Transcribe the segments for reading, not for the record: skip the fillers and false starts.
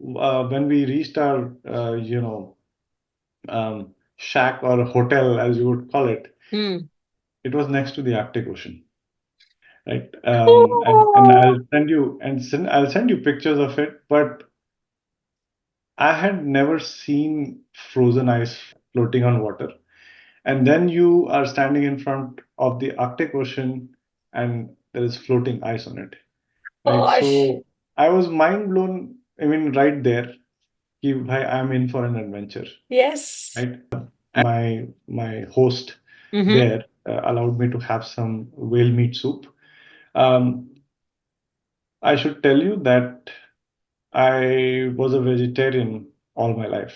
when we reached our, shack or hotel, as you would call it, it was next to the Arctic Ocean, right? And I'll send you pictures of it. But I had never seen frozen ice floating on water. And then you are standing in front of the Arctic Ocean and there is floating ice on it, right? Gosh. So I was mind blown. I mean, right there, कि भाई, I'm in for an adventure, Yes. right? My host Mm-hmm. there allowed me to have some whale meat soup. Um, I should tell you that I was a vegetarian all my life.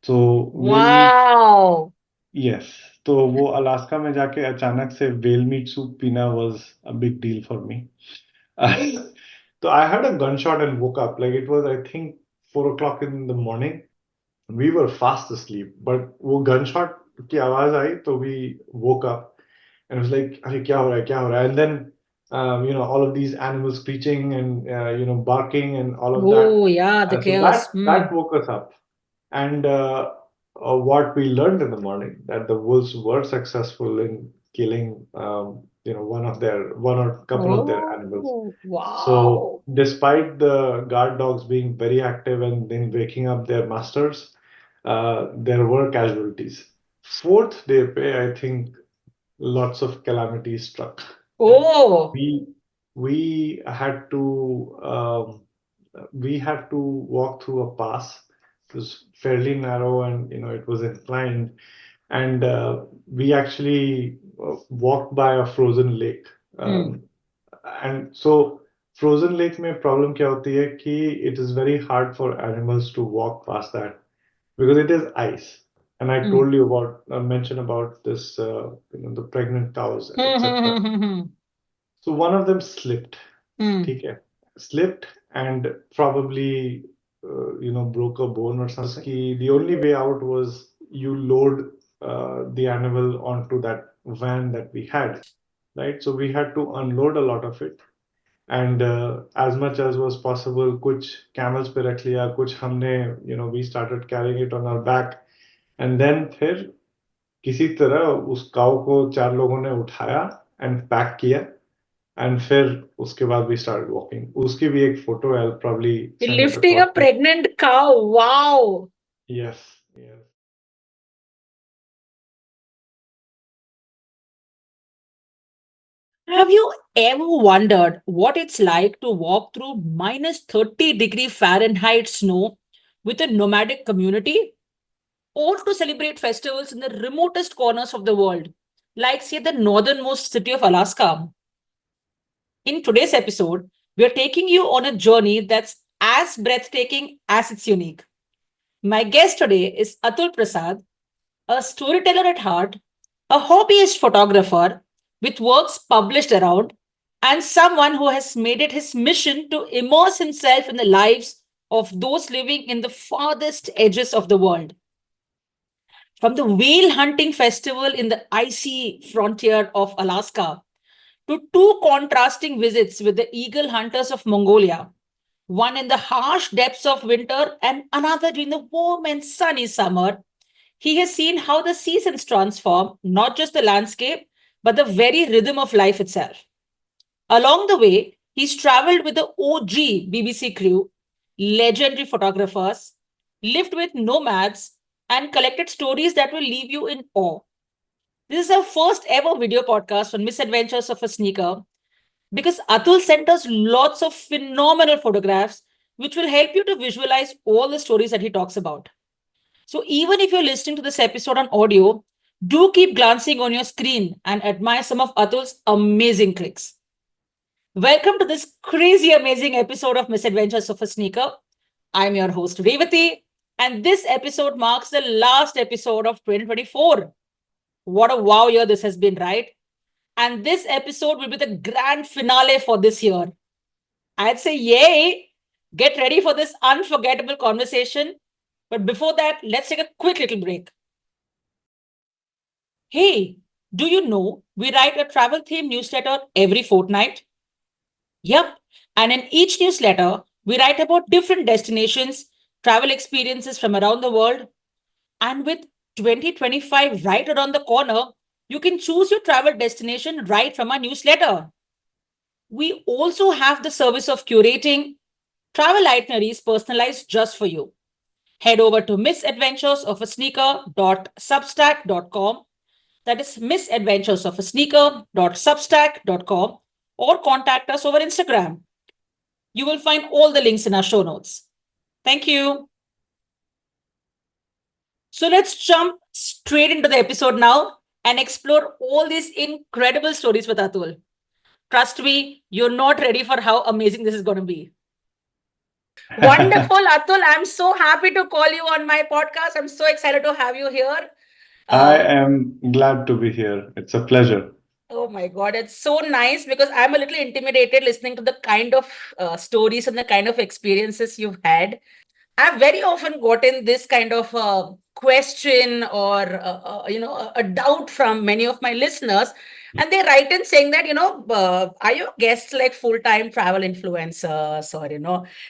So whale meat, Wow. yes. तो वो Alaska में जाके अचानक से whale meat soup पीना was a big deal for me. So I had a gunshot and woke up. Like it was, I think, 4 o'clock in the morning. We were fast asleep, but वो gunshot की आवाज आई, तो we woke up and it was like, अरे क्या हो रहा है, क्या हो रहा है? And then, all of these animals screeching and barking and all of that. Oh, yeah, the So chaos. that woke us up. And what we learned in the morning, that the wolves were successful in killing, one or couple of their animals. Oh, So wow. despite the guard dogs being very active and then waking up their masters, there were casualties. Fourth day pay, I think lots of calamities struck. Right? Oh. We we had to walk through a pass. It was fairly narrow and it was inclined, and we actually walked by a frozen lake. Hmm. And so frozen lake में problem क्या होती है कि it is very hard for animals to walk past that because it is ice. And I Hmm. told you about mention about this, the pregnant cows, Hmm. etc. Hmm. Hmm. So one of them slipped, Hmm. ठीक है, slipped and probably broke a bone or something. The only way out was you load the animal onto that van that we had, right? So we had to unload a lot of it. And as much as was possible, कुछ camels पे रख लिया, कुछ हमने, we started carrying it on our back. And then फिर किसी तरह उस काऊ को चार लोगों ने उठाया and पैक किया. And फिर उसके बाद we started walking. उसकी भी एक photo, I'll probably send it Lifting across a to you. pregnant cow. Wow. Yes, yes. Have you ever wondered what it's like to walk through minus 30-degree Fahrenheit snow with a nomadic community? Or to celebrate festivals in the remotest corners of the world, like, say, the northernmost city of Alaska? In today's episode, we are taking you on a journey that's as breathtaking as it's unique. My guest today is Atul Prasad, a storyteller at heart, a hobbyist photographer with works published around, and someone who has made it his mission to immerse himself in the lives of those living in the farthest edges of the world. From the whale hunting festival in the icy frontier of Alaska to two contrasting visits with the eagle hunters of Mongolia, one in the harsh depths of winter and another during the warm and sunny summer, he has seen how the seasons transform not just the landscape, but the very rhythm of life itself. Along the way, he's traveled with the OG BBC crew, legendary photographers, lived with nomads, and collected stories that will leave you in awe. This is our first ever video podcast on Misadventures of a Sneaker because Atul sent us lots of phenomenal photographs which will help you to visualize all the stories that he talks about. So even if you're listening to this episode on audio, do keep glancing on your screen and admire some of Atul's amazing clicks. Welcome to this crazy amazing episode of Misadventures of a Sneaker. I'm your host Revati, and this episode marks the last episode of 2024. What a wow year this has been, right? And this episode will be the grand finale for this year. I'd say, yay! Get ready for this unforgettable conversation. But before that, let's take a quick little break. Hey, do you know we write a travel themed newsletter every fortnight? Yep. And in each newsletter, We write about different destinations, travel experiences from around the world. And with 2025 right around the corner, you can choose your travel destination right from our newsletter. We also have the service of curating travel itineraries personalized just for you. Head over to misadventuresofaSneaker.substack.com. That is misadventuresofaSneaker.substack.com, or contact us over Instagram. You will find all the links in our show notes. Thank you. So let's jump straight into the episode now and explore all these incredible stories with Atul. Trust me, you're not ready for how amazing this is going to be. Wonderful, Atul. I'm so happy to call you on my podcast. I'm so excited to have you here. I am glad to be here. It's a pleasure. Oh my God, it's so nice because I'm a little intimidated listening to the kind of stories and the kind of experiences you've had. I've very often gotten this kind of question or a doubt from many of my listeners, and they write in saying that are your guests like full-time travel influencers, or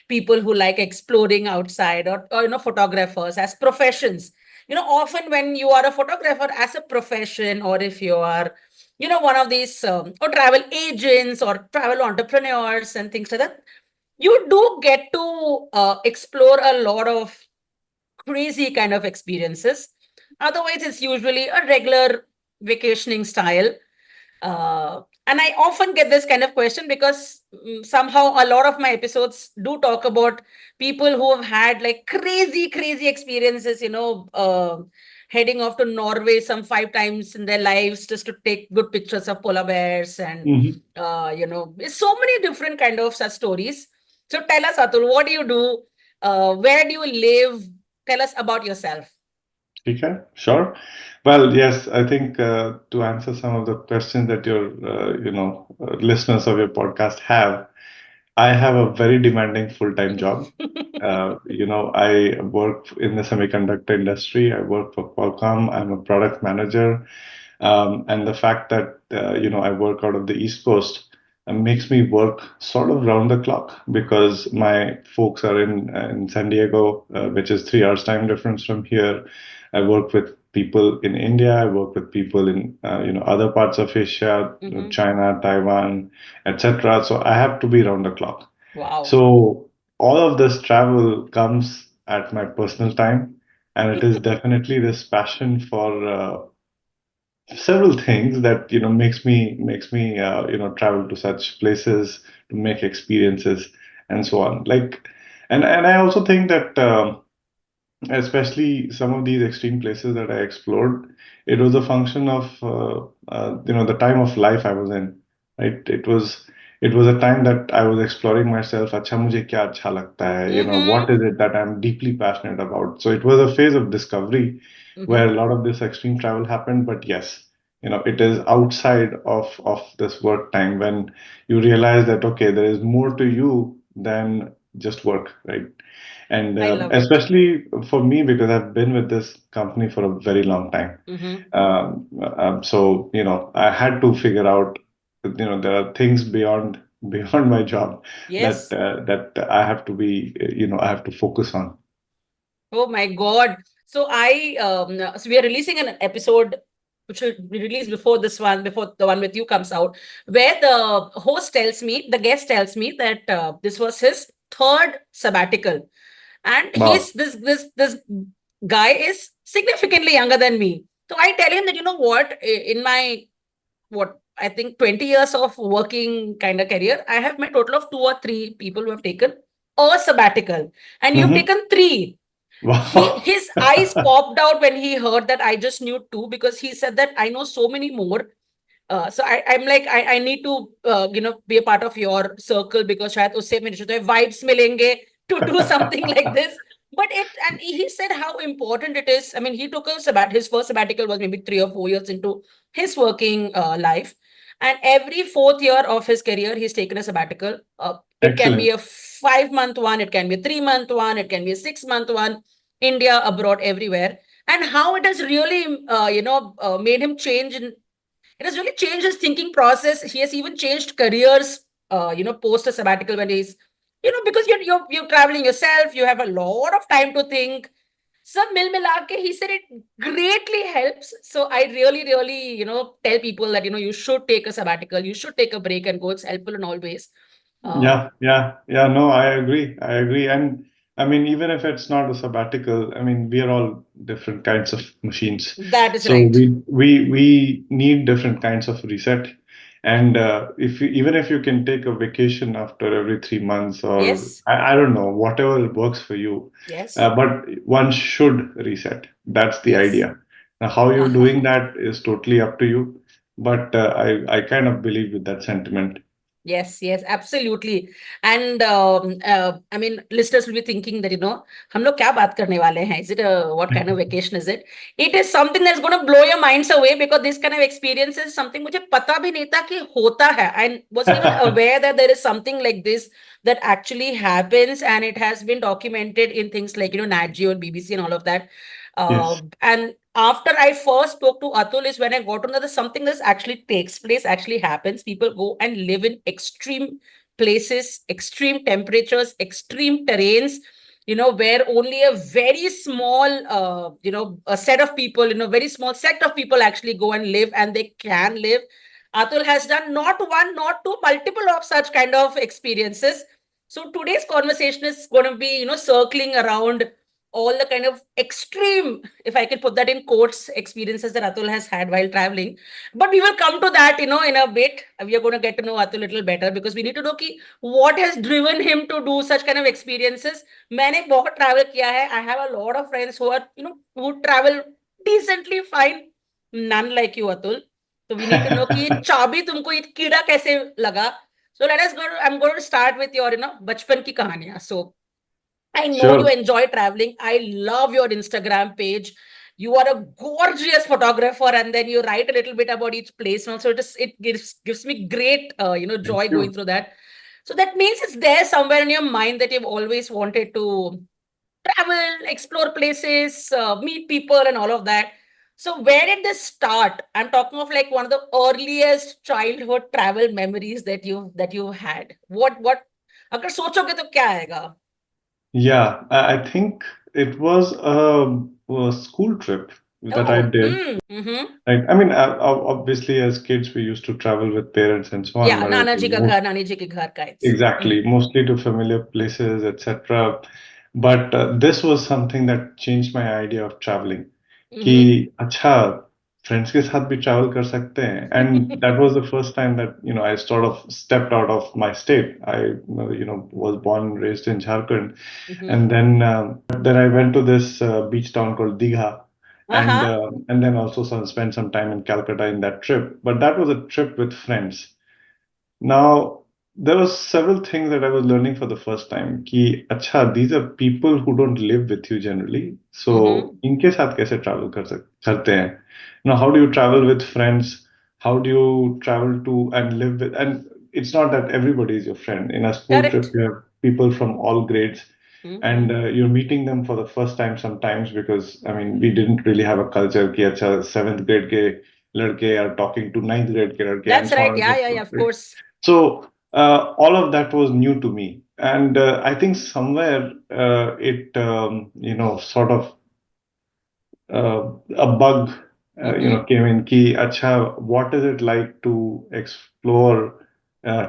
people who like exploring outside, or photographers as professions. Often when you are a photographer as a profession, or if you are one of these or travel agents or travel entrepreneurs and things like that, you do get to explore a lot of crazy kind of experiences. Otherwise, it's usually a regular vacationing style. And I often get this kind of question because somehow a lot of my episodes do talk about people who have had like crazy, crazy experiences, heading off to Norway some 5 times in their lives just to take good pictures of polar bears. And, so many different kind of such stories. So tell us, Atul, what do you do? Where do you live? Tell us about yourself. Okay, sure. Well, yes, I think to answer some of the questions that your, listeners of your podcast have, I have a very demanding full-time job. I work in the semiconductor industry. I work for Qualcomm. I'm a product manager. And the fact that, I work out of the East Coast makes me work sort of round the clock because my folks are in San Diego, which is 3 hours time difference from here. I work with people in India. I work with people in, other parts of Asia, China, Taiwan, etc. So I have to be round the clock. Wow. So all of this travel comes at my personal time, and it is definitely this passion for several things that makes me travel to such places to make experiences and so on. And I also think that especially some of these extreme places that I explored, it was a function of the time of life I was in, right? It was a time that I was exploring myself. Acha mujhe kya acha lagta hai? What is it that I'm deeply passionate about? So it was a phase of discovery where a lot of this extreme travel happened. But yes, it is outside of this work time when you realize that okay, there is more to you than just work, right? And I love it. especially for me, because I've been with this company for a very long time. So, I had to figure out, there are things beyond my job Yes. that I have to be, I have to focus on. Oh my God. So we are releasing an episode which will be released before this one, before the one with you comes out, where the guest tells me that this was his third sabbatical. And Wow. this guy is significantly younger than me. So I tell him that, what, in my, I think 20 years of working kind of career, I have met a total of 2 or 3 people who have taken a sabbatical. And you've taken 3. Wow. His eyes popped out when he heard that I just knew 2, because he said that I know so many more. So I'm like, I need to be a part of your circle, because shayad usse mein vibes milenge to do something like this. But he said how important it is. I mean, he took his first sabbatical was maybe 3 or 4 years into his working life, and every 4th year of his career he's taken a sabbatical. It can be Excellent. a 5-month one, it can be a 3-month one, it can be a 6-month one. India, abroad, everywhere. And how it has really made him change in it has really changed his thinking process. He has even changed careers, post a sabbatical when he's because you're traveling yourself, you have a lot of time to think. Sab mil mila ke, he said it greatly helps. So I really, really, tell people that, you should take a sabbatical, you should take a break and go. It's helpful in all ways. Yeah. No, I agree. And I mean, even if it's not a sabbatical, I mean, we are all different kinds of machines. That is So right. we need different kinds of reset. And even if you can take a vacation after every 3 months, or Yes. I don't know, whatever works for you, Yes. but one should reset. That's the Yes. idea. Now, how you're doing that is totally up to you. But I kind of believe with that sentiment. Yes, absolutely. And I mean, listeners will be thinking that, हम लोग क्या बात करने वाले हैं? Is it what kind of vacation is it? It is something that's going to blow your minds away, because this kind of experience is something मुझे पता भी नहीं था कि होता है. I wasn't even aware that there is something like this that actually happens, and it has been documented in things like, Nat Geo and BBC and all of that. Yes. And after I first spoke to Atul is when I got to know that something that actually takes place, actually happens. People go and live in extreme places, extreme temperatures, extreme terrains, where only a very small, a set of people, very small set of people actually go and live, and they can live. Atul has done not one, not two, multiple of such kind of experiences. So today's conversation is going to be, circling around all the kind of extreme, if I can put that in quotes, experiences that Atul has had while traveling. But we will come to that, in a bit. We are going to get to know Atul a little better, because we need to know ki what has driven him to do such kind of experiences. मैंने बहुत travel किया है. I have a lot of friends who are, who travel decently fine. None like you, Atul. So we need to know कि चाबी तुमको ये कीड़ा कैसे लगा. So let us go. I'm going to start with your, बचपन की कहानियां. So I know you Sure. enjoy traveling. I love your Instagram page. You are a gorgeous photographer, and then you write a little bit about each place. And also, it gives me great Thank joy going you. through that. So that means it's there somewhere in your mind that you've always wanted to travel, explore places, meet people, and all of that. So where did this start? I'm talking of like one of the earliest childhood travel memories that you had. What? अगर सोचोगे तो क्या आएगा? Yeah, I think it was a school trip that I Oh, did. mm-hmm. Right. I mean, obviously, as kids, we used to travel with parents and so on, Yeah, but it Nana was जी का घर, नानी जी के घर का exactly, mostly to familiar places, etc. But this was something that changed my idea of traveling. कि अच्छा friends के साथ भी travel कर सकते हैं, and that was the first time that I sort of stepped out of my state. I was born and raised in Jharkhand, and then I went to this beach town called Digha, and then also spent some time in Calcutta in that trip. But that was a trip with friends. Now, there were several things that I was learning for the first time. कि अच्छा, these are people who don't live with you generally. So, इनके साथ कैसे travel करते हैं? Now, how do you travel with friends? How do you travel to and live with? And it's not that everybody is your friend. In a school trip, Correct. you have people from all grades, and Mm-hmm. you're meeting them for the first time sometimes, because I mean, we didn't really have a culture कि अच्छा seventh grade के लड़के are talking to ninth grade के लड़के, and That's so right. on and so Yeah, forth. of Right? course. So all of that was new to me, and I think somewhere it sort of a bug came in. Ki, acha, what is it like to explore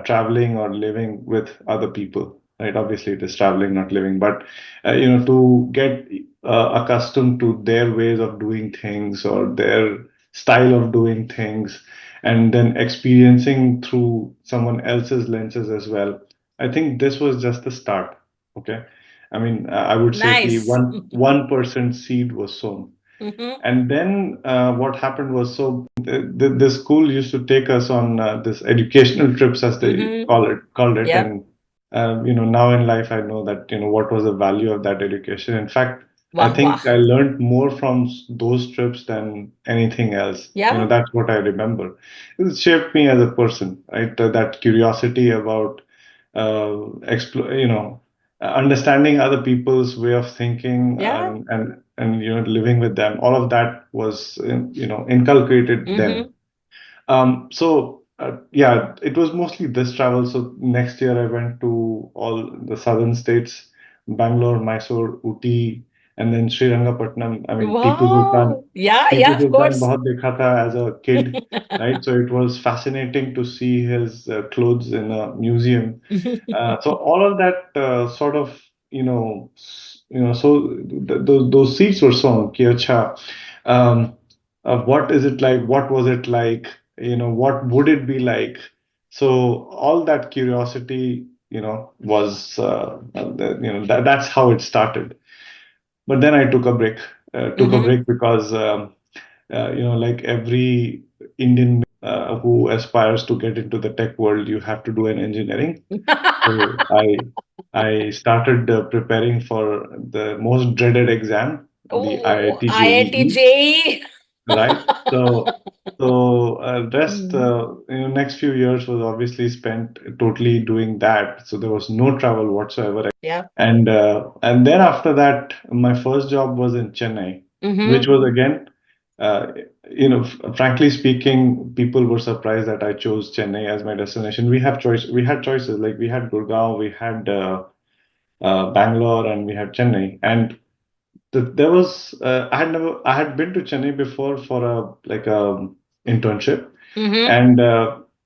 traveling or living with other people? Right? Obviously, it is traveling, not living, but to get accustomed to their ways of doing things or their style of doing things, and then experiencing through someone else's lenses as well. I think this was just the start. Okay, I mean, I would say ki Nice. 1% seed was sown. Mm-hmm. And then what happened was, so the school used to take us on this educational trips, as they called it. Yeah. And now in life, I know that what was the value of that education. In fact, I Wah wah. think I learned more from those trips than anything else. Yeah. That's what I remember. It shaped me as a person, right? That curiosity about understanding other people's way of thinking, Yeah. and living with them. All of that was inculcated then. So Yeah, it was mostly this travel. So next year I went to all the southern states, Bangalore, Mysore, Uti, and then Srirangapatnam. I mean, Wow. Yeah, Tipu yeah, of Sultan course. bahut dekha tha as a kid, right? So it was fascinating to see his clothes in a museum. So all of that sort of, so those seeds were sown. Ki acha, what is it like? What was it like? What would it be like? So all that curiosity, was, that's how it started. But then I took a break. Took a break because, like every Indian who aspires to get into the tech world, you have to do an engineering. So I started preparing for the most dreaded exam, the Oh, IIT IIT JEE, JEE. right? So rest Mm. next few years was obviously spent totally doing that. So there was no travel whatsoever. Yeah. And then after that, my first job was in Chennai, which was again, uh, frankly speaking, people were surprised that I chose Chennai as my destination. We had choices, like we had Gurgaon, we had Bangalore, and we had Chennai. And there was I had been to Chennai before for a internship, and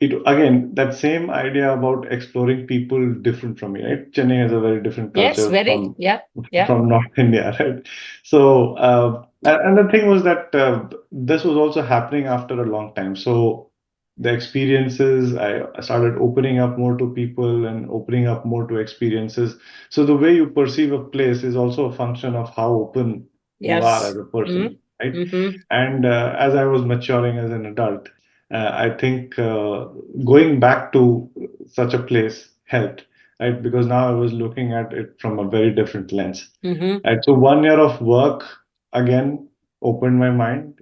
it again, that same idea about exploring people different from me, right? Chennai has a very different Yes, culture very. Yeah, yeah. from North India, right? So and the thing was that this was also happening after a long time. So the experiences, I started opening up more to people and opening up more to experiences. So the way you perceive a place is also a function of how open you are as Yes. a person, right? Mm-hmm. And as I was maturing as an adult, I think going back to such a place helped, right? Because now I was looking at it from a very different lens. Mm-hmm. Right. So 1 year of work again opened my mind,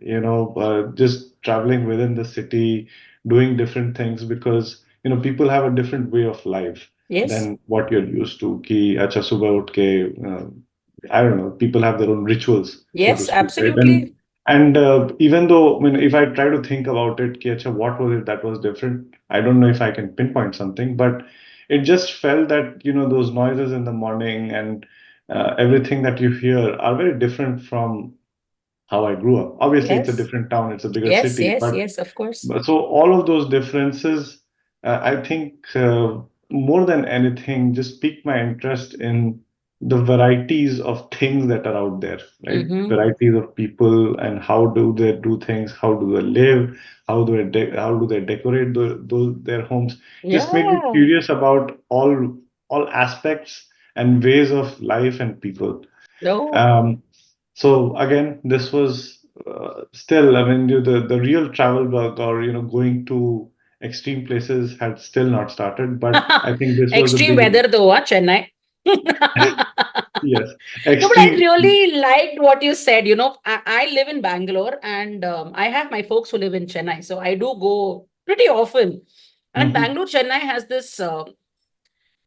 just traveling within the city, doing different things because, people have a different way of life Yes. than what you're used to. Ki, acha subah uthe ke, I don't know, people have their own rituals, so to Yes, speak, right? absolutely. And even though, I mean, if I try to think about it, ki, acha, what was it that was different? I don't know if I can pinpoint something, but it just felt that, those noises in the morning and everything that you hear are very different from how I grew up. Obviously, it's a Yes. different town, it's a bigger Yes, city, yes, but yes, of course. so all of those differences, I think, more than anything, just piqued my interest in the varieties of things that are out there, right? Mm-hmm. Varieties of people and how do they do things, how do they live, how do they decorate their homes. Just made me Yeah. curious about all aspects and ways of life and people. No. So again, this was still, I mean, the real travel bug or going to extreme places had still not started, but I think this was the Extreme beginning. weather though, Chennai. Yes, No, but I extreme. really liked what you said. I live in Bangalore and I have my folks who live in Chennai. So I do go pretty often. And Mhm. Bangalore, Chennai has this,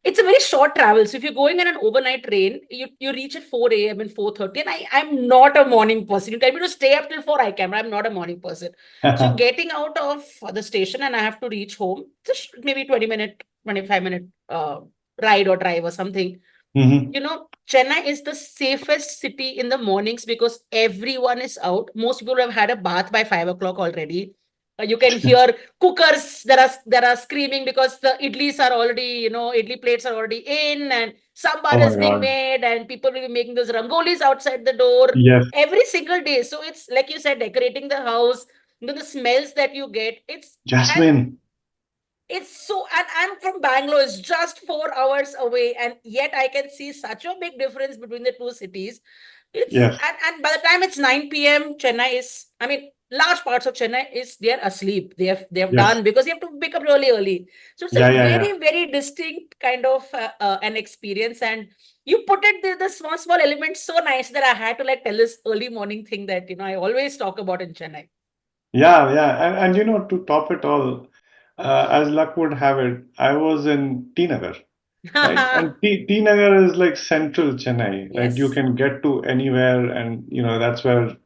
it's a very short travel. So if you're going in an overnight train, you reach at 4 a.m. and 4:30. And I'm not a morning person. You tell me to stay up till 4, I can, but I'm not a morning person. So getting out of the station and I have to reach home, just maybe 20-minute, 25-minute ride or drive or something. Mhm. Chennai is the safest city in the mornings because everyone is out. Most people have had a bath by 5 o'clock already. You can hear cookers that are screaming because the idlis are already, idli plates are already in, and sambar Oh my is being God. made, and people will be making those rangolis outside the door Yes, every single day. So it's like you said, decorating the house, the smells that you get. And Jasmine. it's so, and I'm from Bangalore, it's just 4 hours away, and yet I can see such a big difference between the two cities. It's Yes, and by the time it's 9 p.m., Chennai is, I mean, large parts of Chennai is they're asleep. They have yes. done because you have to wake up really early. So it's Yeah, a yeah, yeah. very, very distinct kind of an experience. And you put it the small, small elements so nice that I had to like tell this early morning thing that I always talk about in Chennai. Yeah, yeah. And to top it all, as luck would have it, I was in T Nagar. Right. And T Nagar is like central Chennai, right? You Yes, can get to anywhere, and that's where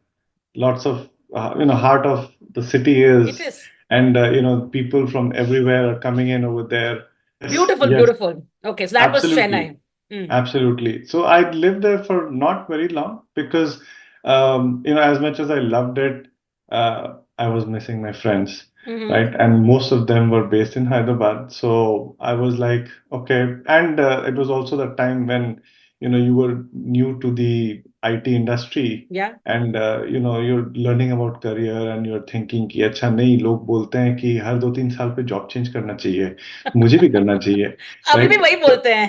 lots of heart of the city it is. is. and people from everywhere are coming in over there. Beautiful, Yes, beautiful. Okay, so that was absolutely. Chennai. Mm. Absolutely. So I lived there for not very long because, as much as I loved it, I was missing my friends, Mm-hmm. right? And most of them were based in Hyderabad. So I was like, okay. And it was also the time when, you were new to the IT industry, Yeah. and you're learning about career, and you're thinking कि अच्छा नहीं, लोग बोलते हैं कि हर 2-3 साल पे job change करना चाहिए, मुझे भी करना चाहिए, अभी भी right? वही बोलते हैं.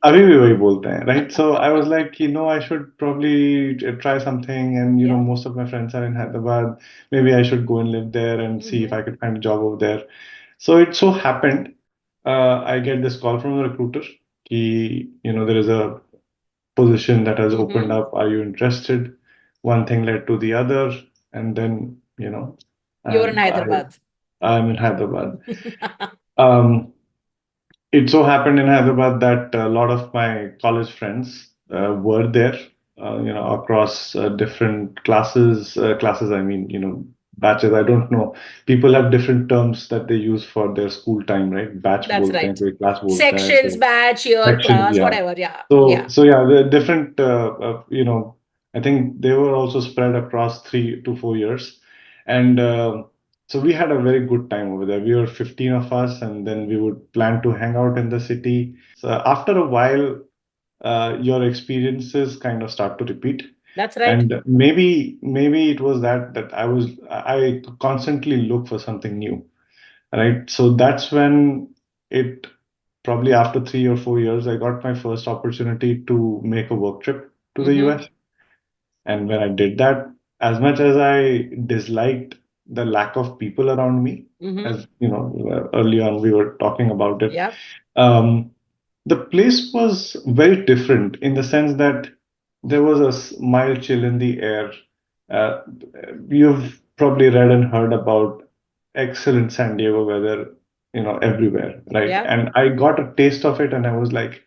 अभी भी वही बोलते हैं, right? So I was like, I should probably try something, and Yeah. most of my friends are in Hyderabad. Maybe I should go and live there and see if I could find a job over there. So it so happened, I get this call from a recruiter. There is a position that has opened Mm-hmm. up. Are you interested? One thing led to the other, and then You're in I Hyderabad. I'm in Hyderabad. Um, it so happened in Hyderabad that a lot of my college friends were there, across different classes. Classes, I mean, batches. I don't know. People have different terms that they use for their school time, right? Batch That's बोलते हैं, right. कोई class बोलता है, Sections, कोई batch, year, sections, class, yeah. whatever. Yeah. So, Yeah. so yeah, the different, I think they were also spread across 3 to 4 years. And so we had a very good time over there. We were 15 of us, and then we would plan to hang out in the city. So after a while, your experiences kind of start to repeat. That's right. And maybe it was that I constantly look for something new, right? So that's when it probably after 3 or 4 years, I got my first opportunity to make a work trip to the Mm-hmm. US. And when I did that, as much as I disliked the lack of people around me, Mm-hmm. as early on we were talking about it, Yeah. um, the place was very different in the sense that there was a mild chill in the air. Uh, you've probably read and heard about excellent San Diego weather, everywhere, right? Yeah. And I got a taste of it, and I was like,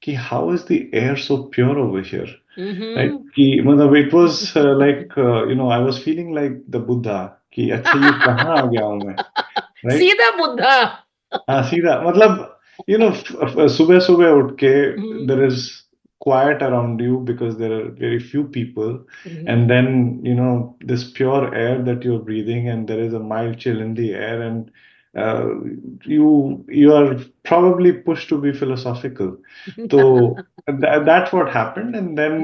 "Ki, how is the air so pure over here?" Right? Mm-hmm. Ki, matlab, it was like, I was feeling like the Buddha. कि अच्छा ये कहाँ आ गया हूँ मैं, right? सीधा बुद्धा. हाँ सीधा मतलब सुबह सुबह उठ के Mhm. there is quiet around you because there are very few people, Mhm. and then this pure air that you're breathing, and there is a mild chill in the air, and uh, you are probably pushed to be philosophical. So that's what happened, and then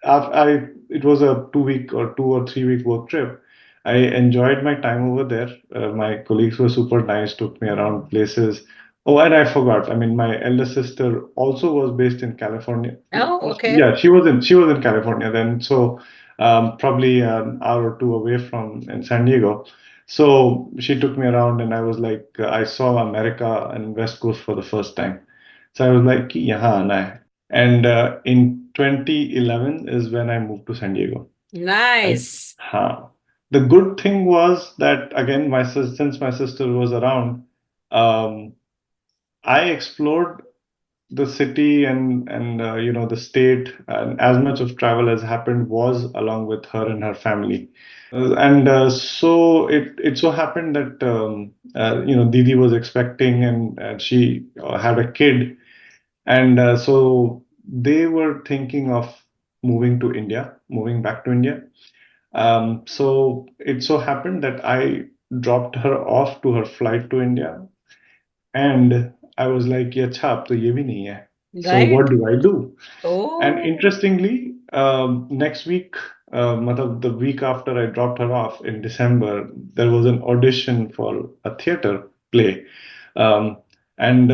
Mhm. it was a 2 week or 2 or 3 week work trip. I enjoyed my time over there. My colleagues were super nice, took me around places. Oh, and I forgot. I mean, my elder sister also was based in California. Oh, okay. Yeah, she was in California then. So probably an hour or two away from in San Diego. So she took me around, and I was like, I saw America and West Coast for the first time. So I was like, "Yahan aana hai." And in 2011 is when I moved to San Diego. Right? Nice. Huh. The good thing was that again, since my sister was around, um, I explored the city and the state, and as much of travel as happened was along with her and her family. And so it so happened that Didi was expecting, and she had a kid, and so they were thinking of moving back to India. So it so happened that I dropped her off to her flight to India, and I was like, "Yeah, chap, to ye bhi nahi hai. So Right? what do I do?" And Oh. interestingly, next week, matlab the week after I dropped her off in December, there was an audition for a theater play. Um, and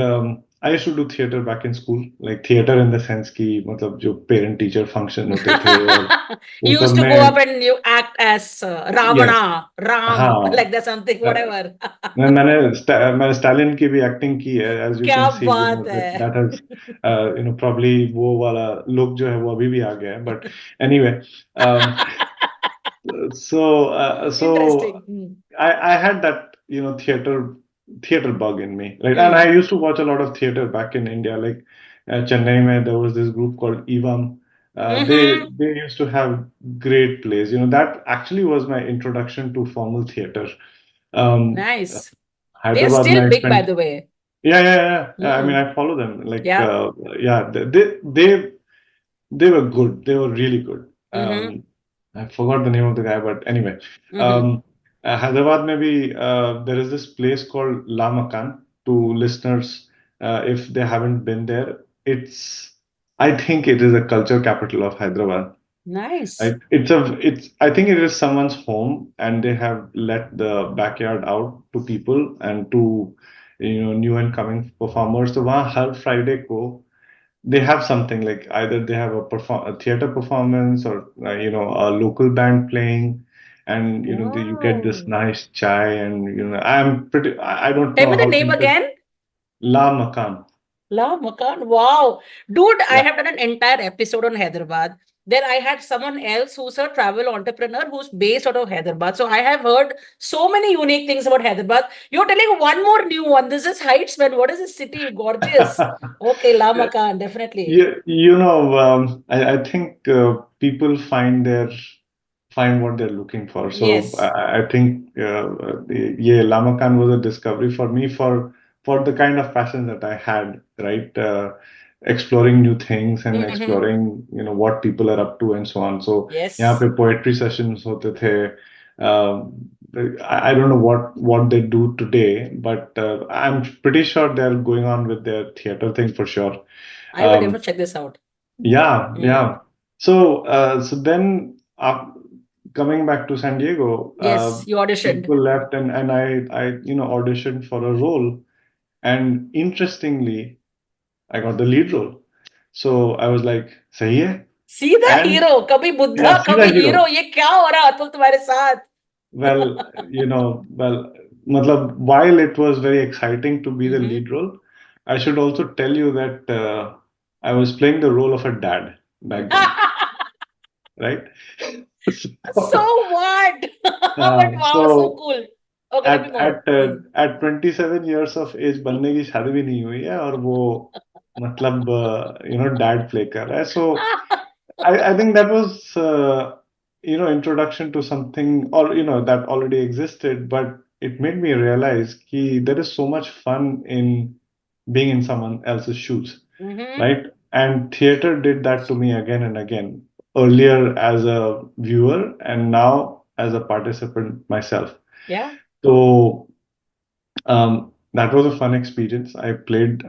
I used to do theater back in school, like theater in the sense कि मतलब जो parent teacher function होते थे और वो You used सब to go up मैं and you act as yes Ravana, Ram, हाँ like there's something, whatever. मैं स्टालिन की भी एक्टिंग की है as you क्या can see बात है. that has probably वो वाला look जो है वो अभी भी आ गया है but anyway um, so Interesting. Hmm. I had that theater bug in me, right? And I Hmm. used to watch a lot of theater back in India, like Chennai mein there was this group called Evam. They Mm-hmm. they used to have great plays. That actually was my introduction to formal theater. Nice. They're Hyderabad mein still I big, by spent. the way. Yeah. I mean, Mm. I follow them. Like, Yeah. yeah, they were good. They were really good. Mm-hmm. I forgot the name of the guy, but anyway, Mm-hmm. um, Hyderabad maybe there is this place called La Makan. To listeners, if they haven't been there, I think it is a culture capital of Hyderabad. Nice. Right? I think it is someone's home, and they have let the backyard out to people and to new and coming performers. So वहाँ हर Friday को they have something like either they have a theater performance or a local band playing, and you get this Wow. nice chai, and I don't Tell know me the how to name again. La Makan. La Makan. Wow. Dude, I Yeah. have done an entire episode on Hyderabad. Then I had someone else who's a travel entrepreneur who's based out of Hyderabad. So I have heard so many unique things about Hyderabad. You're telling one more new one. This is Heights, man. What is this city? Gorgeous. Okay, La Makan, definitely. Yeah, I think people find what they're looking for. So Yes. I think yeah, Lamakan was a discovery for me for the kind of passion that I had, right? Exploring new things and Mm-hmm. exploring what people are up to and so on. So यहाँ Yes. पे poetry sessions होते थे. I don't know what they do today, but I'm pretty sure they're going on with their theater thing for sure. I will Um, definitely check this out. yeah, Mm. yeah. So then, coming back to San Diego, Yes, you auditioned. people left, and I auditioned for a role, and interestingly, I got the lead role. So I was like, सही है, सीधा and hero कभी yeah, Buddha सीधा कभी hero. Hero ये क्या हो रहा है अतुल तुम्हारे साथ Well, matlab, while it was very exciting to be the Mm-hmm. lead role, I should also tell you that I was playing the role of a dad back then, right? So So, what? But wow, so so cool. Okay, tell me at more. at uh, at 27 years of age बनने की शादी भी नहीं हुई है और वो मतलब dad play कर रहा है. So I think that was introduction to something, or that already existed, but it made me realize that there is so much fun in being in someone else's shoes, Mm-hmm. right? And theater did that to me again and again, earlier as a viewer and now as a participant myself. Yeah, So that was a fun experience. I played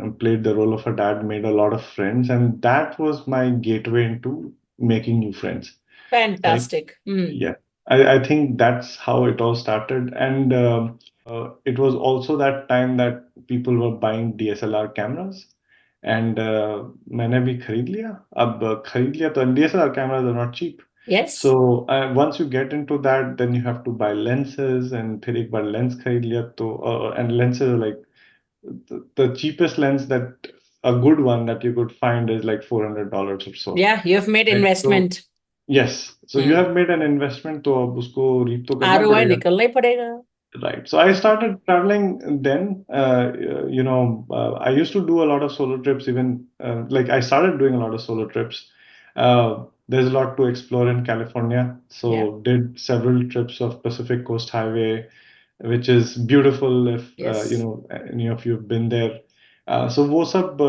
the role of a dad, made a lot of friends, and that was my gateway into making new friends, right? fantastic. Mm. Yeah, I think that's how it all started, and it was also that time that people were buying DSLR cameras, and मैंने भी खरीद लिया. अब खरीद लिया तो DSLR cameras are not cheap. Yes. So once you get into that, then you have to buy lenses, and फिर एक बार lens खरीद लिया तो and lenses are like the cheapest lens that a good one that you could find is like $400 or so. Yeah, you have made Right? So investment. yes, so you Hmm. have made an investment, तो अब उसको reap तो करना ROI पड़ेगा. निकलना ही पड़ेगा. Right. So I started traveling then. I used to do a lot of solo trips, even like I started doing a lot of solo trips. There's a lot to explore in California. Yeah. So did several trips of Pacific Coast Highway, which is beautiful if Yes. any of you have been there. So वो सब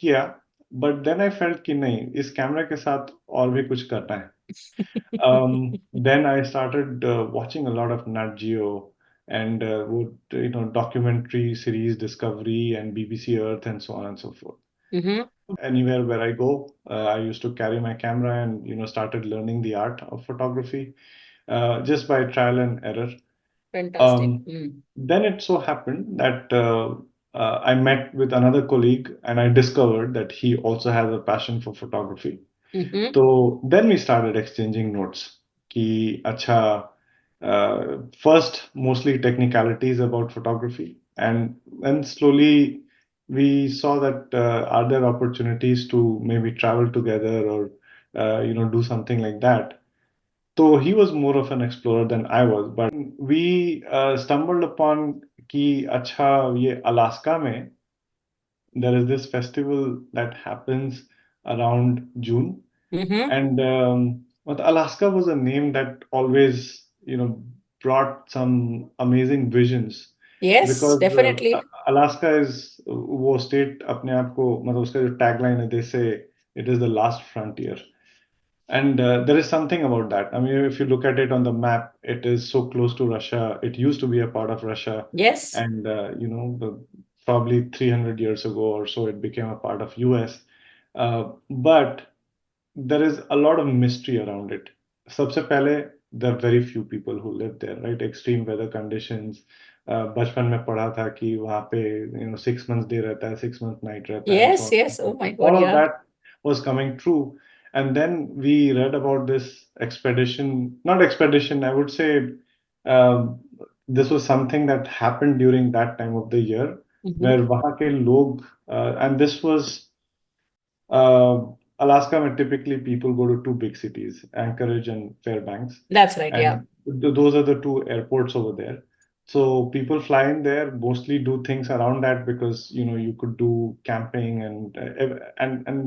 किया. But then I felt कि नहीं, इस camera के साथ और भी कुछ करना है. Then I started watching a lot of Nat Geo and would documentary series Discovery and BBC Earth and so on and so forth. Mm-hmm. Anywhere where I go, I used to carry my camera and started learning the art of photography just by trial and error. Fantastic. Um, Mm. then it so happened that I met with another colleague and I discovered that he also has a passion for photography. Mm-hmm. So then we started exchanging notes. कि अच्छा, first mostly technicalities about photography, and then slowly we saw that are there opportunities to maybe travel together or do something like that. So he was more of an explorer than I was, but we stumbled upon कि अच्छा ये Alaska में there is this festival that happens around June. Mm-hmm. And but Alaska was a name that always, brought some amazing visions. Yes, Because definitely. Alaska is वो state अपने आप को मतलब उसका जो tagline है, they say it is the last frontier. And there is something about that. I mean, if you look at it on the map, it is so close to Russia. It used to be a part of Russia. Yes. And, probably 300 years ago or so, it became a part of US. But there is a lot of mystery around it. सबसे पहले, there are very few people who live there, right? Extreme weather conditions. बचपन में पढ़ा था कि वहाँ पे 6 months day रहता है, 6 months night रहता है, and so Yes, on and yes. so Oh forth. my God, All of yeah. that was coming true. And then we read about this expedition, not expedition, I would say this was something that happened during that time of the year, where वहाँ के लोग, and this was Alaska, where typically people go to two big cities, Anchorage and Fairbanks. That's right, yeah. And those are the two airports over there. So people fly in there, mostly do things around that because you could do camping and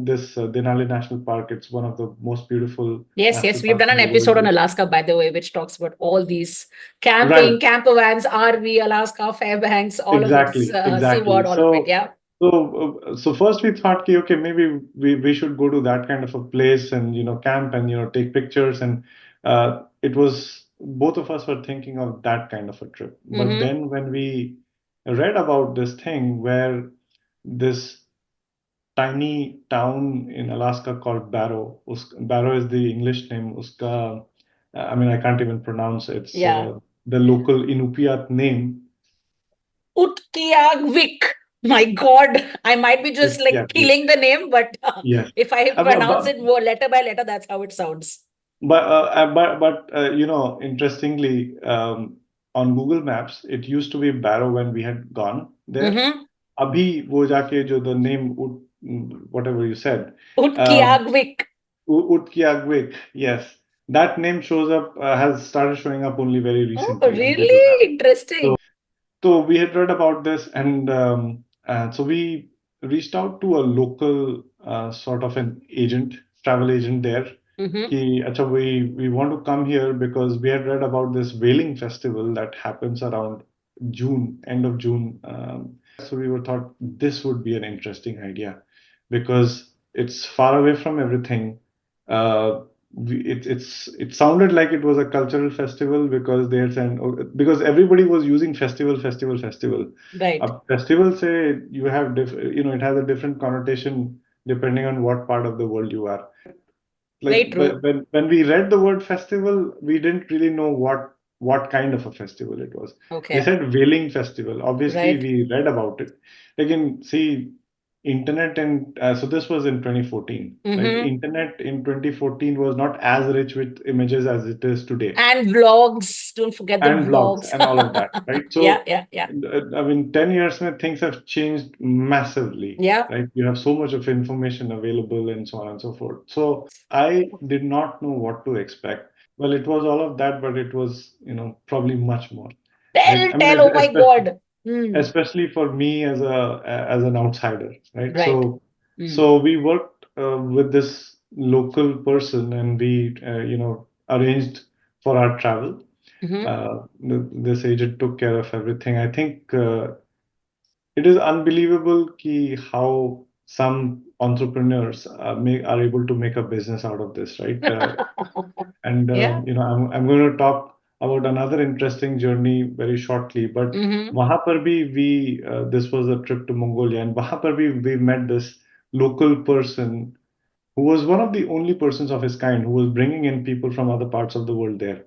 this Denali National Park. It's one of the most beautiful Yes, national yes. We've parks done in an the world. episode on Alaska, by the way, which talks about all these camping, Right. camper vans, RV, Alaska, Fairbanks, all Exactly, of it, exactly. SeaWorld, all of it. Yeah. So first we thought, okay, maybe we should go to that kind of a place and camp and take pictures, and it was both of us were thinking of that kind of a trip. But then when we read about this thing where this tiny town in Alaska called Barrow, Barrow is the English name. Uska, I mean, I can't even pronounce it. It's Yeah. the local Inupiat name. Utqiaġvik. My God, I might be just like Utqiaġvik. killing the name, but Yes. if I pronounce it more letter by letter, that's how it sounds. But interestingly, on Google Maps, it used to be Barrow when we had gone there. Abhi wo jaake jo the name whatever you said. Utqiaġvik. Utqiaġvik, yes. That name shows up, has started showing up only very recently. Oh, really? Interesting. So we had read about this, and so we reached out to a local sort of an agent, travel agent there. Ki, acha, we want to come here because we had read about this whaling festival that happens around June, end of June. So we were thought this would be an interesting idea because it's far away from everything. It sounded like it was a cultural festival because because everybody was using festival. Right. A festival say you have it has a different connotation depending on what part of the world you are. Like when we read the word festival, we didn't really know what kind of a festival it was. Okay. They said whaling festival. Obviously, Right. we read about it. Again, see, internet and so this was in 2014. Right? Internet in 2014 was not as rich with images as it is today. And vlogs, don't forget the vlogs. And all of that, right? So yeah. I mean, 10 years things have changed massively. Yeah. Right? You have so much of information available and so on and so forth. So I did not know what to expect. Well, it was all of that, but it was, probably much more. Tell, oh my God. Especially for me as an outsider, right? Right. So we worked with this local person, and we arranged for our travel. This agent took care of everything. I think it is unbelievable how some entrepreneurs are able to make a business out of this, right? And Yeah. I'm going to talk about another interesting journey very shortly. But वहाँ पर भी this was a trip to Mongolia, and वहाँ पर भी we met this local person who was one of the only persons of his kind who was bringing in people from other parts of the world there.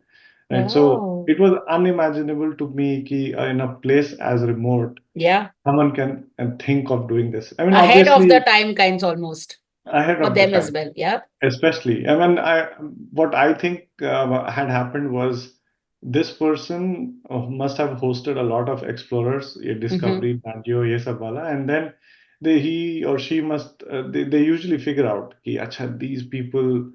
Right? So it was unimaginable to me ki, in a place as remote, someone can think of doing this. I mean, ahead of obviously, the time kinds almost. Ahead for of them the as time. well. Yeah. Especially, I mean, what I think had happened was this person must have hosted a lot of explorers, Discovery, Banjo, ye sab wala, and then he or she must they usually figure out ki, acha, these people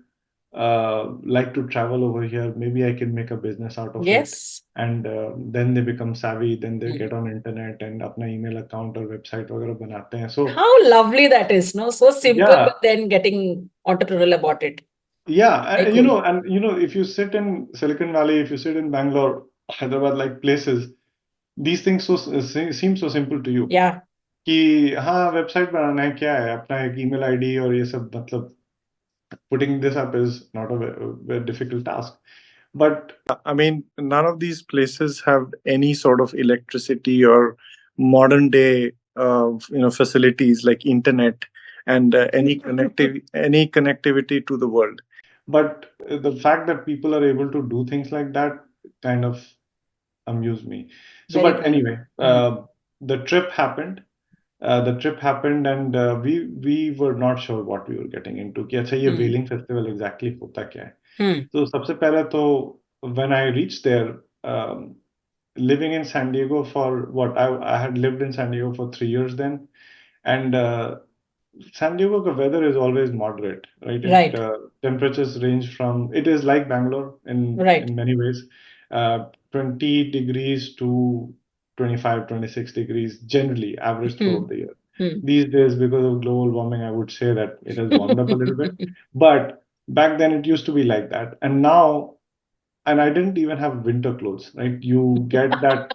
like to travel over here. Maybe I can make a business out of it. And then they become savvy. Then they get on internet and अपना email account or website वगैरह बनाते हैं. So how lovely that is, no? So simple, but then getting entrepreneurial about it. Yeah, and if you sit in Silicon Valley, if you sit in Bangalore, Hyderabad-like places, these things seem so simple to you. Yeah. कि हाँ website बनाना है क्या है अपना एक email ID और ये सब मतलब putting this up is not a very difficult task. But I mean, none of these places have any sort of electricity or modern day, facilities like internet and any connectivity to the world. But the fact that people are able to do things like that kind of amused me. So, Very but cool. anyway, the trip happened. And we were not sure what we were getting into. कि अच्छा ये whaling festival exactly होता क्या है? तो सबसे पहले तो when I reached there, living in San Diego for what I had lived in San Diego for 3 years then, and San Diego the weather is always moderate, right? Right. Temperatures range from, it is like Bangalore Right. in many ways, 20 degrees to 25, 26 degrees generally average throughout the year. These days, because of global warming, I would say that it has warmed up a little bit. But back then it used to be like that. And now, and I didn't even have winter clothes, right? You get that.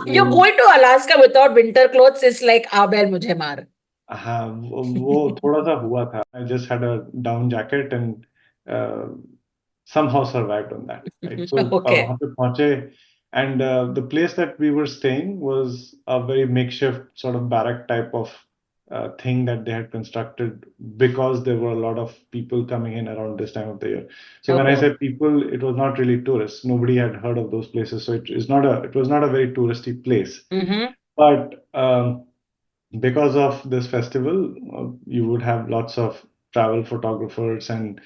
You're going to Alaska without winter clothes is like Abel mujhe maar. हाँ वो थोड़ा सा हुआ था. I just had a down jacket and somehow survived on that, right? So Okay. वहाँ पे पहुँचे, and the place that we were staying was a very makeshift sort of barrack type of thing that they had constructed because there were a lot of people coming in around this time of the year. So when I say people, it was not really tourists. Nobody had heard of those places, so it was not a very touristy place. But because of this festival, you would have lots of travel photographers and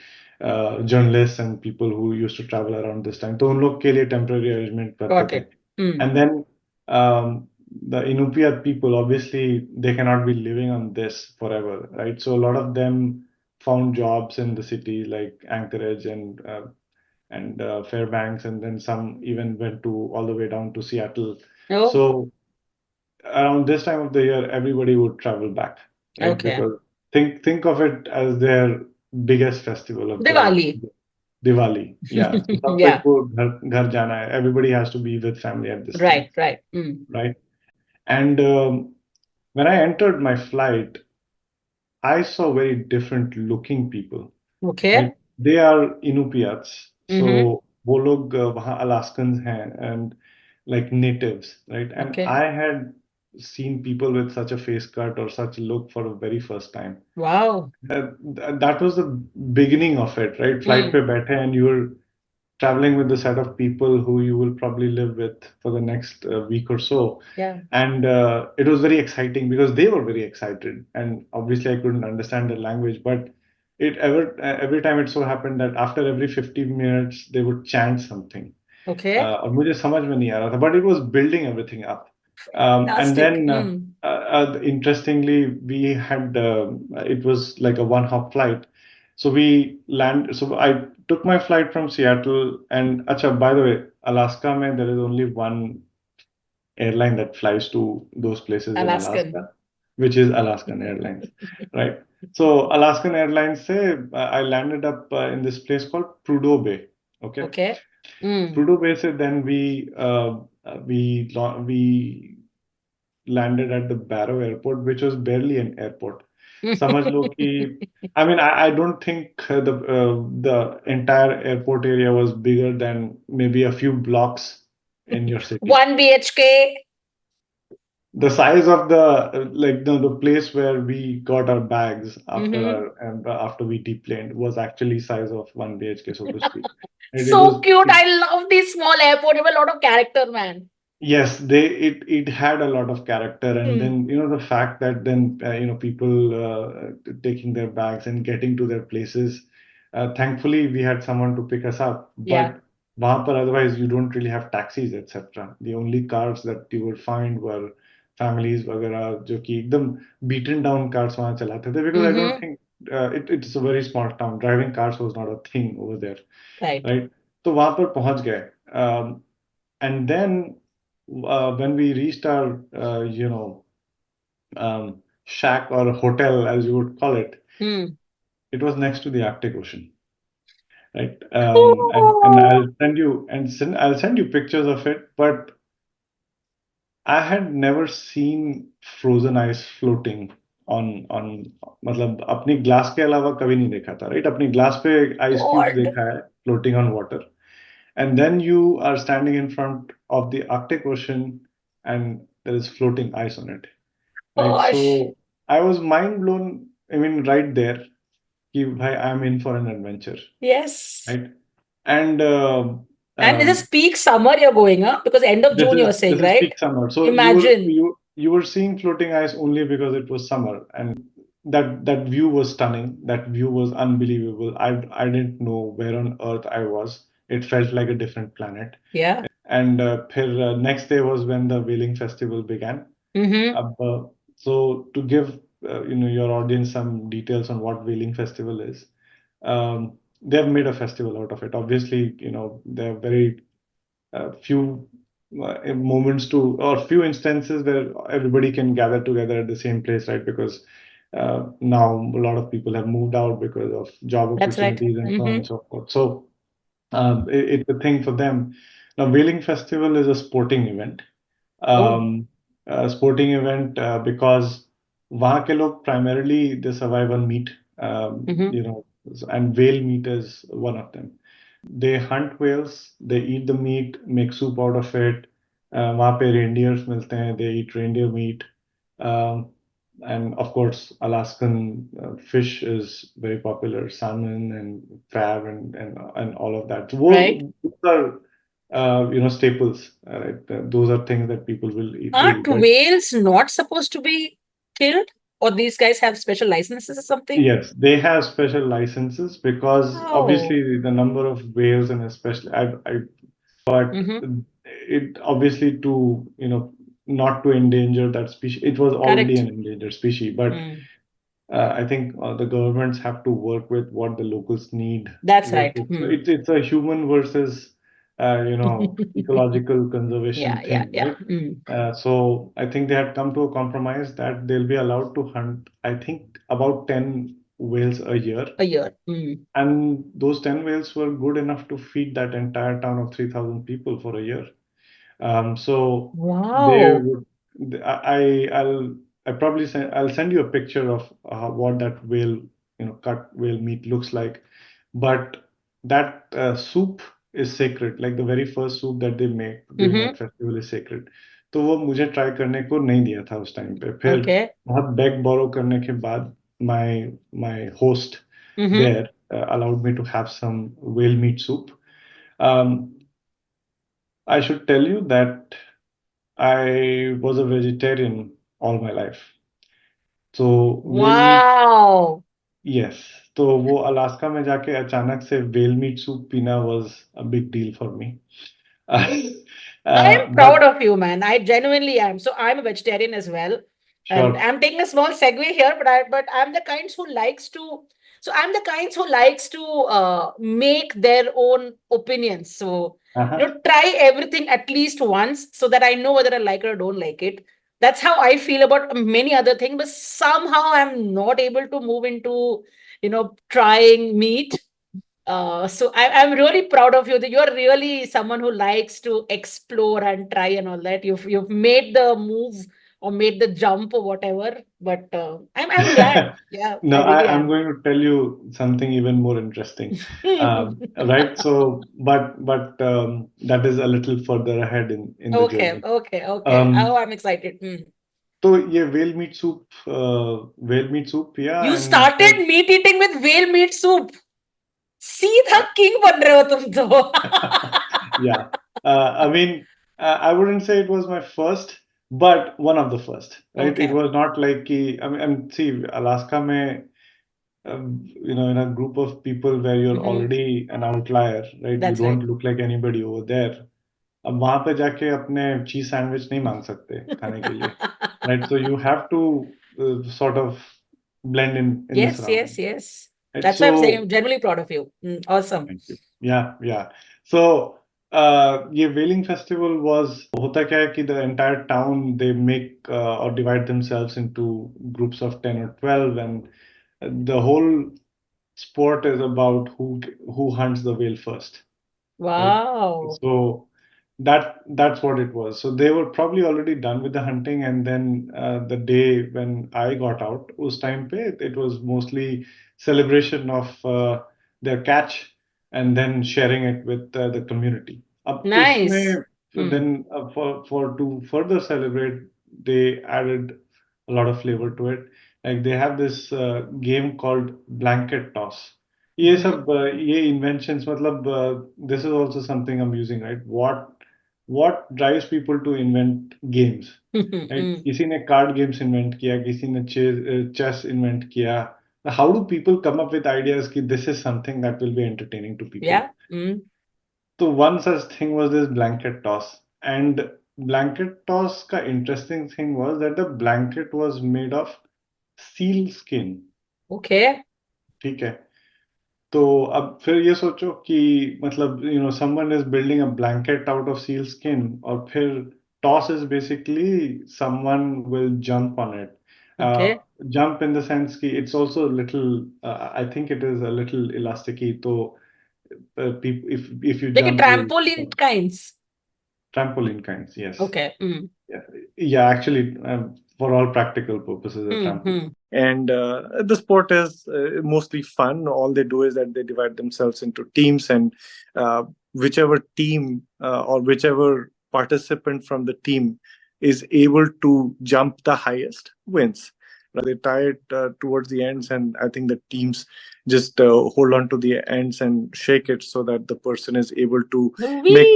journalists and people who used to travel around this time. तो उन लोग के लिए temporary arrangement करते थे. And then the Inupiat people, obviously, they cannot be living on this forever, right? So a lot of them found jobs in the city like Anchorage and Fairbanks, and then some even went to all the way down to Seattle. So around this time of the year, everybody would travel back, right? Okay. Because think of it as their biggest festival of Diwali. Diwali, yeah. So सबको Yeah. घर जाना है. Everybody has to be with family at this time, Right. right? And when I entered my flight, I saw very different looking people. Okay. Right? They are Inupiats, so वो लोग वहाँ Alaskans हैं and like natives, right? And Okay. I had seen people with such a face cut or such a look for the very first time. Wow. That was the beginning of it, right? Flight पे बैठे and you were traveling with a set of people who you will probably live with for the next week or so. Yeah. And it was very exciting because they were very excited. And obviously, I couldn't understand the language, but every time it so happened that after every 15 minutes, they would chant something. Okay. और मुझे समझ में नहीं आ रहा था, but it was building everything up. And then, interestingly, we had it was like a one-hop flight. So I took my flight from Seattle, and by the way, Alaska, mein, there is only one airline that flies to those places in Alaska, which is Alaskan Airlines, right? So Alaskan Airlines say I landed up in this place called Prudhoe Bay. Okay. Prudhoe Bay se then we landed at the Barrow airport, which was barely an airport. समझ लो कि I mean, I don't think the entire airport area was bigger than maybe a few blocks in your city. 1 BHK. The size of the place where we got our bags after we deplaned was actually size of 1 BHK, so to speak. So cute. I love this small airport. You have a lot of character, man. Yes, it had a lot of character, and then the fact that then people taking their bags and getting to their places. Thankfully, we had someone to pick us up, but वहाँ पर otherwise you don't really have taxis, etc. The only cars that you would find were families वगैरह जो कि एकदम beaten down cars वहाँ चलाते थे, because I don't think it's a very small town. Driving cars was not a thing over there, right? तो वहाँ पर पहुँच गए, and then when we reached our shack or hotel, as you would call it, it was next to the Arctic Ocean. right? And I'll send you pictures of it. But I had never seen frozen ice floating on मतलब अपनी glass के अलावा कभी नहीं देखा था, right? अपनी glass पे ice cubes God. देखा है floating on water, and then you are standing in front of the Arctic Ocean and there is floating ice on it, right? Gosh. So I was mind blown. I mean, right there, कि भाई I'm in for an adventure, Yes. right? And And this is peak summer you're going, huh? Because end of June you're saying, this is right? peak summer. So Imagine. you were seeing floating ice only because it was summer, and that view was stunning. That view was unbelievable. I didn't know where on earth I was. It felt like a different planet. Yeah. And फिर next day was when the whaling festival began. So to give your audience some details on what whaling festival is, they've made a festival out of it. Obviously, there are very few moments or few instances where everybody can gather together at the same place, right? Because now a lot of people have moved out because of job That's right. opportunities and so on and so forth. So it's a thing for them. Now, Whaling Festival is a sporting event. Sporting event because वहाँ के लोग primarily they survive on meat, and whale meat is one of them. They hunt whales, they eat the meat, make soup out of it. वहाँ पे reindeers मिलते हैं, they eat reindeer meat. And of course, Alaskan fish is very popular, salmon and crab and all of that. So Right. those are staples. Right? Those are things that people will eat. Aren't whales not supposed to be killed? Or these guys have special licenses or something? Yes, they have special licenses because obviously the number of whales and especially but it obviously to not to endanger that species. It was already Correct. an endangered species, but I think the governments have to work with what the locals need. That's right. So it's a human versus ecological conservation thing, right? So I think they had come to a compromise that they'll be allowed to hunt, I think, about 10 whales a year. And those 10 whales were good enough to feed that entire town of 3,000 people for a year. So they Wow. would, I probably I'll send you a picture of what that whale, cut whale meat looks like. But that soup is sacred. Like the very first soup that they make during that festival is sacred. तो वो मुझे try करने को नहीं दिया था उस time पे. फिर बहुत बैग बोरो करने के बाद my host there allowed me to have some whale meat soup. I should tell you that I was a vegetarian all my life. So whale meat, yes. तो वो अलास्का में जाके अचानक से whale meat soup पीना was a big deal for me. I am proud of you, man. I genuinely am. So I'm a vegetarian as well. And I'm taking a small segue here, but I'm the kinds who likes to. So I'm the kinds who likes to make their own opinions. So try everything at least once so that I know whether I like it or don't like it. That's how I feel about many other things. But somehow I'm not able to move into trying meat. So I'm really proud of you that you're really someone who likes to explore and try and all that. You've made the move or made the jump or whatever. But I'm glad. Yeah. No, I really I'm am. going to tell you something even more interesting. Right. So, but that is a little further ahead in the journey. Okay. Oh, I'm excited. तो ये whale meat soup पिया. You started meat eating with whale meat soup. सीधा king बन रहे हो तुम तो. Yeah. I mean, I wouldn't say it was my first, but one of the first, right? Okay. It was not like कि, I mean, see, Alaska में, in a group of people where you're already an outlier, right? That's you don't right. look like anybody over there. अब वहां पे जाके अपने cheese sandwich नहीं मांग सकते खाने के लिए, right? So you have to sort of blend in the surroundings. Yes. Right? That's why I'm saying I'm genuinely proud of you. Awesome. Thank you. Yeah. So ये whaling festival was होता क्या है कि the entire town they make or divide themselves into groups of 10 or 12, and the whole sport is about who hunts the whale first, right? Wow. So that's what it was. So they were probably already done with the hunting, and then the day when I got out, us time pe it was mostly celebration of their catch and then sharing it with the community. Ab Nice. usme then for to further celebrate, they added a lot of flavor to it. Like they have this game called blanket toss. ये सब ये inventions मतलब this is also something I'm using, right? What drives people to invent games, right? किसी ने card games invent किया, किसी ने chess invent किया. How do people come up with ideas कि this is something that will be entertaining to people? Yeah. So one such thing was this blanket toss, and blanket toss का interesting thing was that the blanket was made of seal skin. Okay. ठीक है. तो अब फिर ये सोचो कि मतलब someone is building a blanket out of seal skin, और फिर toss is basically someone will jump on it. Okay. Jump in the sense कि it's also a little I think it is a little elasticy. So if you Like a jump, trampoline kinds. trampoline kinds, yes. Okay. Yeah, actually, for all practical purposes, a trampoline. And the sport is mostly fun. All they do is that they divide themselves into teams, and whichever team or whichever participant from the team is able to jump the highest wins. They tie it towards the ends, and I think the teams just hold on to the ends and shake it so that the person is able to make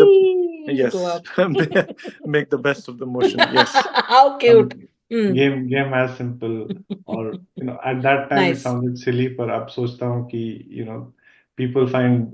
make the best of the motion. Yes. How cute. Game as simple, or at that time Nice. it sounded silly, but अब सोचता हूँ कि people find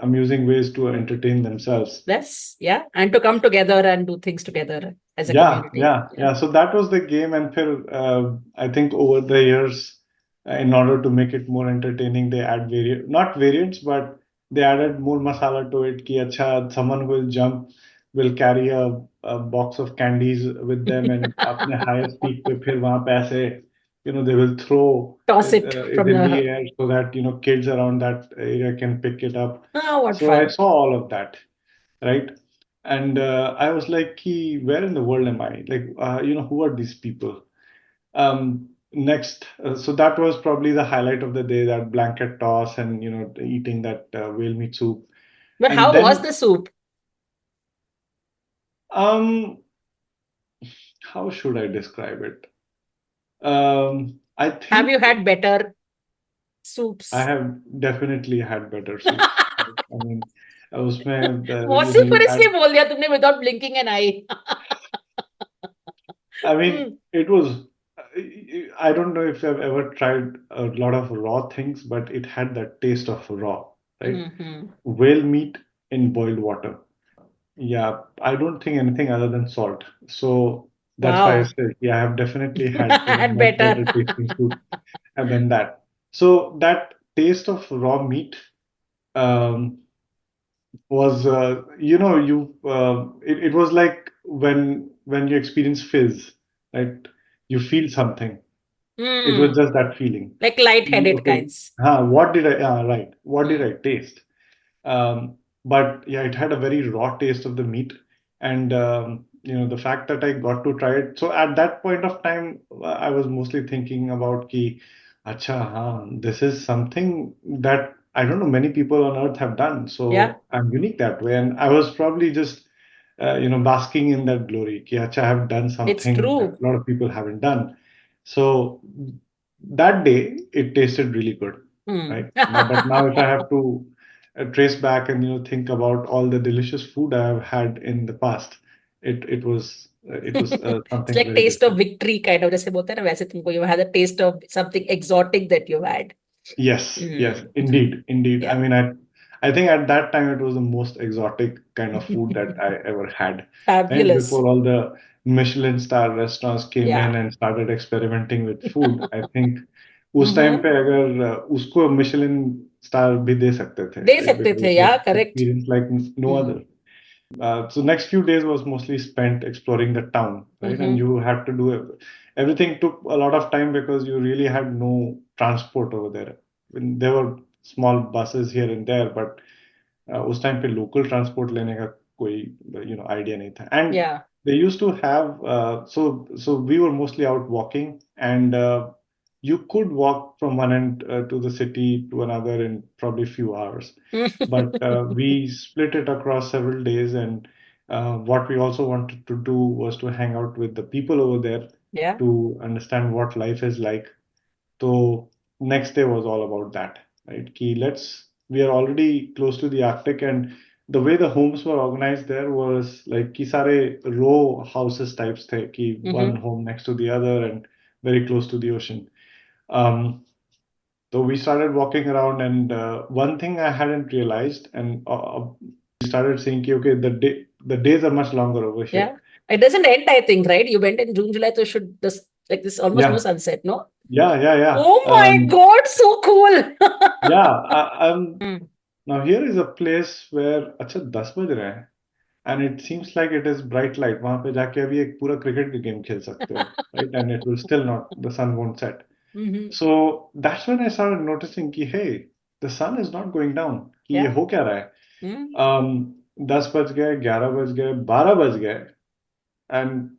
amusing ways to entertain themselves. Yes, yeah, and to come together and do things together as a community. Yeah. So that was the game, and फिर I think over the years, in order to make it more entertaining, they add not variants, but they added more masala to it. कि अच्छा, someone will jump, will carry a box of candies with them, and अपने highest peak पे फिर वहाँ पे ऐसे, they will throw Toss it from in the the air so that kids around that area can pick it up. Oh, what So I fun. saw all of that, right? And I was like, where in the world am I? Like, who are these people? Next, so that was probably the highlight of the day, that blanket toss and, eating that whale meat soup. But And how then, was the soup? How should I describe it? I think Have you had better soups? I have definitely had better soups. I mean, उसमें vociferously बोल दिया तुमने without blinking an eye. I mean, it was, I don't know if I've ever tried a lot of raw things, but it had that taste of raw, right? Whale meat in boiled water. Yeah, I don't think anything other than salt. So that's why I said, yeah, I have definitely had Had much better. better tasting food than that. So that taste of raw meat was, it was like when you experience fizz, right? You feel something. It was just that feeling. Like light-headed Okay. kinds. What did I, right. What did I taste? But yeah, it had a very raw taste of the meat. And, the fact that I got to try it. So at that point of time, I was mostly thinking about ki, acha, this is something that I don't know many people on earth have done. So Yeah. I'm unique that way. And I was probably just, basking in that glory. Ki, acha, I have done something true. that a lot of people haven't done. So that day, it tasted really good, right? But now if I have to trace back and think about all the delicious food I have had in the past, it was something It's like very taste different. of victory kind of, जैसे बोलते हैं ना वैसे तुमको you had a taste of something exotic that you had. Yes, indeed. Yeah. I mean, I think at that time it was the most exotic kind of food that I ever had. Right? Fabulous. Before all the Michelin star restaurants came Yeah. in and started experimenting with food, I think उस time पे अगर उसको Michelin star भी दे सकते थे. दे सकते थे, yeah, correct. Experience like no other. So next few days was mostly spent exploring the town, right? And you had to do everything took a lot of time because you really had no transport over there. there were small buses here and there, but उस time पे local transport लेने का कोई idea नहीं था. And Yeah. they used to have so we were mostly out walking, and you could walk from one end to the city to another in probably a few hours. But we split it across several days, and what we also wanted to do was to hang out with the people over there Yeah. to understand what life is like. So next day was all about that, right? We are already close to the Arctic, and the way the homes were organized there was like ki sare row houses types the, ki one home next to the other and very close to the ocean. So we started walking around, and one thing I hadn't realized, and we started saying, okay, the days are much longer over here. Yeah. It doesn't end, I think, right? You went in June, July, so should this like this almost no sunset, no? Yeah. Oh my God, so cool. Now here is a place where अच्छा 10 बज रहे हैं, and it seems like it is bright light. वहाँ पे जाके अभी एक पूरा क्रिकेट की गेम खेल सकते हो, right? And it will still not, the sun won't set. So that's when I started noticing कि hey, the sun is not going down. कि ये हो क्या रहा है? 10 बज गए, 11 बज गए, 12 बज गए, and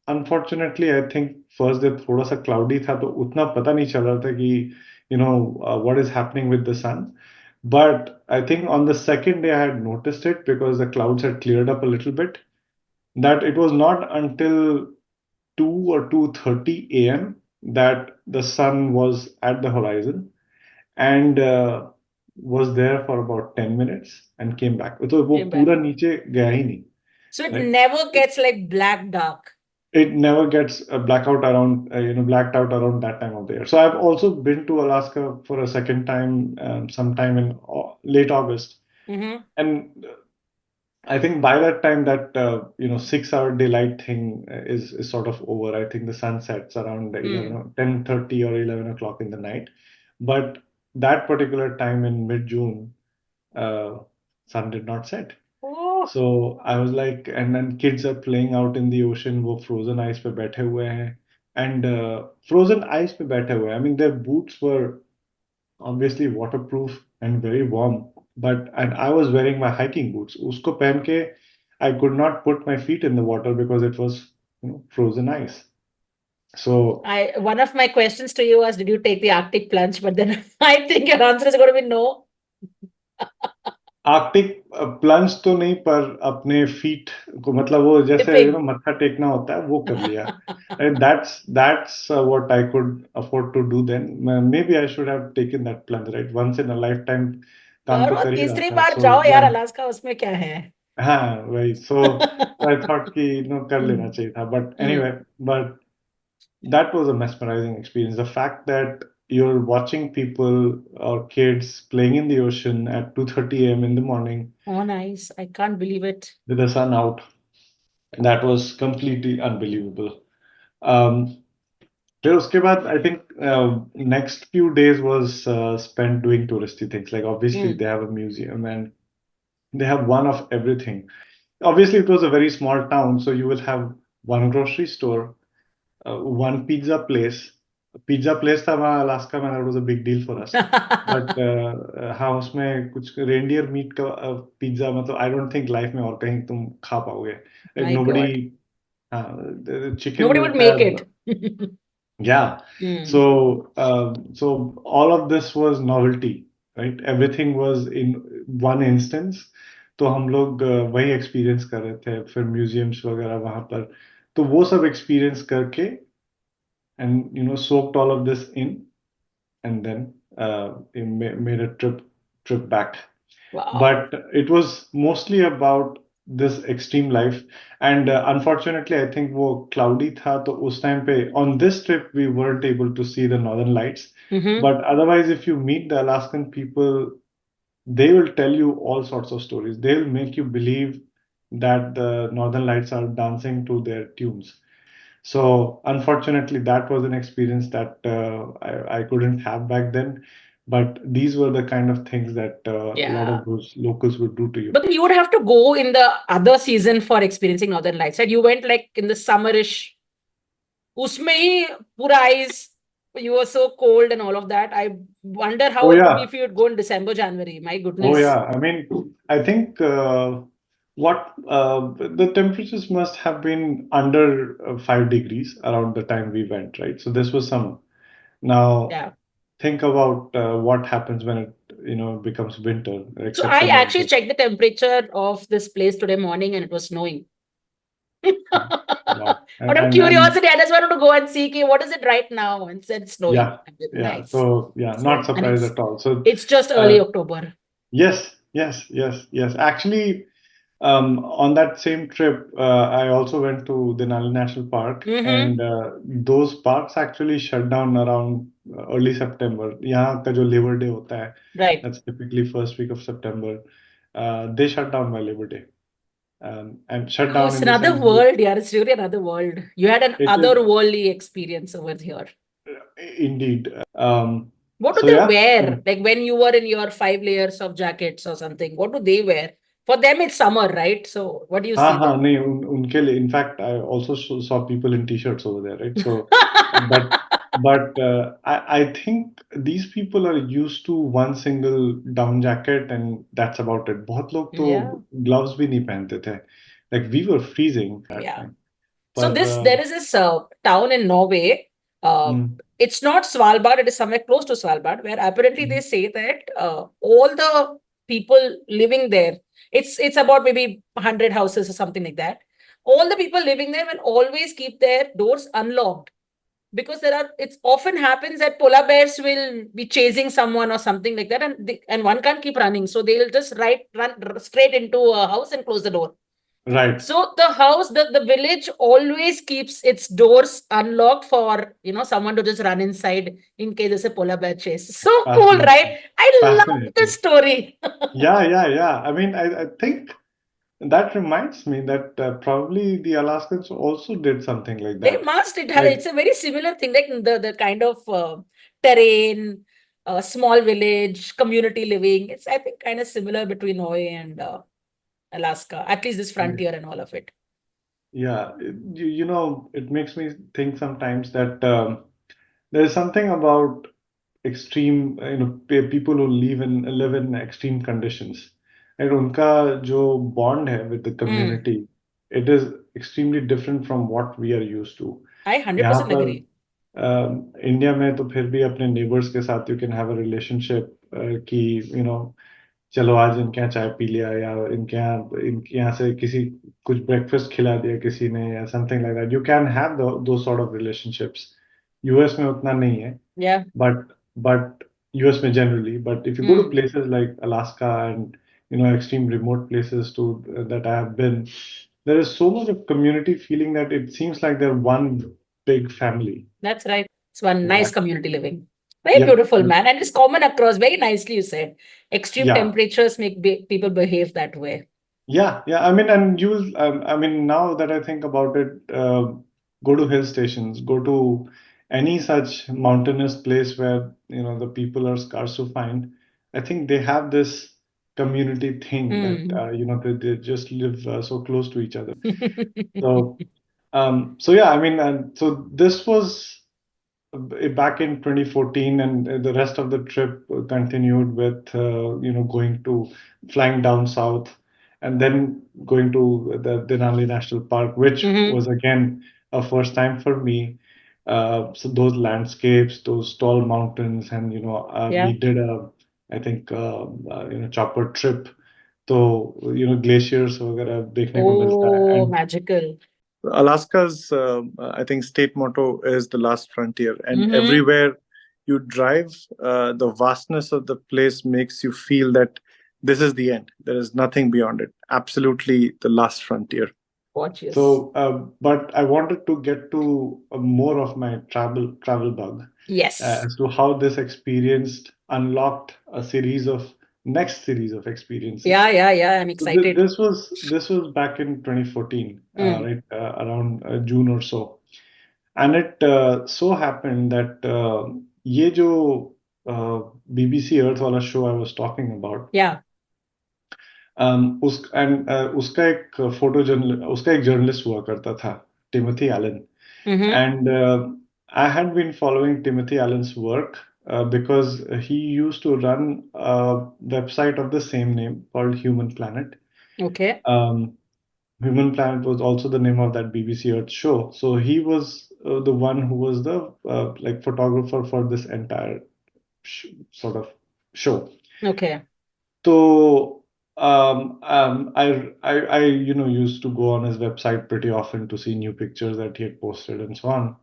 unfortunately I think first day थोड़ा सा cloudy था, तो उतना पता नहीं चल रहा था कि what is happening with the sun. But I think on the second day I had noticed it because the clouds had cleared up a little bit, that it was not until 2 or 2:30 a.m. that the sun was at the horizon and was there for about 10 minutes and came back. तो वो पूरा नीचे गया ही नहीं. So it never gets like black dark. It never gets blacked out around that time of the year. So I've also been to Alaska for a second time, sometime in late August, and I think by that time that 6-hour daylight thing is sort of over. I think the sun sets around 10:30 or 11 o'clock in the night, but that particular time in mid-June, sun did not set. So I was like, and then kids are playing out in the ocean, वो frozen ice पे बैठे हुए हैं, and frozen ice पे बैठे हुए हैं. I mean, their boots were obviously waterproof and very warm, and I was wearing my hiking boots. उसको पहन के I could not put my feet in the water because it was frozen ice. So one of my questions to you was, did you take the Arctic plunge? But then I think your answer is going to be no. Arctic plunge तो नहीं, पर अपने feet को मतलब वो जैसे मत्था टेकना होता है वो कर लिया. That's what I could afford to do then. Maybe I should have taken that plunge, right? Once in a lifetime. काम तो कर ही रहा था. तीसरी बार जाओ यार अलास्का, उसमें क्या है? हाँ वही. So I thought कि कर लेना चाहिए था. But anyway, but that was a mesmerizing experience. The fact that you're watching people or kids playing in the ocean at 2:30 a.m. in the morning. Oh, nice. I can't believe it. With the sun out. That was completely unbelievable. Then uske baad, I think next few days was spent doing touristy things. Like obviously they have a museum and they have one of everything. Obviously it was a very small town, so you will have one grocery store, one pizza place. Pizza place था वहाँ Alaska में, that was a big deal for us. But हाँ उसमें कुछ reindeer meat का pizza, मतलब I don't think life में और कहीं तुम खा पाओगे. Nobody chicken nobody would make it. Yeah. So all of this was novelty, right? Everything was in one instance. तो हम लोग वही experience कर रहे थे. फिर museums वगैरह वहाँ पर, तो वो सब experience करके and soaked all of this in, and then made a trip back. Wow. But it was mostly about this extreme life, and unfortunately I think वो cloudy था, तो उस time पे on this trip we weren't able to see the northern lights. But otherwise, if you meet the Alaskan people, they will tell you all sorts of stories. They'll make you believe that the northern lights are dancing to their tunes. So unfortunately, that was an experience that I couldn't have back then. But these were the kind of things that a lot of those locals would do to you. But you would have to go in the other season for experiencing northern lights, right? You went like in the summerish. उसमें ही पूरा ice you were so cold and all of that. I wonder how Oh it would be yeah, if you would go in December, January. My oh goodness. yeah. I mean, I think the temperatures must have been under 5 degrees around the time we went, right? So this was summer. Now Yeah. think about what happens when it becomes winter, like So I September. actually checked the temperature of this place today morning and it was snowing. Wow. Out of And curiosity, I just wanted to go and see, okay, what is it right now? And said snowing. yeah, I said, yeah. nice. So yeah, not So, and surprised at all. So it's just uh, early October. yes, yes, yes, yes. Actually, on that same trip, I also went to Denali National Park, Mm-hmm. and those parks actually shut down around early September. यहाँ का जो Labor Day होता है, Right. that's typically first week of September. They shut down by Labor Day, and shut Oh, down it's in the another sense that world, yeah. It's really another world. You had an it is otherworldly experience over here. indeed. What do So they yeah, wear? Like when you were in your 5 layers of jackets or something, what do they wear? For them, it's summer, right? So what do you see there? नहीं उनके लिए, in fact, I also saw people in t-shirts over there, right? So, but I think these people are used to one single down jacket and that's about it. बहुत लोग तो Yeah. gloves भी नहीं पहनते थे. Like we were freezing that Yeah. time. So But there is this town in Norway. It's not Svalbard, it is somewhere close to Svalbard, where apparently they say that all the people living there, it's about maybe 100 houses or something like that. All the people living there will always keep their doors unlocked because it often happens that polar bears will be chasing someone or something like that, and one can't keep running. So they'll just run straight into a house and close the door. right, So the village always keeps its doors unlocked for someone to just run inside in case there's a polar bear chase. So cool, right? I love this fascinating. story. Yeah. I mean, I think that reminds me that probably the Alaskans also did something like They that. must. Like, It's a very similar thing, like the kind of terrain, small village, community living. It's I think kind of similar between Hawaii and Alaska. At least this frontier and all of it. yeah, it makes me think sometimes that there's something about extreme, people who live in extreme conditions. And उनका जो bond है with the community, it is extremely different from what we are used to. I यहाँ 100% पर agree. India में तो फिर भी अपने neighbors के साथ you can have a relationship कि चलो आज इनके यहाँ चाय पी लिया या इनके यहाँ से किसी कुछ ब्रेकफास्ट खिला दिया किसी ने या something like that you can have two sort of relationships US में उतना नहीं है Yeah. बट यूएस में generally but if you go to places like Alaska and extreme remote places to that I have been, there is so much of community feeling that it seems like they're one big family. That's right. It's one nice Exactly. community living. Very Yep. beautiful, man. And it's common across. Very nicely you said. Extreme Yeah. temperatures make people behave that way. Yeah. I mean, and I mean, now that I think about it, go to hill stations, go to any such mountainous place where, the people are scarce to find. I think they have this community thing that, they just live so close to each other. So, yeah, I mean, and so this was back in 2014, and the rest of the trip continued with flying down south and then going to the Denali National Park, which was again a first time for me. So those landscapes, those tall mountains, and we did I think chopper trip. So glaciers वगैरह देखने को मिलता है. Oh, And magical. Alaska's, I think, state motto is the last frontier. And everywhere you drive, the vastness of the place makes you feel that this is the end. There is nothing beyond it. Absolutely the last frontier. Gorgeous. So, but I wanted to get to more of my travel bug. Yes. As to how this experience unlocked a next series of experiences. Yeah. I'm excited. So this was back in 2014, right around June or so, and it so happened that ये जो BBC Earth वाला show I was talking about. Yeah. उसका एक journalist हुआ करता था, Timothy Allen, and I had been following Timothy Allen's work because he used to run a website of the same name called Human Planet. Okay. Human Planet was also the name of that BBC Earth show. So he was the one who was the like photographer for this entire sort of show. Okay. So I used to go on his website pretty often to see new pictures that he had posted and so on.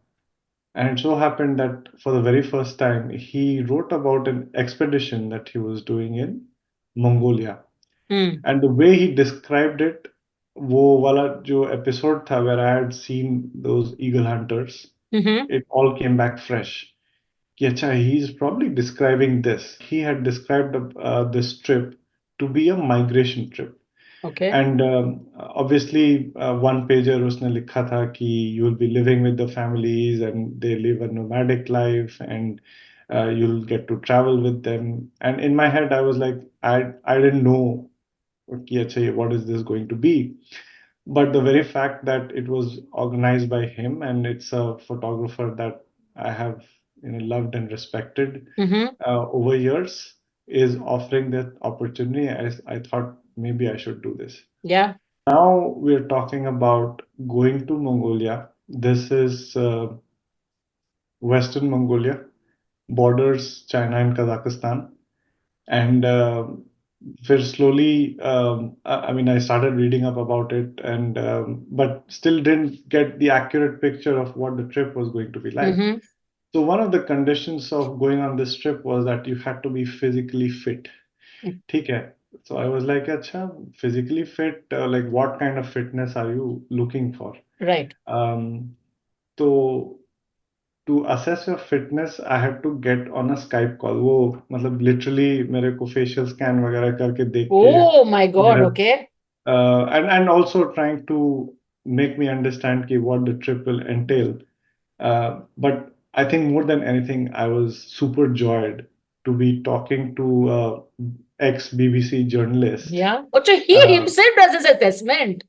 And it so happened that for the very first time, he wrote about an expedition that he was doing in Mongolia. And the way he described it, वो वाला जो episode था where I had seen those eagle hunters, it all came back fresh. कि अच्छा, he's probably describing this. He had described this trip to be a migration trip. Okay. And obviously, one pager उसने लिखा था कि you will be living with the families and they live a nomadic life and you'll get to travel with them. And in my head, I was like, I didn't know कि अच्छा, what is this going to be? But the very fact that it was organized by him and it's a photographer that I have loved and respected over years is offering that opportunity. I thought maybe I should do this. Yeah. Now we're talking about going to Mongolia. This is Western Mongolia, borders China and Kazakhstan. And we're slowly, I mean, I started reading up about it, and but still didn't get the accurate picture of what the trip was going to be like. So one of the conditions of going on this trip was that you had to be physically fit. ठीक है. So I was like, अच्छा, physically fit, like what kind of fitness are you looking for? Right. So to assess your fitness, I had to get on a Skype call. वो मतलब literally मेरे को facial scan वगैरह करके देख के Oh my God. मेरा Okay. and also trying to make me understand कि what the trip will entail. But I think more than anything, I was super joyed to be talking to ex-BBC journalist. Yeah. Oh, so he himself does this assessment.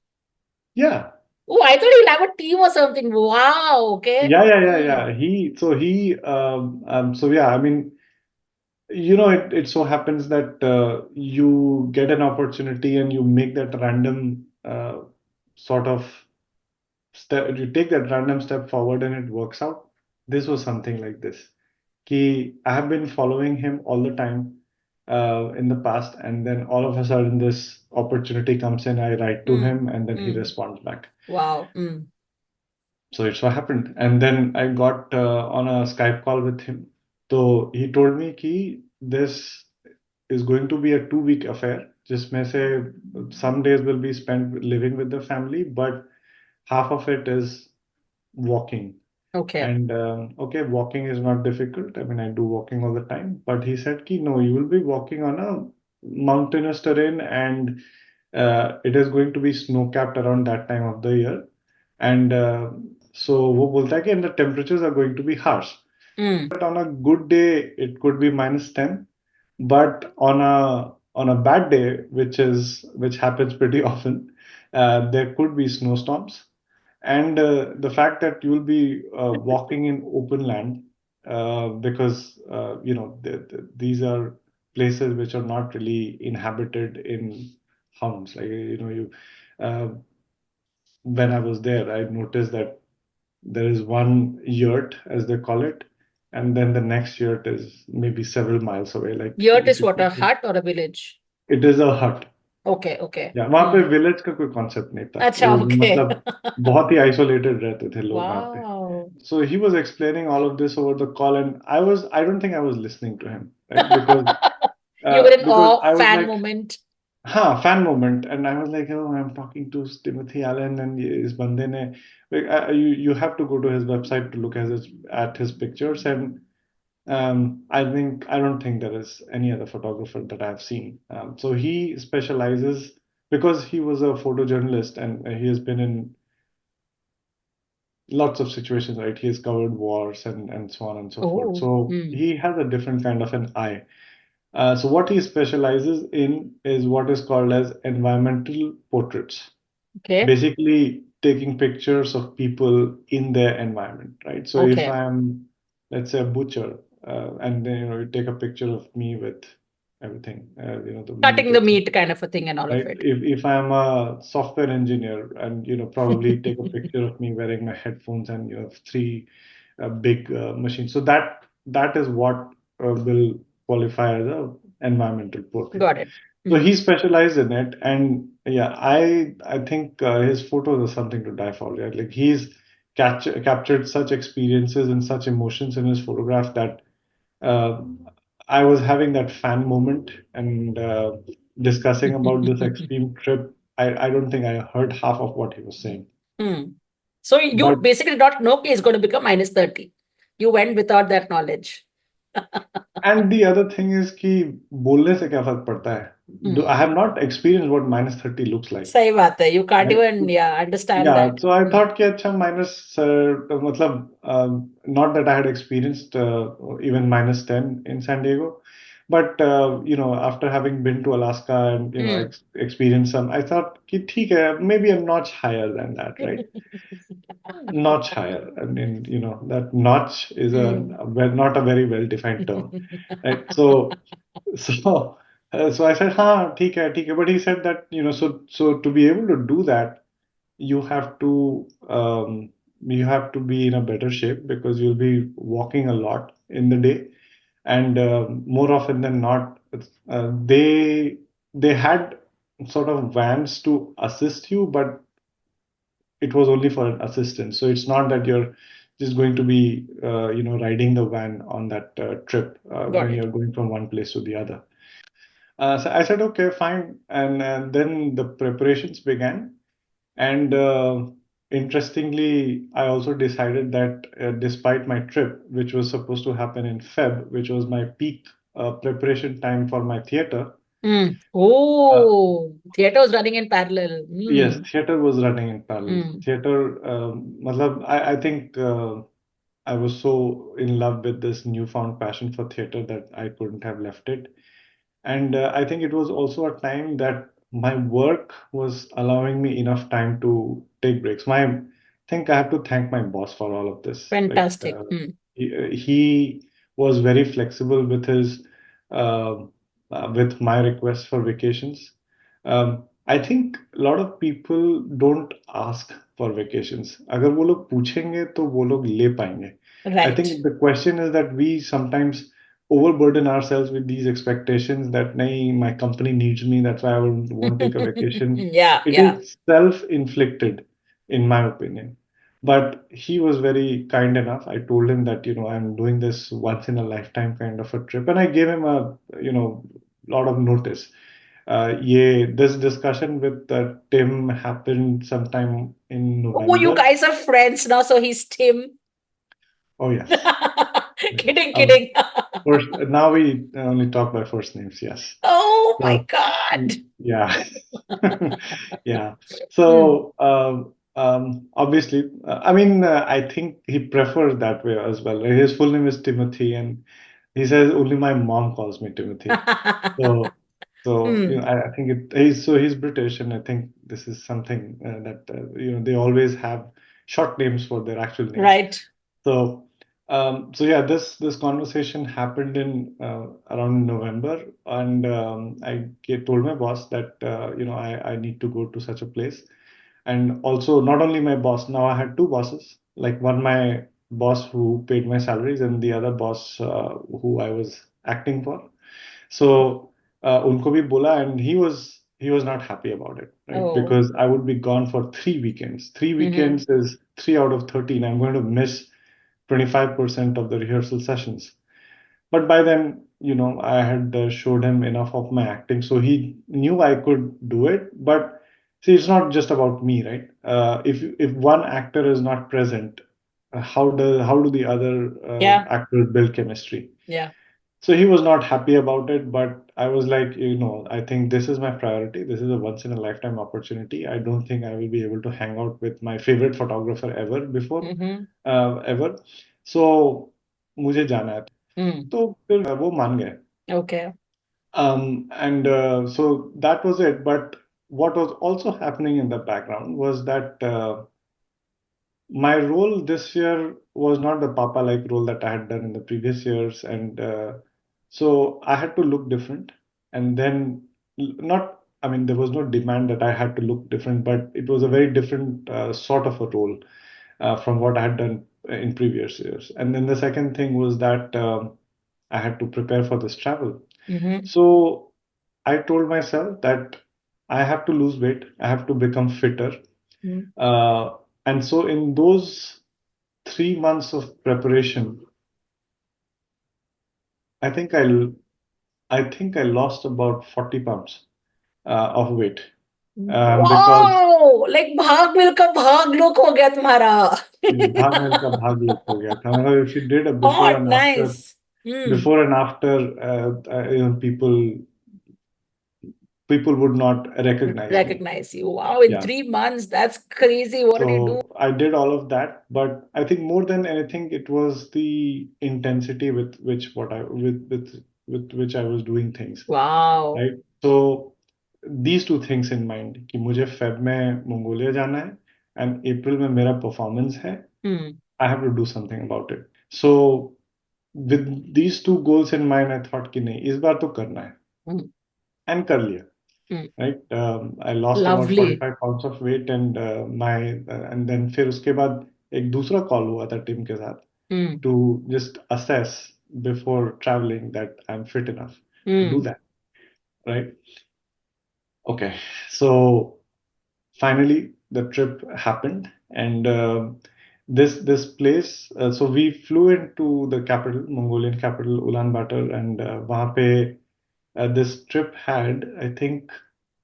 Yeah. Oh, I thought he'll have a team or something. Wow. Okay. Yeah. So yeah, I mean, it so happens that you get an opportunity and you make that random sort of step, you take that random step forward and it works out. This was something like this. I have been following him all the time in the past, and then all of a sudden this opportunity comes in, I write to him, and then he responds back. Wow. So it so happened. And then I got on a Skype call with him. So he told me कि this is going to be a 2-week affair. जिसमें से some days will be spent living with the family, but half of it is walking. Okay. And okay, walking is not difficult. I mean, I do walking all the time. But he said कि no, you will be walking on a mountainous terrain and it is going to be snow-capped around that time of the year. And so वो बोलता है कि and the temperatures are going to be harsh. But on a good day, it could be -10. But on a bad day, which happens pretty often, there could be snowstorms. And the fact that you'll be walking in open land, because these are places which are not really inhabited in homes. Like when I was there, I noticed that there is one yurt, as they call it, and then the next yurt is maybe several miles away. Like Yurt is what, a hut or a village? It is a hut. Okay, okay. Yeah, वहाँ पे village का कोई concept नहीं था. अच्छा, वो okay. मतलब बहुत ही isolated रहते थे लोग वहाँ पे. Wow. So he was explaining all of this over the call, and I don't think I was listening to him, right? Because You were in awe, I was fan like, moment. fan moment, and I was like, oh, I'm talking to Timothy Allen, and इस बंदे ने, like, you have to go to his website to look at his pictures, and I don't think there is any other photographer that I've seen. So he specializes because he was a photojournalist and he has been in lots of situations, right? He has covered wars and so on and so forth. So he has a different kind of an eye. So what he specializes in is what is called as environmental portraits. Okay. Basically, taking pictures of people in their environment, right? So if Okay. I'm, let's say, a butcher, and then you take a picture of me with everything, the Cutting the etc. meat kind of a thing and all Right? of it. If I'm a software engineer and probably take a picture of me wearing my headphones and three big machines, so that is what will qualify as a environmental portrait. Got it. So he specialized in it, and yeah, I think his photos are something to die for. Right? Like he's captured such experiences and such emotions in his photograph that I was having that fan moment and discussing about this extreme trip. I don't think I heard half of what he was saying. So you But basically did not know it's going to become minus 30. You went without that knowledge. and the other thing is कि बोलने से क्या फर्क पड़ता है? I have not experienced what minus 30 looks like. सही बात है. You can't Right? even understand Yeah, that. so I thought कि अच्छा minus मतलब not that I had experienced even minus 10 in San Diego, but after having been to Alaska and experienced some, I thought कि ठीक है, maybe a notch higher than that, right? Notch higher. I mean, that notch is not a very well-defined term, right? So I said, हाँ, ठीक है. But he said that, so to be able to do that, you have to be in a better shape because you'll be walking a lot in the day, and more often than not, they had sort of vans to assist you, but it was only for an assistant. So it's not that you're just going to be riding the van on that trip when you're going from one place to the other. So I said, okay, fine, and then the preparations began. And interestingly, I also decided that despite my trip, which was supposed to happen in Feb, which was my peak preparation time for my theater. Oh, theater was running in parallel. Yes, theater was running in parallel. Theater, I think I was so in love with this newfound passion for theater that I couldn't have left it. And I think it was also a time that my work was allowing me enough time to take breaks. I think I have to thank my boss for all of this. Fantastic. He was very flexible with his with my request for vacations. I think a lot of people don't ask for vacations. अगर वो लोग पूछेंगे तो वो लोग ले पाएंगे. I think the question is that we sometimes overburden ourselves with these expectations that nahi, my company needs me, that's why I won't take a vacation. It is self-inflicted, in my opinion. But he was very kind enough. I told him that, I'm doing this once in a lifetime kind of a trip. And I gave him a, lot of notice. This discussion with Tim happened sometime in November. Oh, you guys are friends now, so he's Tim. Oh, yes. Kidding. Now we only talk by first names, yes. Oh my God. Yeah. Yeah. So obviously, I think he prefers that way as well. His full name is Timothy, and he says only my mom calls me Timothy. So I think he's British, and I think this is something that they always have short names for their actual names. Right. So yeah, this conversation happened in around November, and I told my boss that I need to go to such a place, and also not only my boss. Now I had two bosses, like one my boss who paid my salaries, and the other boss who I was acting for. So उनको भी बोला, and he was not happy about it, right? Because I would be gone for 3 weekends. 3 weekends is 3 out of 13. I'm going to miss 25% of the rehearsal sessions. But by then, I had showed him enough of my acting, so he knew I could do it. But see, it's not just about me, right? If one actor is not present, how do the other actors build chemistry? Yeah. So he was not happy about it, but I was like, I think this is my priority. This is a once in a lifetime opportunity. I don't think I will be able to hang out with my favorite photographer ever before, ever. So मुझे जाना है. तो फिर वो मान गए. Okay. And so that was it. But what was also happening in the background was that my role this year was not the Papa-like role that I had done in the previous years, and so I had to look different. And then, not, I mean, there was no demand that I had to look different, but it was a very different sort of a role from what I had done in previous years. And then the second thing was that I had to prepare for this travel. Mm-hmm. So I told myself that I have to lose weight, I have to become fitter. Mm. And so in those 3 months of preparation, I think I lost about 40 pounds of weight. Because Wow! Like भाग मिल्खा भाग look हो गया तुम्हारा. भाग मिल्खा भाग look हो गया था. मतलब if you did a before Hot, and after, nice. before and after, people would not recognize me. Recognize you. Wow, in Yeah. 3 months, that's crazy. What did you do? So I did all of that, but I think more than anything, it was the intensity with which with which I was doing things. Wow. Right? So these two things in mind कि मुझे Feb में Mongolia जाना है and अप्रैल में मेरा performance है. I have to do something about it. So with these two goals in mind, I thought कि नहीं, इस बार तो करना है. And कर लिया. Right? I lost about 45 pounds of weight and and then फिर उसके बाद एक दूसरा कॉल हुआ था टीम के साथ to just assess before traveling that I'm fit enough to do that. Right? Okay. So finally the trip happened, and this place. So we flew into the capital, Mongolian capital, Ulaanbaatar, and वहाँ पे this trip had, I think,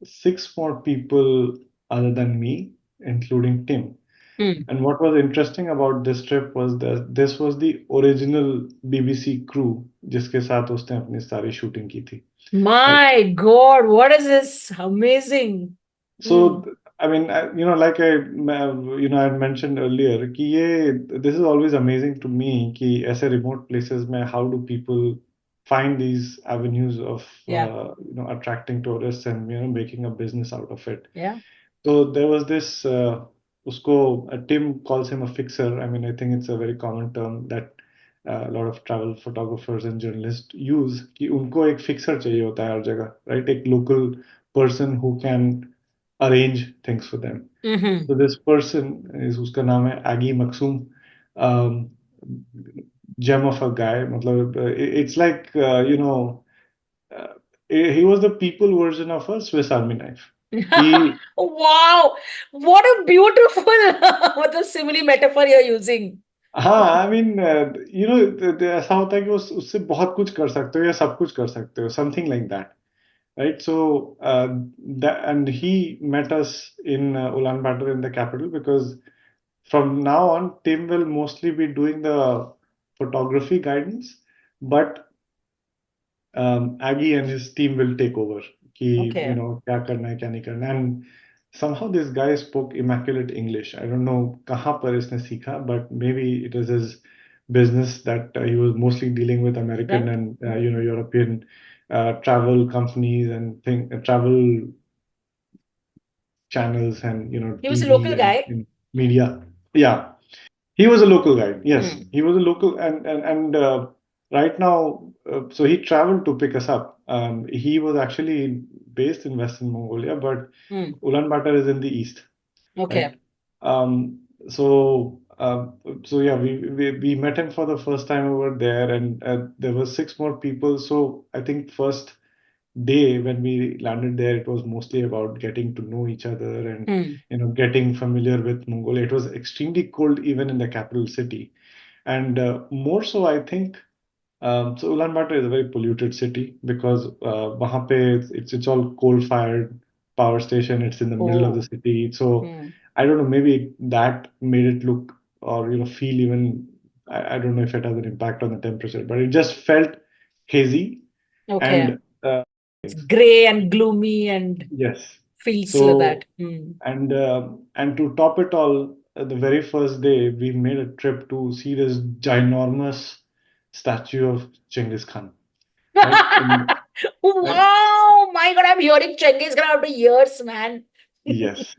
6 more people other than me, including Tim. And what was interesting about this trip was that this was the original BBC crew जिसके साथ उसने अपनी सारी shooting की थी. My God, what is this? Amazing. So, I mean, like I had mentioned earlier, कि this is always amazing to me कि ऐसे remote places में how do people find these avenues of attracting tourists and making a business out of it. Yeah. So there was this Tim calls him a fixer. I mean, I think it's a very common term that a lot of travel photographers and journalists use कि उनको एक fixer चाहिए होता है हर जगह, right? एक local person who can arrange things for them. So this person is उसका नाम है Aggie Maksum, gem of a guy. मतलब it's like he was the people version of a Swiss Army knife. Wow, what a beautiful what a simile metaphor you're using. हाँ, I mean, ऐसा होता है कि उससे बहुत कुछ कर सकते हो या सब कुछ कर सकते हो, something like that, right? So and he met us in Ulaanbaatar in the capital, because from now on Tim will mostly be doing the photography guidance, but Aggie and his team will take over. कि क्या करना है क्या नहीं करना है. And somehow this guy spoke immaculate English. I don't know कहाँ पर इसने सीखा, but maybe it is his business that he was mostly dealing with American and European travel companies and travel channels and He was a TV local guy. and media. Yeah, he was a local guy. Yes, he was a local, and right now, so he traveled to pick us up. He was actually based in Western Mongolia, but Ulaanbaatar is in the east. Okay. Right? So yeah, we met him for the first time over there, and there were 6 more people. So I think first day when we landed there, it was mostly about getting to know each other and getting familiar with Mongolia. It was extremely cold even in the capital city, and more so I think. So Ulaanbaatar is a very polluted city because वहाँ पे it's all coal-fired power station. It's in the middle of the city. So I don't know, maybe that made it look or feel even. I don't know if it has an impact on the temperature, but it just felt hazy and it's gray and gloomy and yes, feels so like that. And to top it all, the very first day we made a trip to see this ginormous statue of Genghis Khan. Right? Wow, my God, I'm hearing Genghis Khan after years, man. Yes.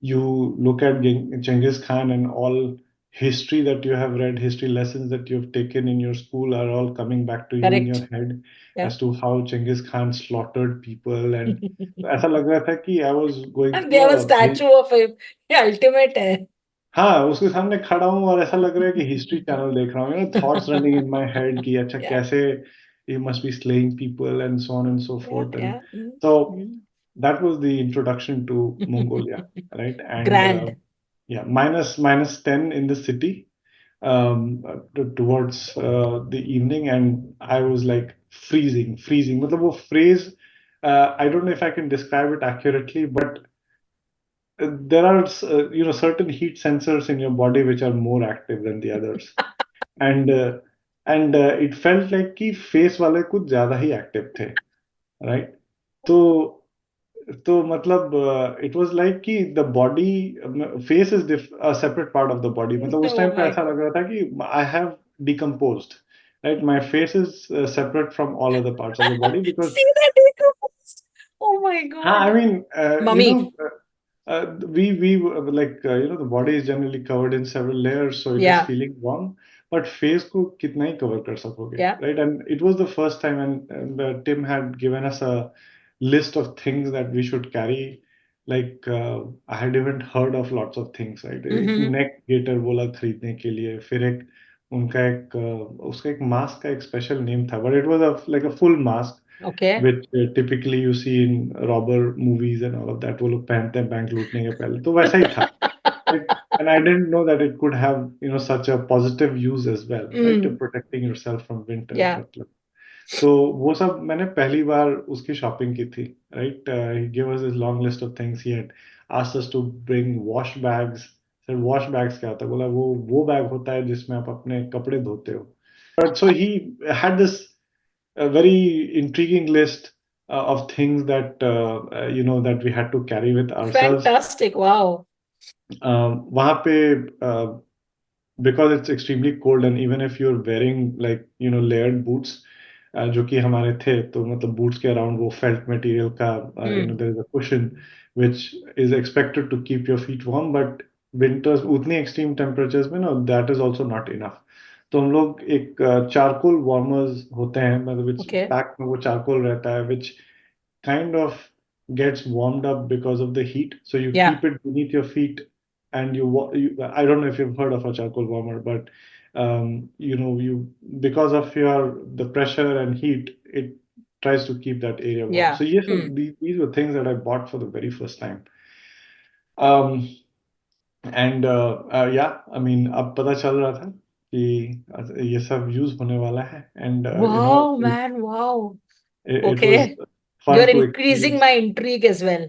You look at Genghis Khan and all history that you have read, history lessons that you've taken in your school are all coming back to you in your Correct. head Yeah. as to how Genghis Khan slaughtered people. And ऐसा लग रहा था कि I was going And they through have a a very statue of him. Yeah, ultimate है. हाँ उसके सामने खड़ा हूँ और ऐसा लग रहा है कि हिस्ट्री चैनल देख रहा हूँ thoughts running in my head कि अच्छा Yeah, कैसे he must be slaying people and so on and so yeah, forth and yeah. so Mm. that was the introduction to Mongolia, right? And Grand. yeah, minus 10 in the city towards the evening, and I was like freezing. मतलब वो phrase I don't know if I can describe it accurately, but there are certain heat sensors in your body which are more active than the others, and it felt like कि face वाले कुछ ज्यादा ही active थे, right? तो मतलब it was like कि the body face is a separate part of the body. मतलब उस Oh टाइम पे my ऐसा God. लग रहा था कि I have decomposed, right? My face is separate from all other parts of the body because See that decomposed. Oh my I God. mean Mummy. we like the body is generally covered in several layers, so it is Yeah, feeling warm. But face को कितना ही cover कर सकोगे, yeah. right? And it was the first time, and Tim had given us a list of things that we should carry. Like I had even heard of lots of things, right? एक Mm-hmm. neck gaiter बोला खरीदने के लिए, फिर एक उनका एक उसका एक mask का एक special name था, but it was like a full mask Okay. which typically you see in robber movies and all of that. वो लोग पहनते हैं बैंक लूटने के पहले, तो वैसा ही था. Right? And I didn't know that it could have such a positive use as well, right? To Mm. protecting yourself from winter. Yeah. मतलब तो वो सब मैंने पहली बार उसकी शॉपिंग की थी, right? He gave us this long list of things. He had asked us to bring wash bags. Sir wash bags क्या होता है? बोला वो बैग होता है जिसमें आप अपने कपड़े धोते हो. But so he had this very intriguing list of things that that we had to carry with ourselves. Fantastic. Wow. वहाँ पे because it's extremely cold, and even if you're wearing like layered boots, जो कि हमारे थे, तो मतलब boots के around वो felt material का there is a cushion which is expected to keep your feet warm, but winters उतनी extreme temperatures में ना that is also not enough. तो हम लोग एक चारकोल वार्मर्स होते हैं, मतलब which Okay. पैक में वो चारकोल रहता है which kind of gets warmed up because of the heat. So you Yeah. keep it beneath your feet, and I don't know if you've heard of a charcoal warmer, but you because of the pressure and heat, it tries to keep that area warm. Yeah. So yes, Mm. these were things that I bought for the very first time. And yeah, I mean, अब पता चल रहा था कि ये सब use होने वाला है, and Wow, man. Wow. it was Okay. You're fun to increasing experience. my intrigue as well.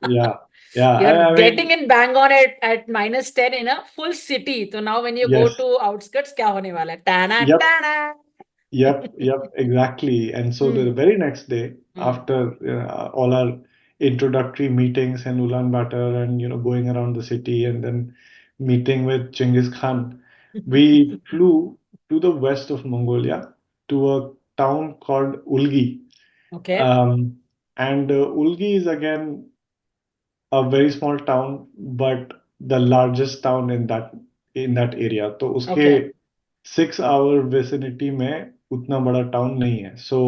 Yeah, yeah. You're I getting mean, in bang on it at minus 10 in a full city. So now when you go yes. to outskirts, क्या होने वाला है? Tana, Yep. tana. Yep, exactly. And so the very next day, after all our introductory meetings in Ulaanbaatar and going around the city and then meeting with Genghis Khan, we flew to the west of Mongolia to a town called Ulgi. Okay. And Ulgi is again a very small town, but the largest town in that area. तो उसके Okay. 6 hour vicinity में उतना बड़ा town नहीं है. So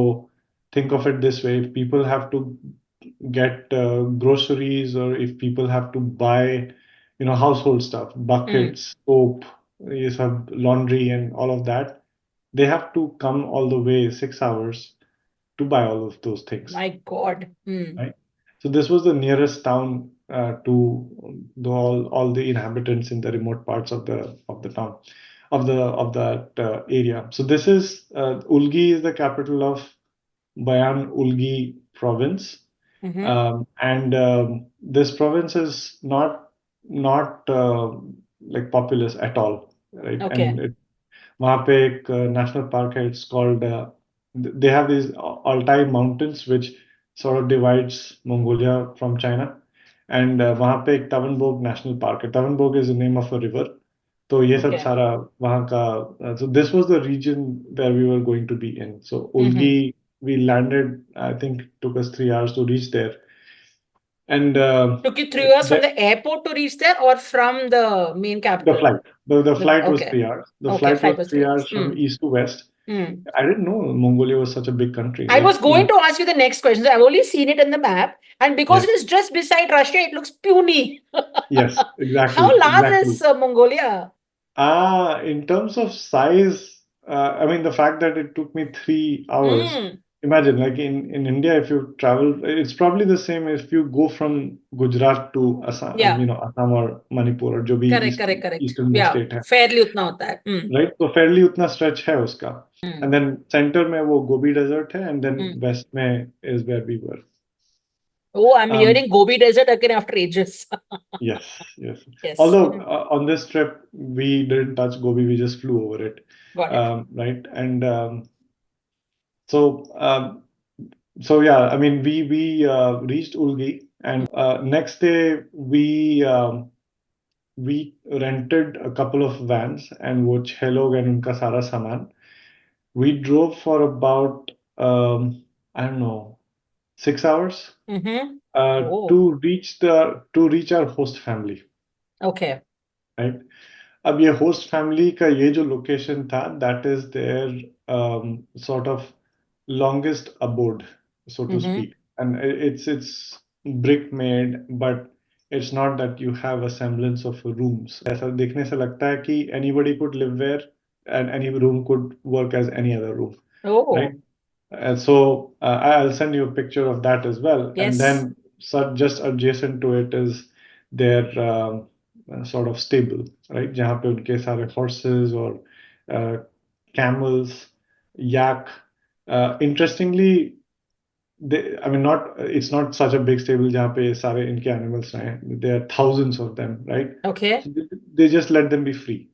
think of it this way: if people have to get groceries, or if people have to buy, household stuff, buckets, soap, ये सब laundry and all of that, they have to come all the way 6 hours to buy all of those things. My God. Right? So this was the nearest town to all the inhabitants in the remote parts of the town of that area. So this is Ulgi is the capital of Bayan Ulgi province, and this province is not like populous at all, right? Okay. And वहाँ पे एक national park है. It's called they have these Altai mountains which sort of divides Mongolia from China, and वहाँ पे एक Tavanbog National Park है. Tavanbog is the name of a river, तो ये सब Okay. सारा वहाँ का, so this was the region where we were going to be in. So Ulgi, we landed, I think it took us 3 hours to reach there. And Took you 3 hours from the the airport to reach there or from the main capital? flight. The flight was Okay. 3 hours. The Okay, flight flight was was 3 3 hours hours. from east to west. Mm. I didn't know Mongolia was such a big country. I Like, was going to ask you the next question. So I've only seen it in the map, and because Yes. it is just beside Russia, it looks puny. Yes, exactly. How large exactly. is Mongolia? In terms of size, I mean, the fact that it took me 3 hours, Mm. imagine, like in India, if you travel, it's probably the same if you go from Gujarat to Assam, Yeah. Assam or Manipur or जो भी Correct. easternmost Yeah, state है, fairly उतना होता है. right? So fairly उतना stretch है उसका. Mm. And then center में वो Gobi Desert है, and then Mm. west में is where we were. Oh, I'm hearing Gobi Desert again after ages. Yes. Yes. Although on this trip we didn't touch Gobi, we just flew over it. Got it. Right. And so yeah, I mean, we reached Ulgi, and next day we rented a couple of vans and वो 6 लोग and उनका सारा सामान. We drove for about I don't know 6 hours Oh. to reach our host family. Okay. Right. अब ये host family का ये जो location था, that is their sort of longest abode, so to speak. And it's brick made, but it's not that you have a semblance of rooms. ऐसा देखने से लगता है कि anybody could live there and any room could work as any other room. Oh. Right. And so I'll send you a picture of that as well. Yes. And then just adjacent to it is their sort of stable, right? जहाँ पे उनके सारे horses or camels, yak. Interestingly, it's not such a big stable जहाँ पे सारे इनके animals हैं. There are thousands of them, right? Okay. So they just let them be free.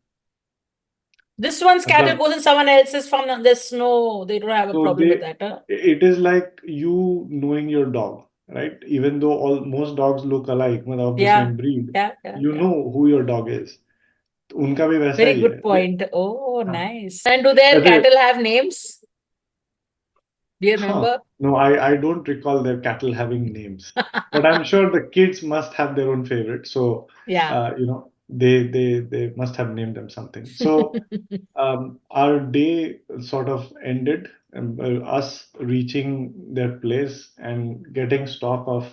This one's cattle goes in someone else's farm. There's no, they don't have a problem with that. Huh? It is like you knowing your dog, right? Even though most dogs look alike, of the same breed, you know who your dog is. उनका भी वैसा Very ही good है. point. Oh, nice. And do their cattle have names? Do you remember? No, I don't recall their cattle having names, but I'm sure the kids must have their own favorite. So yeah, they must have named them something. So our day sort of ended, us reaching their place and getting stock of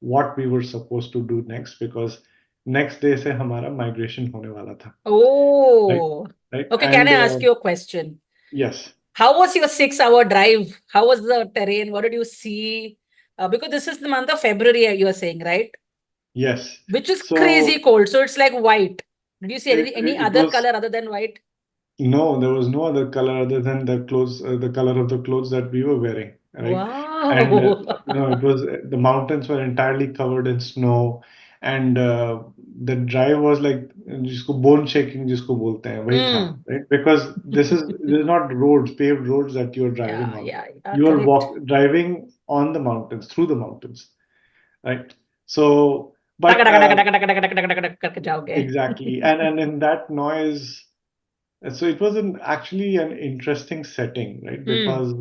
what we were supposed to do next, because next day से हमारा migration होने वाला था. Oh, right? Okay. Can I ask you a question? Yes. How was your 6-hour drive? How was the terrain? What did you see? Because this is the month of February, you are saying, right? Yes. Which is crazy cold. So it's like white. Did you see any other color other than white? No, there was no other color other than the clothes, the color of the clothes that we were wearing. Right? Wow. And it was the mountains were entirely covered in snow, and the drive was like जिसको bone shaking जिसको बोलते हैं वही था, right? Because this is not roads, paved roads that you are driving on. You are driving on the mountains, through the mountains, right? So, but exactly, and in that noise. So it was actually an interesting setting, right? Because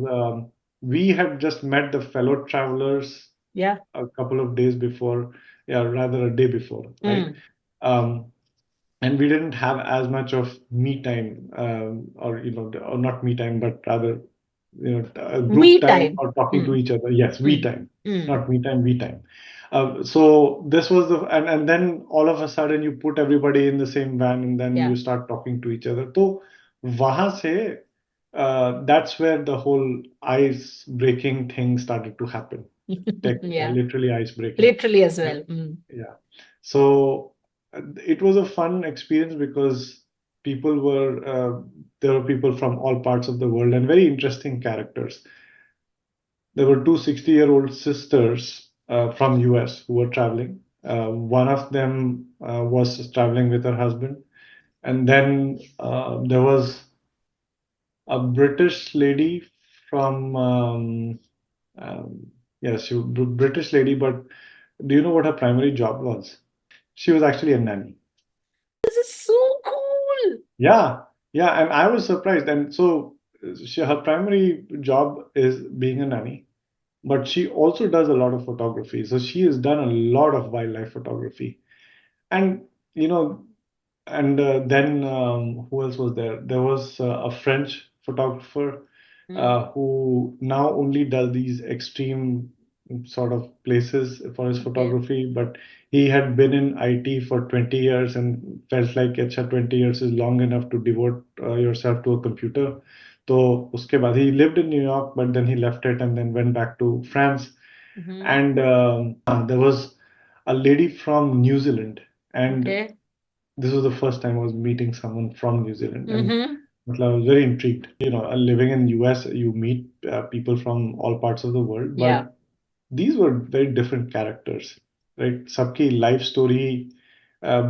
we had just met the fellow travelers a couple of days before, rather a day before, right? And we didn't have as much of me time, or not me time, but rather group time or talking to each other. Yes, we time, not me time, we time. So this was and then all of a sudden you put everybody in the same van and then you start talking to each other. So वहां से that's where the whole ice breaking thing started to happen. Literally ice breaking. Literally as well. Yeah. So it was a fun experience because there were people from all parts of the world and very interesting characters. There were two 60-year-old sisters from US who were traveling. One of them was traveling with her husband. And then there was a British lady from, yes, she was a British lady, but do you know what her primary job was? She was actually a nanny. This is so cool. Yeah, yeah, and I was surprised. And so her primary job is being a nanny, but she also does a lot of photography. So she has done a lot of wildlife photography. And you know, and then who else was there? There was a French photographer who now only does these extreme sort of places for his Okay. photography, but he had been in IT for 20 years and felt like अच्छा 20 years is long enough to devote yourself to a computer. So उसके बाद he lived in New York, but then he left it and then went back to France. And there was a lady from New Zealand, and Okay. this was the first time I was meeting someone from New Zealand, and Mm-hmm. I was very intrigued. Living in US, you meet people from all parts of the world, Yeah. but these were very different characters, right? सबकी life story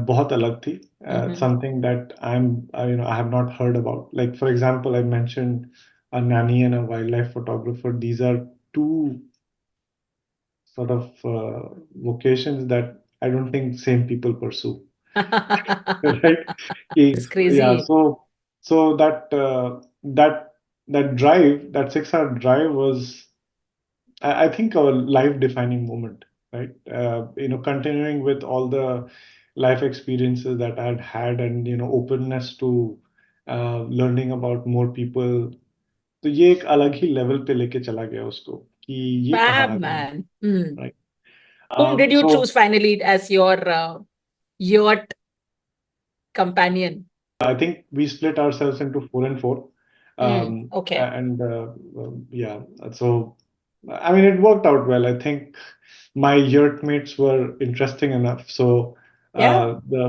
बहुत अलग थी. Something that I have not heard about. Like for example, I mentioned a nanny and a wildlife photographer. These are two sort of vocations that I don't think same people pursue. Right? It's Yeah, crazy. so that drive, that 6 hour drive was, I think, a life defining moment, right? Continuing with all the life experiences that I had had, and openness to learning about more people. तो ये एक अलग ही level पे लेके चला गया उसको कि ये कहाँ Fab, आ गया, man. right? Whom did you So choose finally as your yacht companion? I think we split ourselves into 4 and 4. Okay. And yeah, so I mean, it worked out well. I think my yurt mates were interesting enough. So Yeah. the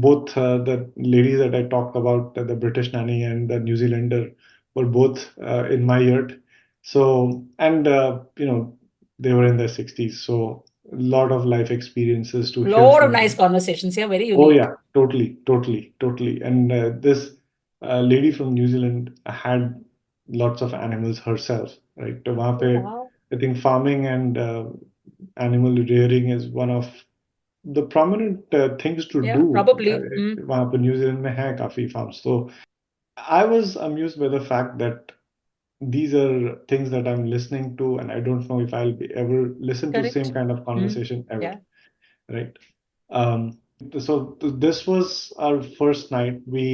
both the ladies that I talked about, the British nanny and the New Zealander, were both in my yurt. So, and they were in their 60s. So a lot of life experiences to hear Lot of from nice them. conversations. Yeah, very Oh unique. yeah, totally, totally, totally. And this lady from New Zealand had lots of animals herself, right? तो वहाँ Oh, पे wow. I think farming and animal rearing is one of the prominent things to Yeah, do. probably. वहाँ पे New Zealand में है काफी farms. So I was amused by the fact that these are things that I'm listening to, and I don't know if I'll be ever listen to the same Correct. kind of conversation ever, Yeah. right? So this was our first night. We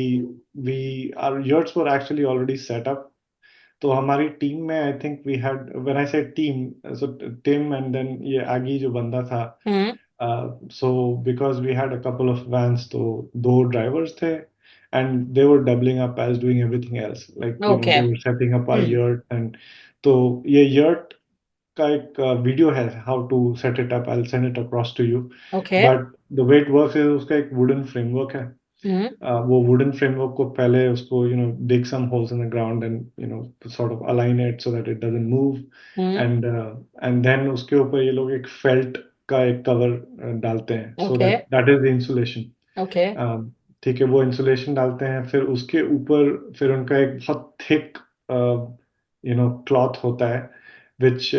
our yurts were actually already set up. तो हमारी team में I think we had, when I say team, so Tim and then ये आगी जो बंदा था, so because we had a couple of vans, तो दो drivers थे, and they were doubling up as doing everything else. Like they Okay. were setting up our yurt, and तो ये yurt का एक वीडियो है how to set it up. I'll send it across to you. Okay. But the way it works is उसका एक wooden framework है. वो wooden framework को पहले उसको dig some holes in the ground and sort of align it so that it doesn't move, and then उसके ऊपर ये लोग एक felt का एक cover डालते हैं so Okay. that is the insulation. Okay. ठीक है, वो इंसुलेशन डालते हैं, फिर उसके ऊपर फिर उनका एक बहुत थिक क्लॉथ होता है which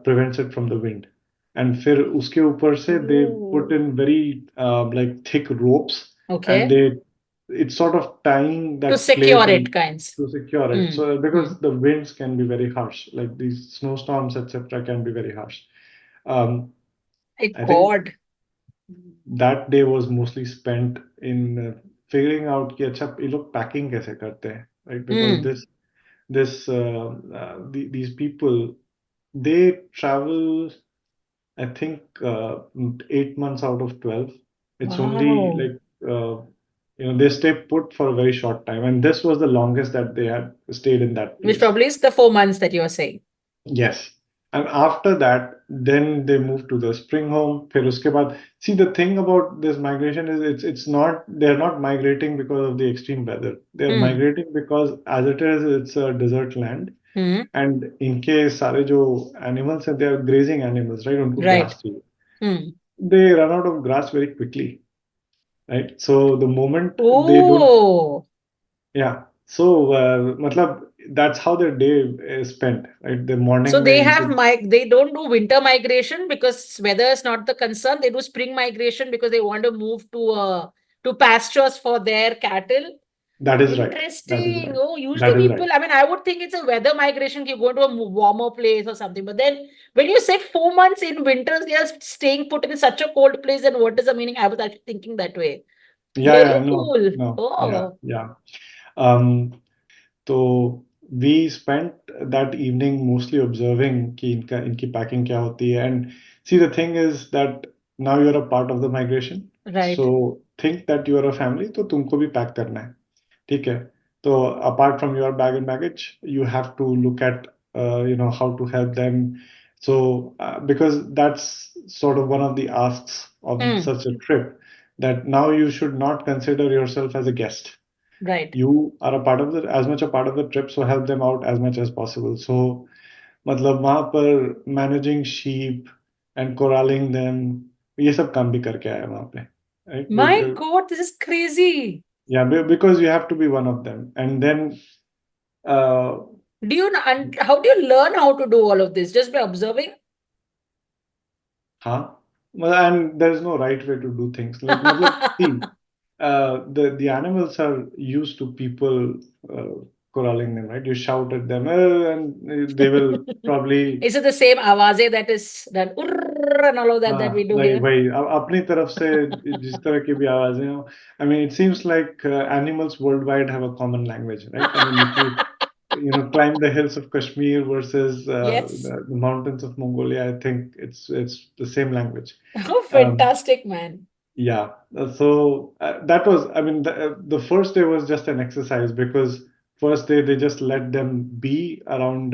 prevents it from the wind. And फिर उसके ऊपर से they put in very like thick ropes, Okay. and it's sort of tying To that secure place it, and kinds. to secure it. So because the winds can be very harsh, like these snowstorms, etc., can be very harsh. My I think God. that day was mostly spent in figuring out कि अच्छा ये लोग packing कैसे करते हैं, right? Because these people, they travel, I think, 8 months out of 12. It's only Wow. like they stay put for a very short time, and this was the longest that they had stayed in that Which place. probably is the 4 months that you're saying. Yes. And after that, then they move to the spring home. फिर उसके बाद, see, the thing about this migration is it's not, they're not migrating because of the extreme weather. They're migrating because as it is, it's a desert land. And इनके सारे जो animals हैं, they are grazing animals, right? उनको Right. grass चाहिए. They run out of grass very quickly, right? So the moment they don't, Oh. yeah. So मतलब that's how their day is spent, right? The morning So they में have इनको, they don't do winter migration because weather is not the concern. They do spring migration because they want to move to pastures for their cattle. That is right. That is Interesting. right. Oh, That usually is people, right. I mean, I would think it's a weather migration, you go to a warmer place or something. But then when you said 4 months in winters, they are staying put in such a cold place, then what is the meaning? I was actually thinking that way. Yeah, Very no, cool. no, yeah, Oh, yeah. Um, तो we spent that evening mostly observing कि इनकी packing क्या होती है, and see the thing is that now you're a part of the migration, right. so think that you are a family, तो तुमको भी pack करना है, ठीक है? तो apart from your bag and baggage, you have to look at how to help them. So because that's sort of one of the asks of Hmm. such a trip, that now you should not consider yourself as a guest. Right. You are a part of as much a part of the trip, so help them out as much as possible. So मतलब वहां पर managing sheep and corralling them, ये सब काम भी करके आया वहां पे, right? My God, this is crazy. Yeah, because you have to be one of them, and then Do you and how do you learn how to do all of this? Just by observing? and there is no right way to do things. Like मतलब see, the animals are used to people corralling them, right? You shout at them, and they will probably Is it the same awaze that is done and all of that we do नहीं here? भाई अपनी तरफ से जिस तरह की भी आवाजें हो. I mean, it seems like animals worldwide have a common language, right? I mean, if you climb the hills of Kashmir versus Yes. the mountains of Mongolia, I think it's the same language. Oh, fantastic, man. Yeah. So that was, I mean, the first day was just an exercise, because first day they just let them be around,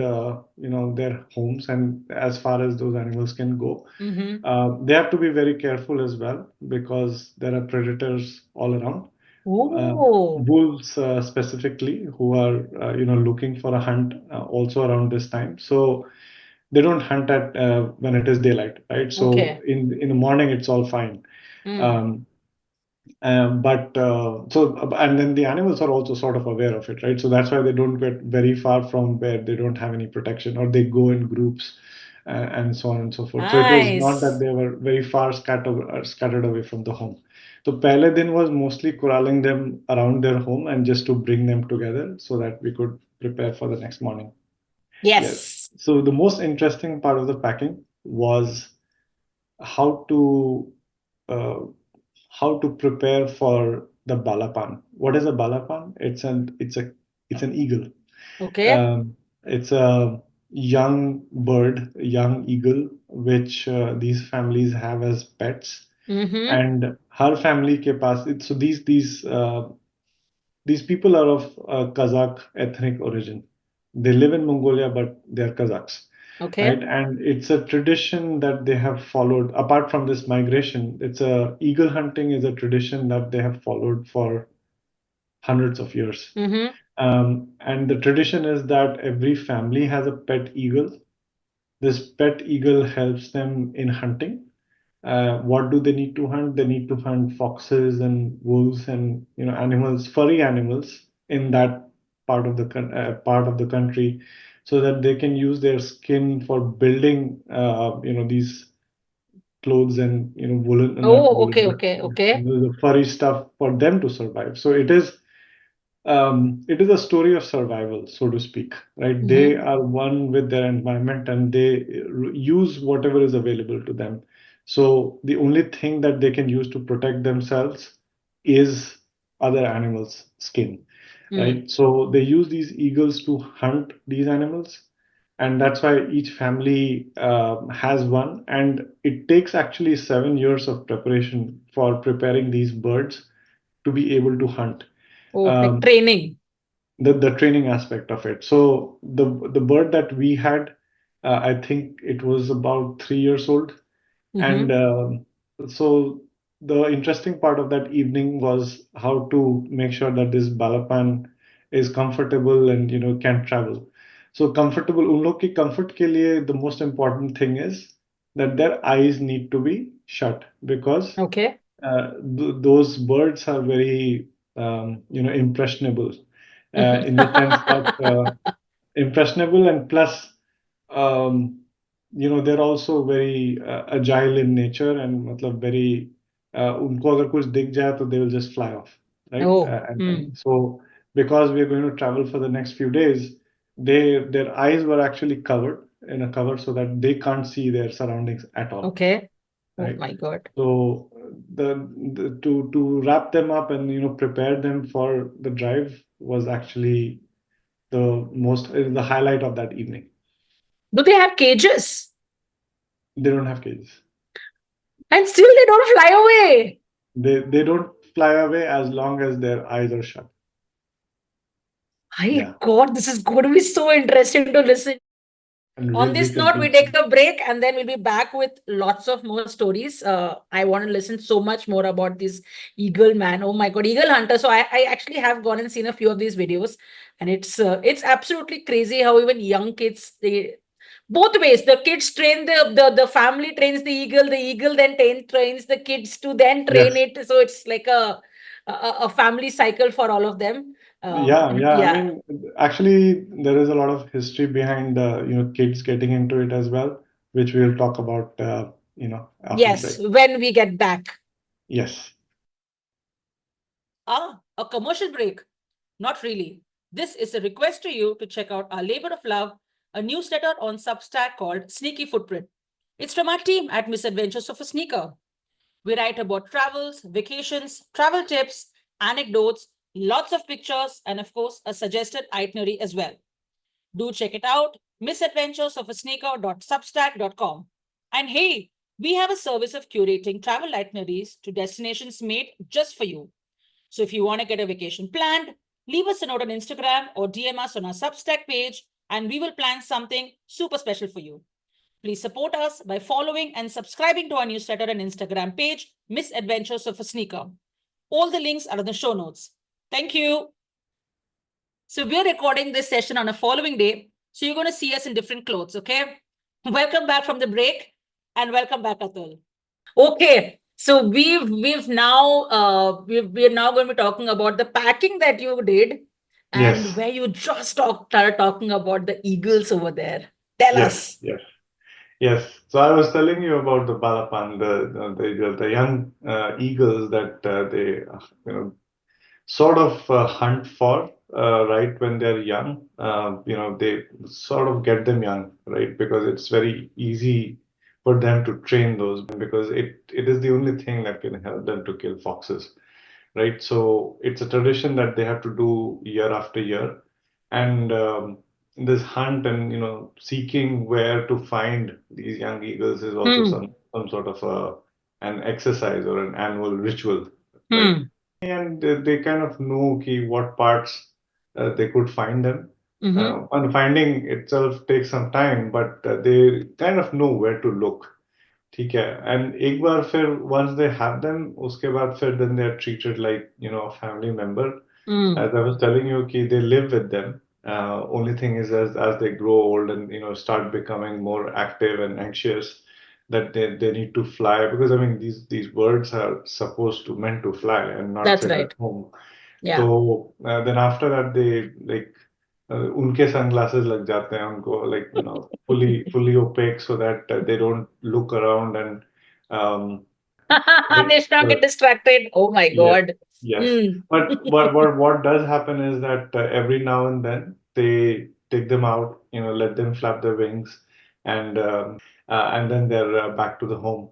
their homes and as far as those animals can go. Mm-hmm. They have to be very careful as well, because there are predators all around. Oh, Wolves specifically, who are looking for a hunt also around this time. So they don't hunt at when it is daylight, right? So okay. in the morning it's all fine. Mm. And then the animals are also sort of aware of it, right? So that's why they don't get very far from where they don't have any protection, or they go in groups and so on and so forth. So it was not that Nice. they were very far scattered away from the home. So pehle din was mostly corralling them around their home and just to bring them together so that we could prepare for the next morning. Yes. So the most interesting part of the packing was how to uh, prepare for the balapan. What is a balapan? It's an eagle. Okay. It's a young bird, young eagle, which these families have as pets. Mm-hmm. And her family ke paas, so these people are of Kazakh ethnic origin. They live in Mongolia, but they're Kazakhs. Okay. Right? And it's a tradition that they have followed. Apart from this migration, eagle hunting is a tradition that they have followed for hundreds of years. Mm-hmm. And the tradition is that every family has a pet eagle. This pet eagle helps them in hunting. What do they need to hunt? They need to hunt foxes and wolves and animals, furry animals in that part of the country, so that they can use their skin for building these clothes and woolen, not Oh, woolen, okay, but okay. the furry stuff for them to survive. So it is a story of survival, so to speak, right? They Mm-hmm. are one with their environment, and they use whatever is available to them. So the only thing that they can use to protect themselves is other animals' skin, right? So they use these eagles to hunt these animals, and that's why each family has one. And it takes actually 7 years of preparation for preparing these birds to be able to hunt. Oh, like training. The training aspect of it. So the bird that we had, I think it was about 3 years old, and so the interesting part of that evening was how to make sure that this balapan is comfortable and can travel. So comfortable, उन लोग की comfort के लिए the most important thing is that their eyes need to be shut, because Okay. those birds are very impressionable, in the sense that impressionable, and plus they're also very agile in nature, and मतलब very उनको अगर कुछ दिख जाए तो they will just fly off, right? Oh. And so because we're going to travel for the next few days, their eyes were actually covered in a cover so that they can't see their surroundings at all. Okay. Oh Right. my God. So to wrap them up and prepare them for the drive was actually the highlight of that evening. Do they have cages? They don't have cages. And still they don't fly away. They don't fly away as long as their eyes are shut. My Yeah. God, this is going to be so interesting to listen. And On we'll this be note, we convinced. take a break and then we'll be back with lots of more stories. I want to listen so much more about this eagle man. Oh my God, eagle hunter. So I actually have gone and seen a few of these videos, and it's absolutely crazy how even young kids, they both ways, the kids train the family trains the eagle then trains the kids to then train Yes. it. So it's like a family cycle for all of them. Yeah. I Yeah. mean, actually, there is a lot of history behind kids getting into it as well, which we'll talk about after the Yes, break. when we get back. Yes. A commercial break? Not really. This is a request to you to check out our Labor of Love, a newsletter on Substack called Sneaky Footprint. It's from our team at Misadventures of a Sneaker. We write about travels, vacations, travel tips, anecdotes, lots of pictures, and of course, a suggested itinerary as well. Do check it out, misadventuresofasneaker.substack.com. And hey, we have a service of curating travel itineraries to destinations made just for you. So if you want to get a vacation planned, leave us a note on Instagram or DM us on our Substack page, and we will plan something super special for you. Please support us by following and subscribing to our newsletter and Instagram page, Misadventures of a Sneaker. All the links are in the show notes. Thank you. So we're recording this session on a following day, so you're going to see us in different clothes, okay? Welcome back from the break, and welcome back, Atul. Okay, so we're now going to be talking about the packing that you did, and Yes. where you just started talking about the eagles over there. Tell us. Yes. So I was telling you about the balapan, the young eagles that they sort of hunt for right when they're young. They sort of get them young, right? Because it's very easy for them to train those, because it is the only thing that can help them to kill foxes, right? So it's a tradition that they have to do year after year. And this hunt and seeking where to find these young eagles is also some sort of an exercise or an annual ritual, right? And they kind of know what parts they could find them. And finding itself takes some time, but they kind of know where to look. ठीक है, and एक बार फिर once they have them, उसके बाद फिर then they are treated like a family member. As I was telling you, they live with them. Only thing is, as they grow old and start becoming more active and anxious, that they need to fly, because I mean these birds are supposed to meant to fly and not That's sit right. at home. Yeah. So then after that they like उनके sunglasses लग जाते हैं उनको, like fully opaque, so that they don't look around and They should not get distracted. Oh my yes, God. yes. But what does happen is that every now and then they take them out, let them flap their wings, and then they're back to the home.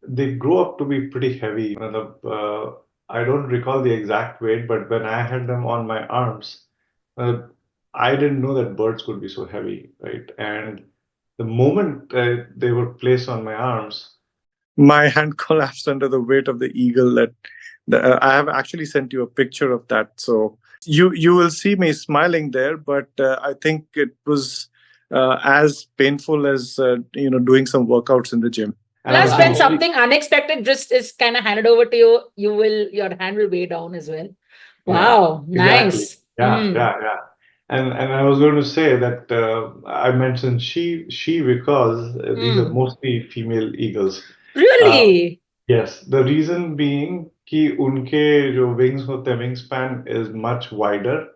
They grow up to be pretty heavy. I don't recall the exact weight, but when I had them on my arms, I didn't know that birds could be so heavy, right? And the moment they were placed on my arms, my hand collapsed under the weight of the eagle. I have actually sent you a picture of that, so you will see me smiling there. But I think it was as painful as doing some workouts in the gym. Plus, when something unexpected just is kind of handed over to you, your hand will weigh down as well. Wow, yeah, nice. exactly. Yeah. And I was going to say that I mentioned she because these are mostly female eagles. Really? Yes. The reason being कि उनके जो wings होते हैं, wingspan is much wider,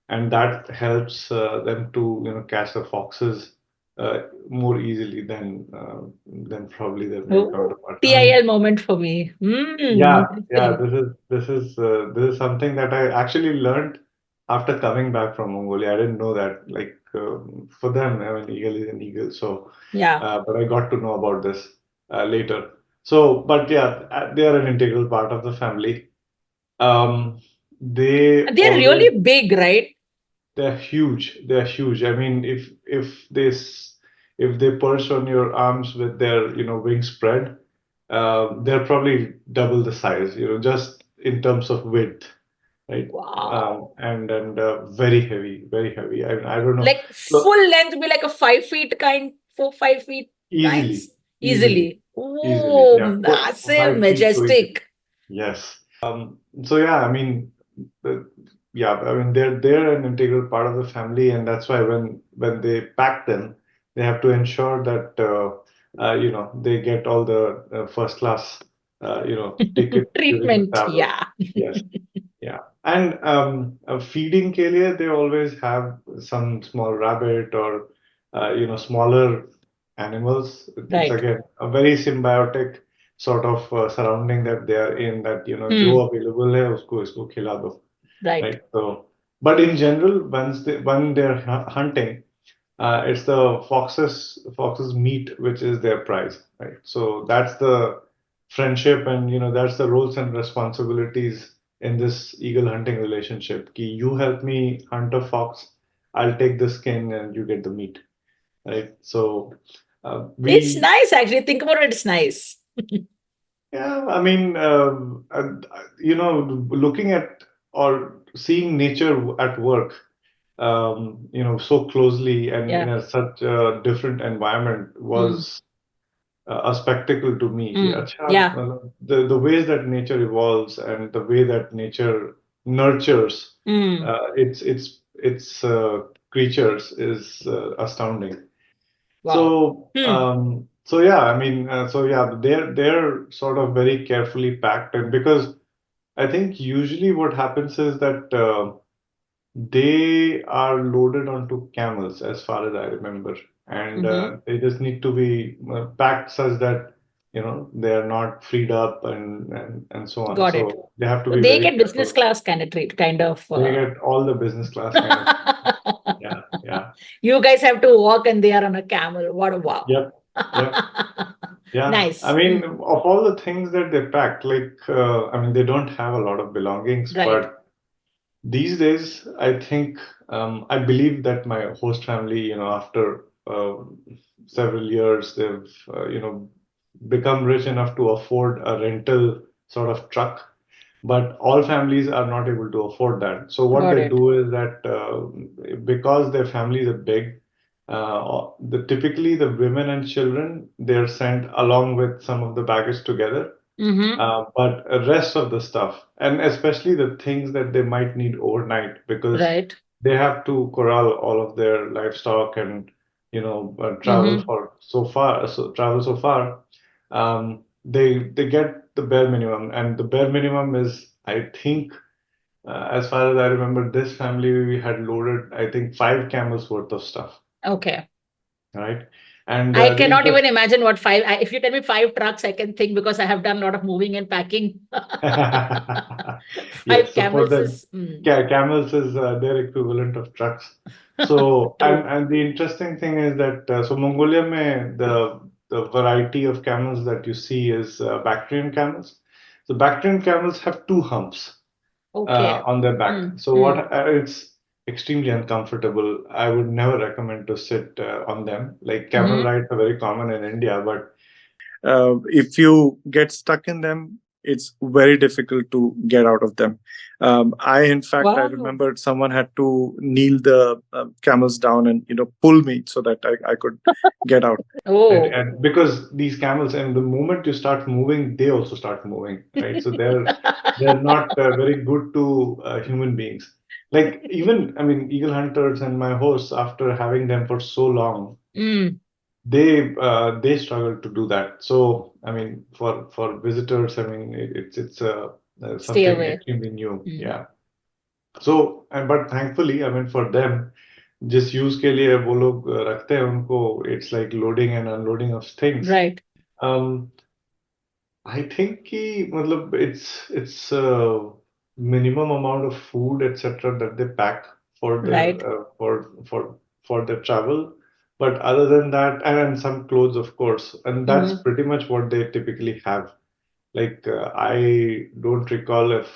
and that helps them to catch the foxes more easily than probably their male counterpart. TIL moment for me. Yeah, Interesting. this is something that I actually learned after coming back from Mongolia. I didn't know that. Like for them, I mean, eagle is an eagle. So, Yeah. but I got to know about this later. So, but yeah, they are an integral part of the family. They They're always really big, right? they're huge. They're huge. I mean, if they perch on your arms with their wings spread, they're probably double the size. Just in terms of width, right? Wow. And very heavy, very heavy. I don't know. Like So full length be like a 5 feet kind, 4, 5 feet easily, kinds? Easily. easily. Oh, Yeah, four, massive, 5 feet to 8 feet. majestic. Yes. So yeah, I mean, yeah, I mean they're an integral part of the family, and that's why when they pack them, they have to ensure that they get all the first class tickets during the Treatment. travel. Yeah. Yes, yeah, and feeding के लिए they always have some small rabbit or smaller animals. It's Right. again a very symbiotic sort of surrounding that they are in, that जो available है उसको इसको खिला दो, Right. right? So, but in general, when they're hunting, it's the fox's meat which is their prize, right? So that's the friendship, and that's the roles and responsibilities in this eagle hunting relationship. Ki you help me hunt a fox, I'll take the skin and you get the meat, right? So It's we nice, actually. Think about it, it's nice. yeah, I mean, looking at or seeing nature at work, so closely and in such a different environment was a spectacle to me. Ki, अच्छा, Yeah. the ways that nature evolves and the way that nature nurtures its creatures is astounding. Wow. So yeah, I mean, so yeah, they're sort of very carefully packed, and because I think usually what happens is that they are loaded onto camels, as far as I remember, and they just need to be packed such that they are not freed up and so on. Got it. So they have to So be they very get business careful. class kind of treat, kind of. They get all the business class kind of. Yeah. You guys have to walk and they are on a camel. What a wow. Yep. Yeah. Nice. I mean, of all the things that they packed, like, I mean, they don't have a lot of belongings, Right. but these days, I think, I believe that my host family, after several years, they've, become rich enough to afford a rental sort of truck. But all families are not able to afford that. So what Got they it. do is that because their families are big, typically the women and children, they're sent along with some of the baggage together. But the rest of the stuff, and especially the things that they might need overnight, because Right. they have to corral all of their livestock and travel so far. They get the bare minimum, and the bare minimum is, I think, as far as I remember, this family we had loaded, I think, 5 camels worth of stuff, Okay. right? And I the cannot even interest. imagine what if you tell me 5 trucks, I can think, because I have done a lot of moving and packing. Yes, 5 so for camels them, is. camels is their equivalent of trucks. So, True. and the interesting thing is that so Mongolia mein, the variety of camels that you see is Bactrian camels. So Bactrian camels have 2 humps Okay. on their back. So it's extremely uncomfortable. I would never recommend to sit on them. Like camel rides are very common in India, but if you get stuck in them, it's very difficult to get out of them. In fact, I Wow. remembered someone had to kneel the camels down and pull me so that I could get out. Oh. And because these camels, and the moment you start moving, they also start moving, right? So they're not very good to human beings. Like even, I mean, eagle hunters and my hosts, after having them for so long, they struggle to do that. So I mean, for visitors, I mean, it's Stay something away. extremely new. Yeah. So, but thankfully, I mean, for them, जिस use के लिए वो लोग रखते हैं उनको, it's like loading and unloading of things. Right. I think कि मतलब it's a minimum amount of food etc. that they pack for their Right. for their travel. But other than that, and some clothes, of course, and that's Mhm. pretty much what they typically have. Like I don't recall if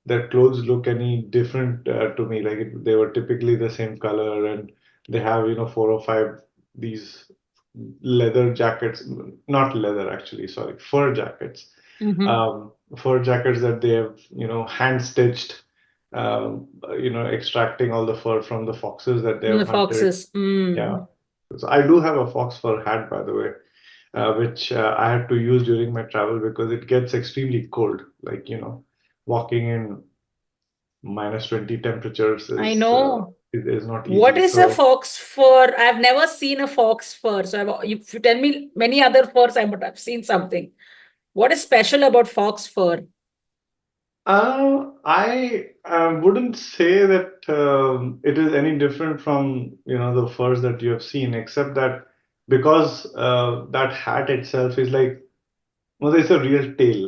their clothes look any different to me. Like they were typically the same color, and they have 4 or 5 these leather jackets, not leather actually, sorry, fur jackets. Mhm. Fur jackets that they have hand stitched, extracting all the fur from the foxes that they The have hunted. foxes. Yeah. So I do have a fox fur hat, by the way, which I had to use during my travel because it gets extremely cold. Like, walking in -20 temperatures I know. is not What easy. is a So, fox fur? I've never seen a fox fur. So if you tell me many other furs, I would have seen something. What is special about fox fur? I wouldn't say that it is any different from the furs that you have seen, except that because that hat itself is like, well, it's a real tail,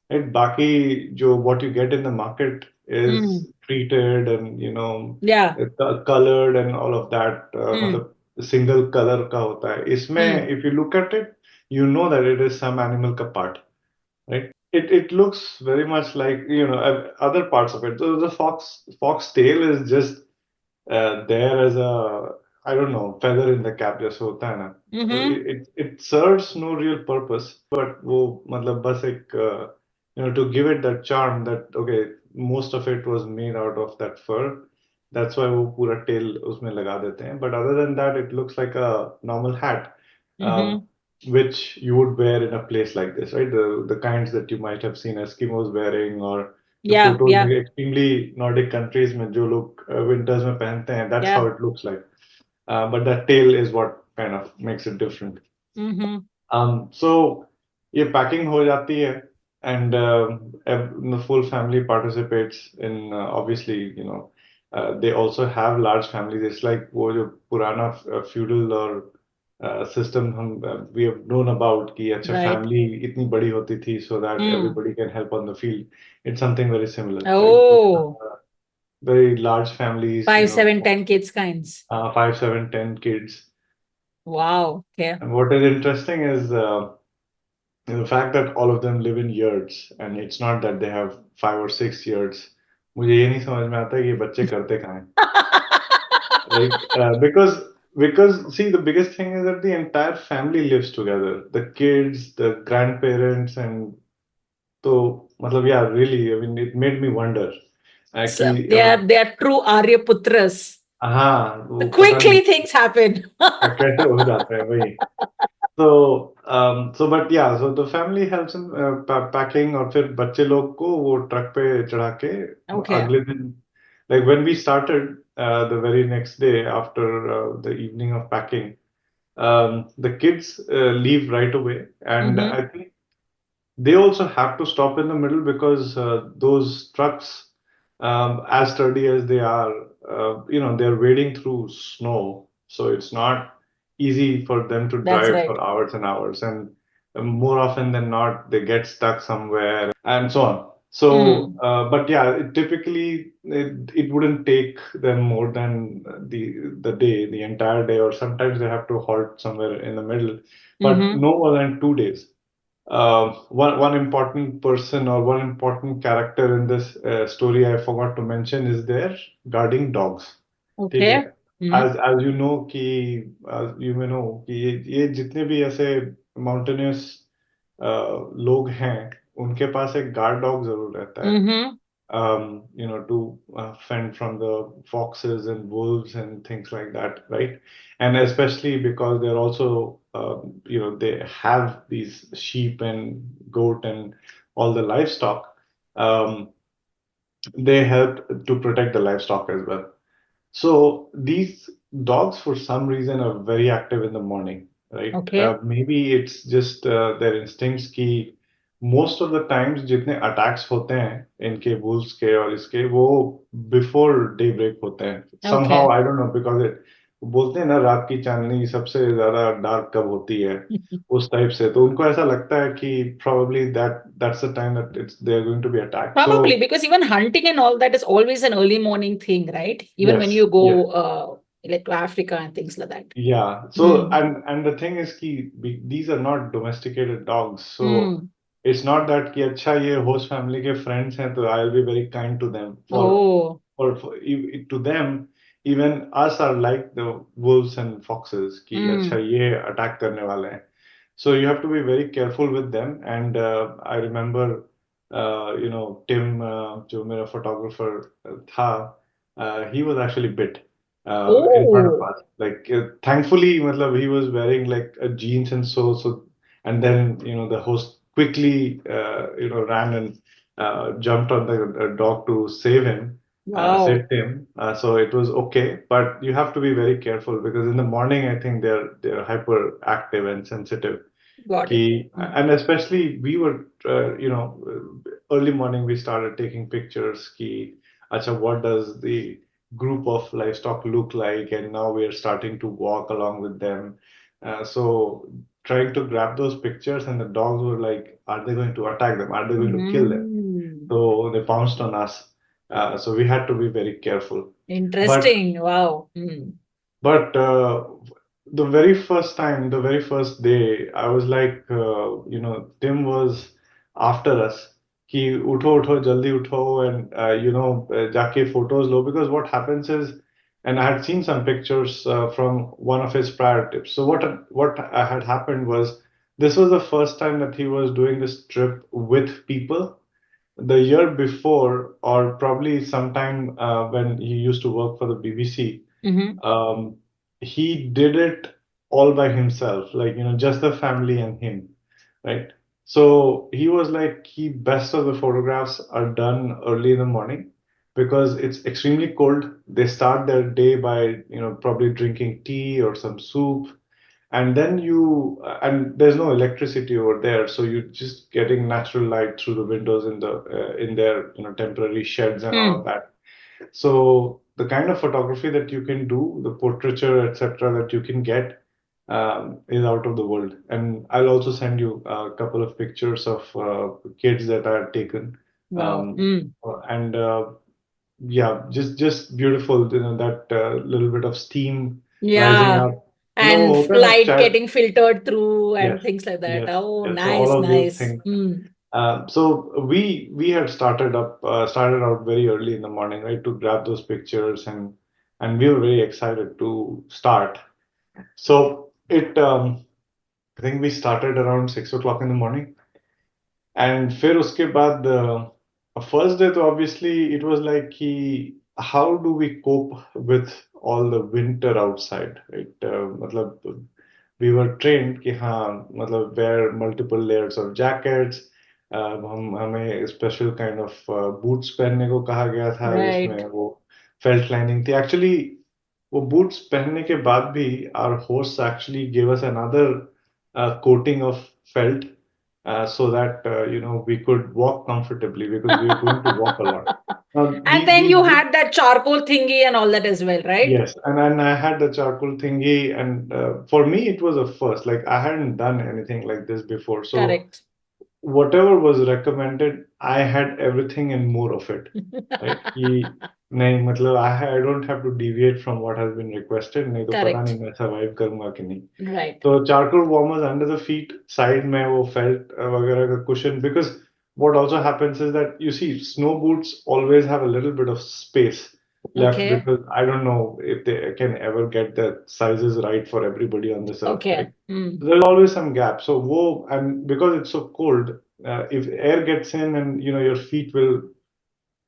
right? Baki, what you get in the market is treated and Yeah. colored and all of that. Mm. मतलब single color का होता है. इसमें, if you look at it, you know that it is some animal का part, right? It looks very much like other parts of it. So the fox tail is just there as a, I don't know, feather in the cap जैसे होता है ना. Mm-hmm. It serves no real purpose, but वो मतलब बस एक to give it that charm that okay, most of it was made out of that fur. That's why वो पूरा tail उसमें लगा देते हैं. But other than that, it looks like a normal hat. Mm-hmm. Which you would wear in a place like this, right? The kinds that you might have seen Eskimos wearing, or the Yeah. photos Yeah. में extremely Nordic countries में जो लोग winters में पहनते हैं, that's how Yeah. it looks like. But that tail is what kind of makes it different. Mm-hmm. So ये packing हो जाती है, and the full family participates in obviously they also have large families. It's like वो जो पुराना feudal और system हम we have known about कि अच्छा Right. family इतनी बड़ी होती थी so that Mm. everybody can help on the field. It's something very similar, right? Oh, Very large families, 5, 7, 10 kids kinds. 5, 7, 10 kids. Wow. Okay. And what is interesting is the fact that all of them live in yurts, and it's not that they have 5 or 6 yurts. मुझे ये नहीं समझ में आता है कि ये बच्चे करते कहाँ हैं, right? Because see, the biggest thing is that the entire family lives together, the kids, the grandparents, and तो मतलब yeah, really, I mean, it made me wonder. So कि they are true Arya Putras. हाँ, वो पता Quickly नहीं things happen. कैसे हो जाता है वही. But yeah, so the family helps in packing, और फिर बच्चे लोग को वो ट्रक पे चढ़ा के Okay. अगले दिन, like when we started the very next day after the evening of packing, the kids leave right away, and Mm-hmm. I think they also have to stop in the middle because those trucks, as sturdy as they are, they're wading through snow, so it's not easy for them to That's drive right. for hours and hours, and more often than not, they get stuck somewhere and so on. So, but yeah, typically it wouldn't take them more than the entire day, or sometimes they have to halt somewhere in the middle, but Mm-hmm. no more than 2 days. One important person or one important character in this story I forgot to mention is their guarding dogs. ठीक है. Okay. As you know कि you may know कि ये जितने भी ऐसे mountainous लोग हैं, उनके पास एक guard dog जरूर रहता है. Mm-hmm. To fend from the foxes and wolves and things like that, right? And especially because they're also, they have these sheep and goat and all the livestock, they help to protect the livestock as well. So these dogs, for some reason, are very active in the morning, right? Okay. Maybe it's just their instincts ki most of the times जितने attacks होते हैं इनके wolves के और इसके वो before daybreak होते हैं. Somehow Okay. I don't know because it बोलते हैं ना रात की चांदनी सबसे ज्यादा डार्क कब होती है उस टाइप से तो उनको ऐसा लगता है कि probably that's the time that they're going to be attacked. Probably So because even hunting and all that is always an early morning thing, right? Even when yes, you go yes. like to Africa and things like that. Yeah. So and the thing is कि these are not domesticated dogs. So it's not that कि अच्छा ये host family के friends हैं तो I'll be very kind to them. Oh, To them, even us are like the wolves and foxes कि अच्छा ये attack करने वाले हैं. So you have to be very careful with them. And I remember, Tim, जो मेरा photographer था, he was actually bit in front of oh, us. Like thankfully, matlab, he was wearing like a jeans and so, and then the host quickly ran and jumped on the dog to save him. wow. Saved him. So it was okay, but you have to be very careful because in the morning I think they're hyper active and sensitive. Got it. And especially we were, early morning we started taking pictures. Ki, acha, what does the group of livestock look like? And now we are starting to walk along with them. So trying to grab those pictures, and the dogs were like, are they going to attack them? Are they going to kill them? So they pounced on us. So we had to be very careful. Interesting. Wow. But the very first time, the very first day, I was like, Tim was after us. कि उठो उठो जल्दी उठो and जाके photos low because what happens is, and I had seen some pictures from one of his prior trips. So what had happened was this was the first time that he was doing this trip with people. The year before, or probably sometime when he used to work for the BBC, um, he did it all by himself, like, just the family and him, right? So he was like, best of the photographs are done early in the morning because it's extremely cold. They start their day by, probably drinking tea or some soup. And then and there's no electricity over there, so you're just getting natural light through the windows in their, temporary sheds and all of that. So the kind of photography that you can do, the portraiture, etc., that you can get is out of the world. And I'll also send you a couple of pictures of kids that I had taken. Wow. And yeah, just beautiful, that little bit of steam rising Yeah. up. And Hoता है ना, light getting filtered through and yes, things like that. yes, Oh, yes. So all nice, of those nice. things. So we had started out very early in the morning, right, to grab those pictures, and we were very excited to start. So I think we started around 6 o'clock in the morning, and फिर उसके बाद first day, तो obviously it was like how do we cope with all the winter outside, right? मतलब we were trained कि हाँ मतलब wear multiple layers of jackets. हमें special kind of boots पहनने को कहा गया था जिसमें वो felt lining थी. Actually वो boots पहनने के बाद भी our hosts actually gave us another coating of felt so that we could walk comfortably because we were going to walk a lot. And then you had that charcoal thingy and all that as well, right? Yes, and I had the charcoal thingy, and for me it was a first. Like I hadn't done anything like this before, so Correct. whatever was recommended, I had everything and more of it. Right? नहीं मतलब I don't have to deviate from what has been requested. नहीं तो पता नहीं मैं survive करूँगा कि नहीं. Right. So charcoal warmers under the feet, side में वो felt वगैरह का cushion, because what also happens is that you see snow boots always have a little bit of space left because I don't know if they can ever get the sizes right for everybody on this earth. Right? There's always some gap. So and because it's so cold, if air gets in and your feet will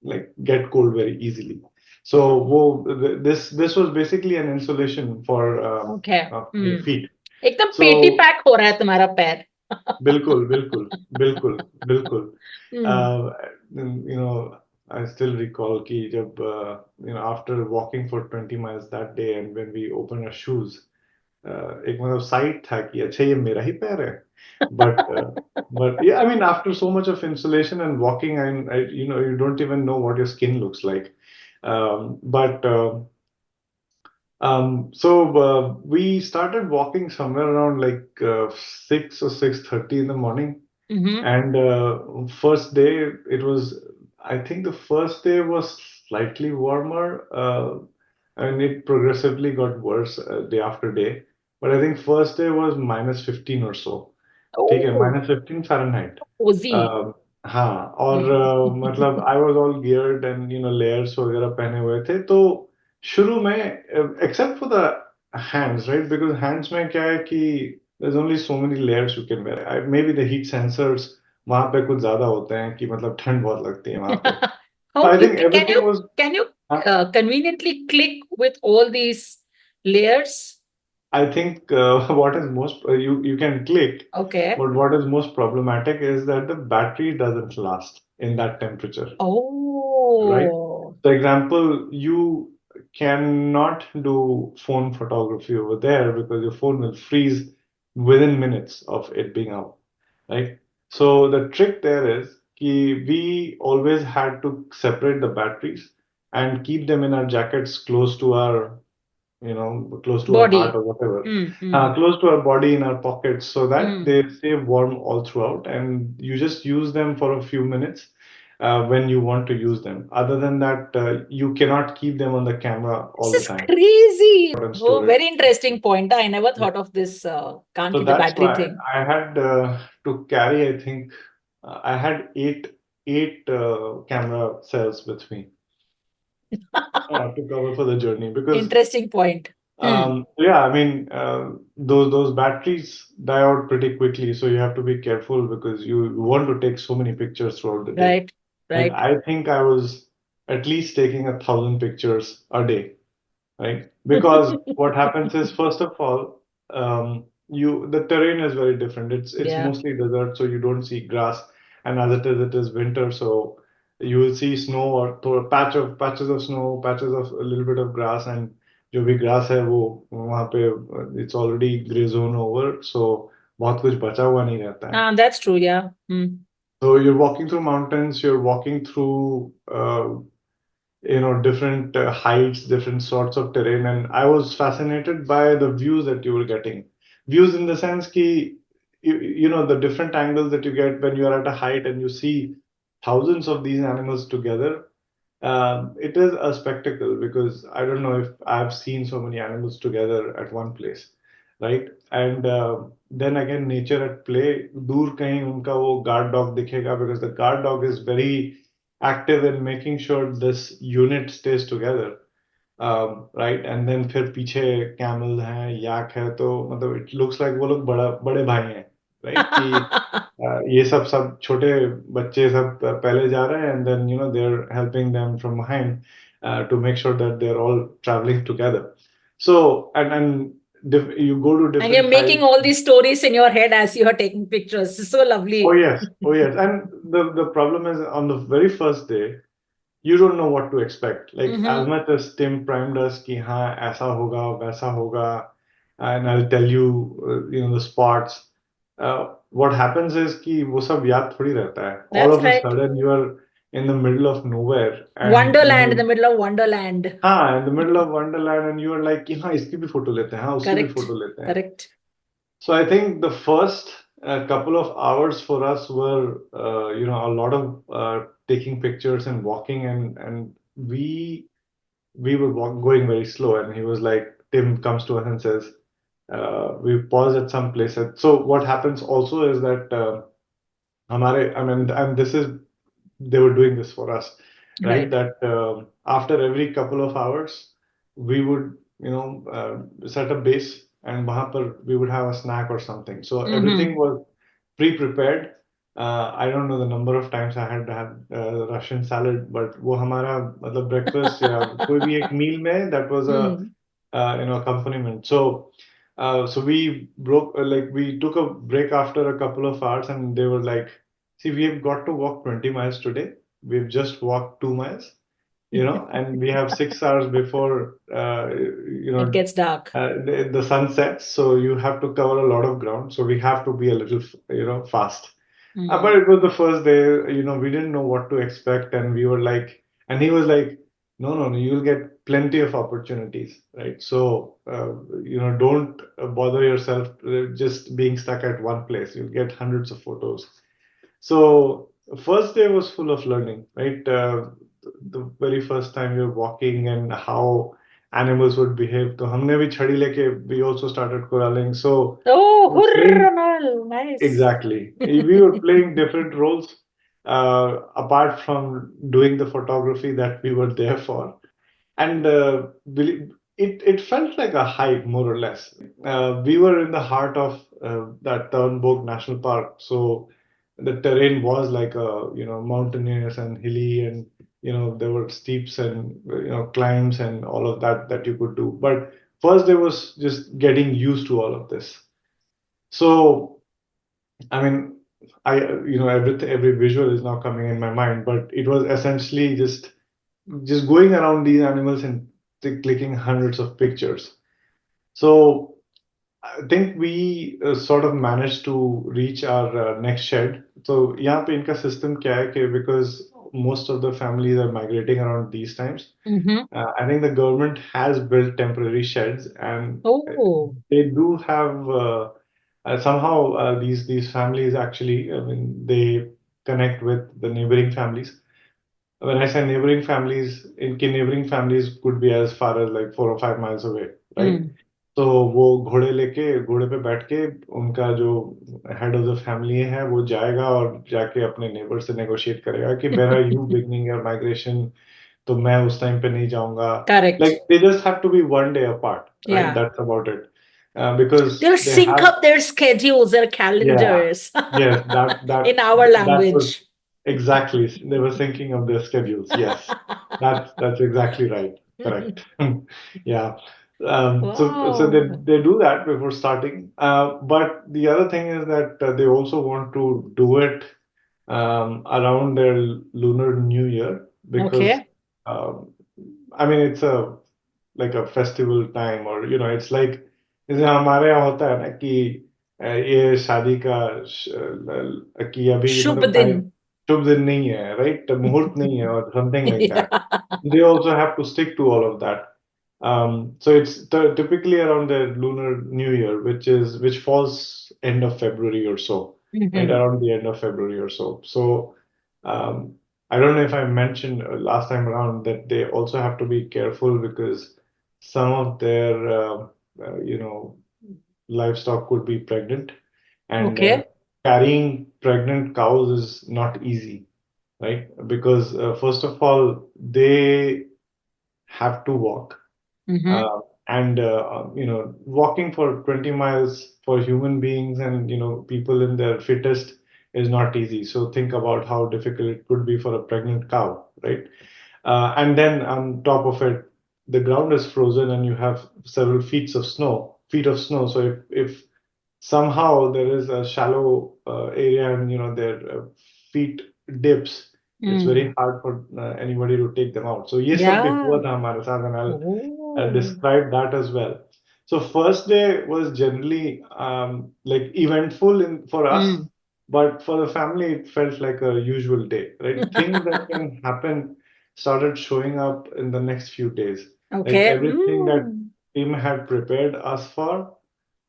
like get cold very easily. So this was basically an insulation for your feet. एकदम पेटी pack हो रहा है तुम्हारा पैर. बिल्कुल बिल्कुल बिल्कुल बिल्कुल. I still recall कि जब after walking for 20 miles that day, and when we opened our shoes, एक मतलब sight था कि अच्छा ये मेरा ही पैर है. But yeah, I mean, after so much of insulation and walking, you know, you don't even know what your skin looks like. But so we started walking somewhere around like 6 or 6:30 in the morning. Mm-hmm. And first day, I think the first day was slightly warmer, and it progressively got worse day after day. But I think first day was -15 or so. ठीक है, Oh, -15 Fahrenheit. cozy. हाँ, और Mm. मतलब I was all geared and you know layers वगैरह पहने हुए थे. तो शुरू में except for the hands, right? Because hands में क्या है कि there's only so many layers you can wear. Maybe the heat sensors वहाँ पे कुछ ज्यादा होते हैं कि मतलब ठंड बहुत लगती है वहाँ पे. So How I you think can everything was. you हाँ, conveniently click with all these layers? I think what is most you can click, Okay. but what is most problematic is that the battery doesn't last in that temperature, right? Oh, For example, you cannot do phone photography over there because your phone will freeze within minutes of it being out, right? So the trick there is we always had to separate the batteries and keep them in our jackets close to our, you know, close to our heart body. or whatever, Mm. close to our body in our pockets so that Mm. they stay warm all throughout, and you just use them for a few minutes when you want to use them. Other than that, you cannot keep them on the camera all This the is time crazy. and Oh, store it. very interesting point. I never Yeah. thought of this. Can't So keep the that's battery why thing. I had to carry, I think, I had eight camera cells with me to cover for the journey because Interesting point. yeah, I mean, those batteries die out pretty quickly, so you have to be careful because you want to take so many pictures throughout the day. Right. Like Right. I think I was at least taking 1,000 pictures a day, right? Because what happens is, first of all, the terrain is very different. It's Yeah. mostly desert, so you don't see grass, and as it is winter, so you will see snow or to a patches of snow, patches of a little bit of grass, and जो भी grass है वो वहाँ पे it's already gray zone over, so बहुत कुछ बचा हुआ नहीं रहता है. That's true. Yeah. So you're walking through mountains, you're walking through you know different heights, different sorts of terrain, and I was fascinated by the views that you were getting. Views in the sense ki you know the different angles that you get when you are at a height and you see thousands of these animals together. It is a spectacle because I don't know if I've seen so many animals together at one place, right? And then again, nature at play. दूर कहीं उनका वो guard dog दिखेगा because the guard dog is very active in making sure this unit stays together, right? And then फिर पीछे camel है, yak है, तो मतलब it looks like वो लोग बड़े भाई हैं, right? कि ये सब छोटे बच्चे सब पहले जा रहे हैं and then you know they're helping them from behind to make sure that they're all traveling together. So you go to And different you're making heights. all these stories in your head as you are taking pictures. It's so lovely. Oh yes, and the problem is on the very first day you don't know what to expect. Like as much as Tim primed us कि हाँ ऐसा होगा वैसा होगा, and I'll tell you you know the spots. What happens is कि वो सब याद थोड़ी रहता है. All That's of a right. sudden you are in the middle of nowhere and Wonderland, in the middle of Wonderland. हाँ, in the middle of Wonderland, and you are like कि हाँ इसकी भी फोटो लेते हैं, हाँ उसकी भी Correct. फोटो लेते हैं. Correct. So I think the first couple of hours for us were, you know, a lot of taking pictures and walking, and we were going very slow. And he was like, Tim comes to us and says, we paused at some place. So what happens also is that I mean, and this is they were doing this for us, right? Right. That after every couple of hours, we would, you know, set a base, and वहाँ पर we would have a snack or something. So everything was pre-prepared. I don't know the number of times I had to have Russian salad, but वो हमारा मतलब breakfast या कोई भी एक meal में that was a you know accompaniment. So we like we took a break after a couple of hours, and they were like, see, we have got to walk 20 miles today. We've just walked 2 miles. and we have 6 hours before, It gets dark. the sun sets, so you have to cover a lot of ground. So we have to be a little, fast. But it was the first day, we didn't know what to expect, and we were like, and he was like, no, you'll get plenty of opportunities, right? So, don't bother yourself just being stuck at one place. You'll get hundreds of photos. So, first day was full of learning, right? The very first time you're walking and how animals would behave. So, हमने भी छड़ी लेके, we also started corralling. So, Oh, we're playing, hurrah, nice. exactly. We were playing different roles, apart from doing the photography that we were there for. And it felt like a hike, more or less. We were in the heart of that Turnberg National Park, so the terrain was like mountainous and hilly, and there were steeps and climbs and all of that you could do. But first day was just getting used to all of this. So I mean, every visual is now coming in my mind, but it was essentially just going around these animals and clicking hundreds of pictures. So I think we sort of managed to reach our next shed. So यहाँ पे इनका system क्या है कि because most of the families are migrating around these times, I think the government has built temporary sheds, and Oh, they do have somehow these families actually, I mean, they connect with the neighboring families. When I say neighboring families, neighboring families could be as far as like 4 or 5 miles away, right? तो वो घोड़े पे बैठ के उनका जो head of the family है वो जाएगा और जाके अपने नेबर से नेगोशिएट करेगा कि where are you beginning your migration, तो मैं उस टाइम पे नहीं जाऊंगा. correct. Like they just have to be one day apart, right? Yeah. That's about it. Because They'll they sync have, up their schedules, their calendars. yes, that In our that was language. exactly, they were thinking of their schedules. Yes, that's exactly right. Correct. Yeah. So they do that before starting. But the other thing is that they also want to do it around their Lunar New Year, because Okay. I mean it's like a festival time, or it's like जैसे हमारे यहाँ होता है ना कि ये शादी का कि अभी शुभ मतलब दिन. टाइम शुभ दिन नहीं है, right? मुहूर्त नहीं है, or something like that. They also have to stick to all of that. So it's typically around the Lunar New Year, which falls end of February or so, right around the end of February or so. So I don't know if I mentioned last time around that they also have to be careful because some of their livestock could be pregnant, and Okay. carrying pregnant cows is not easy, right? Because first of all, they have to walk. And walking for 20 miles for human beings and people in their fittest is not easy. So think about how difficult it could be for a pregnant cow, right? And then on top of it, the ground is frozen and you have several feet of snow. So if somehow there is a shallow area and their feet dips, it's very hard for anybody to take them out. So ये सब भी हुआ था हमारे साथ, and I'll describe that as well. So first day was generally like eventful for us, but for the family it felt like a usual day, right? Things that can happen started showing up in the next few days. Like Okay. everything that Tim had prepared us for,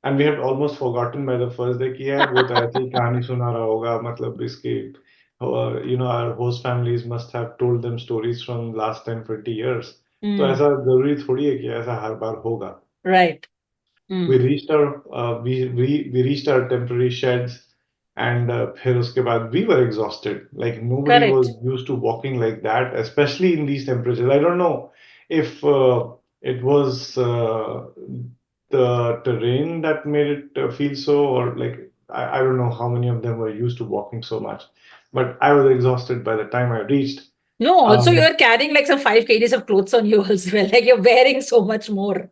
and we had almost forgotten by the first day कि यार वो तो ऐसी ही कहानी सुना रहा होगा, मतलब इसकी our host families must have told them stories from last 10-20 years. तो ऐसा जरूरी थोड़ी है कि ऐसा हर बार होगा. Right. We reached our temporary sheds, and फिर उसके बाद we were exhausted. Like nobody Correct. was used to walking like that, especially in these temperatures. I don't know if it was the terrain that made it feel so, or like I don't know how many of them were used to walking so much, but I was exhausted by the time I reached. No, also you're carrying like some 5 kgs of clothes on you as well. Like you're wearing so much more.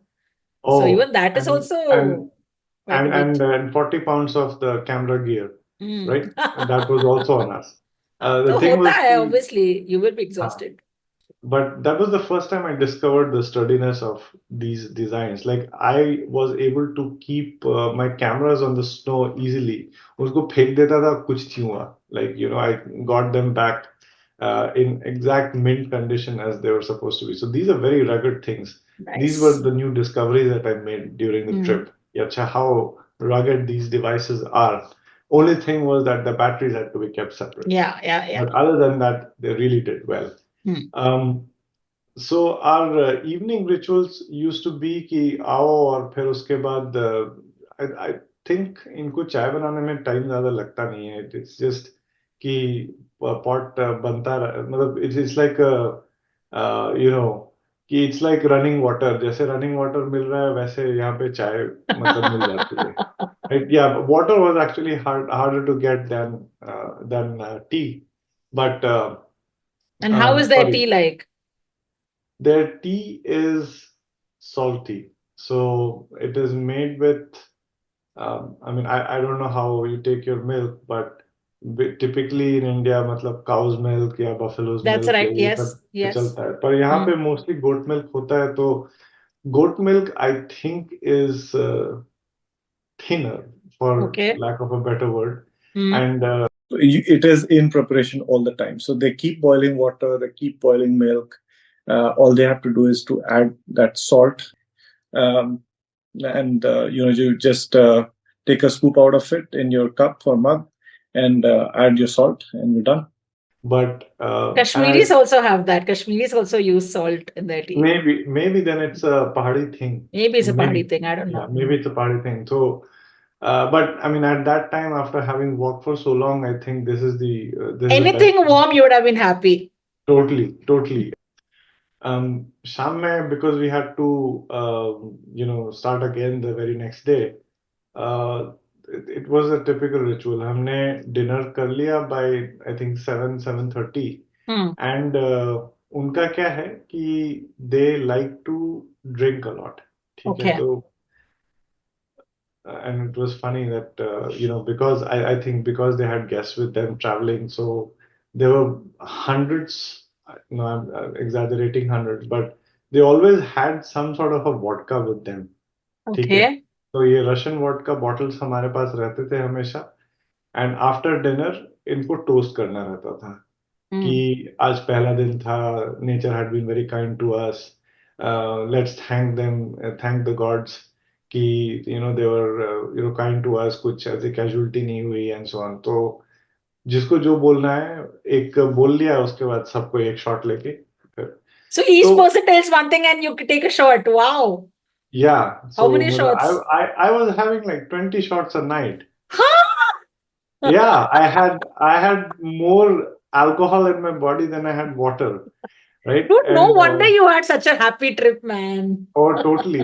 So even that is also quite a bit. And 40 pounds of the camera gear, right? And that was also on us. The तो thing होता was है, obviously you will be exhausted. but that was the first time I discovered the sturdiness of these designs. Like I was able to keep my cameras on the snow easily. उसको फेंक देता था, कुछ नहीं हुआ. Like, you know, I got them back in exact mint condition as they were supposed to be. So these are very rugged things. These were Nice. the new discoveries that I made during the Mm. trip. Yacha, how rugged these devices are. Only thing was that the batteries had to be kept separate. Yeah. But other than that, they really did well. So our evening rituals used to be कि आओ और फिर उसके बाद I think इनको चाय बनाने में टाइम ज्यादा लगता नहीं है. It's just कि pot बनता मतलब it's like you know कि it's like running water. जैसे running water मिल रहा है वैसे यहाँ पे चाय मतलब मिल जाती है. Right? Yeah, water was actually harder to get than tea, but And how is their sorry. tea like? Their tea is salty. So it is made with, I mean, I don't know how you take your milk, but typically in India, मतलब cow's milk या buffalo's That's milk या right. ये Yes. सब Yes. चलता है. पर यहाँ पे mostly goat milk होता है, तो goat milk I think is thinner, for Okay. lack of a better word, Mm. and It is in preparation all the time. So they keep boiling water, they keep boiling milk. All they have to do is to add that salt, and you just take a scoop out of it in your cup or mug, and add your salt, and you're done. but Kashmiris also have that. Kashmiris also use salt in their tea. maybe then it's a Pahadi thing. Maybe it's a Maybe. party thing. I don't know. Yeah, maybe it's a Pahadi thing. So, but I mean, at that time, after having walked for so long, I think this is the Anything warm, you would have been happy. Totally. Sham mein, because we had to, start again the very next day. It was a typical ritual. हमने dinner कर लिया by I think 7:30, and उनका क्या है कि they like to drink a lot. ठीक है, Okay. तो and it was funny that because I think because they had guests with them traveling, so there were hundreds. No, I'm exaggerating hundreds, but they always had some sort of a vodka with them. ठीक है, Okay. तो ये Russian vodka bottles हमारे पास रहते थे हमेशा. And after dinner इनको toast करना रहता था कि आज पहला दिन था, nature had been very kind to us, let's thank them, thank the gods कि दे वर काइंड टू अस, कुछ ऐसे कैजुअलिटी नहीं हुई एंड सो ऑन. तो जिसको जो बोलना है एक बोल लिया, उसके बाद सबको एक शॉट लेके So each person tells one thing and you take a shot. Wow. Yeah. So how many shots? I was having like 20 shots a night. Yeah, I had more alcohol in my body than I had water, right? Dude, no wonder you had such a happy trip, man. Oh, totally.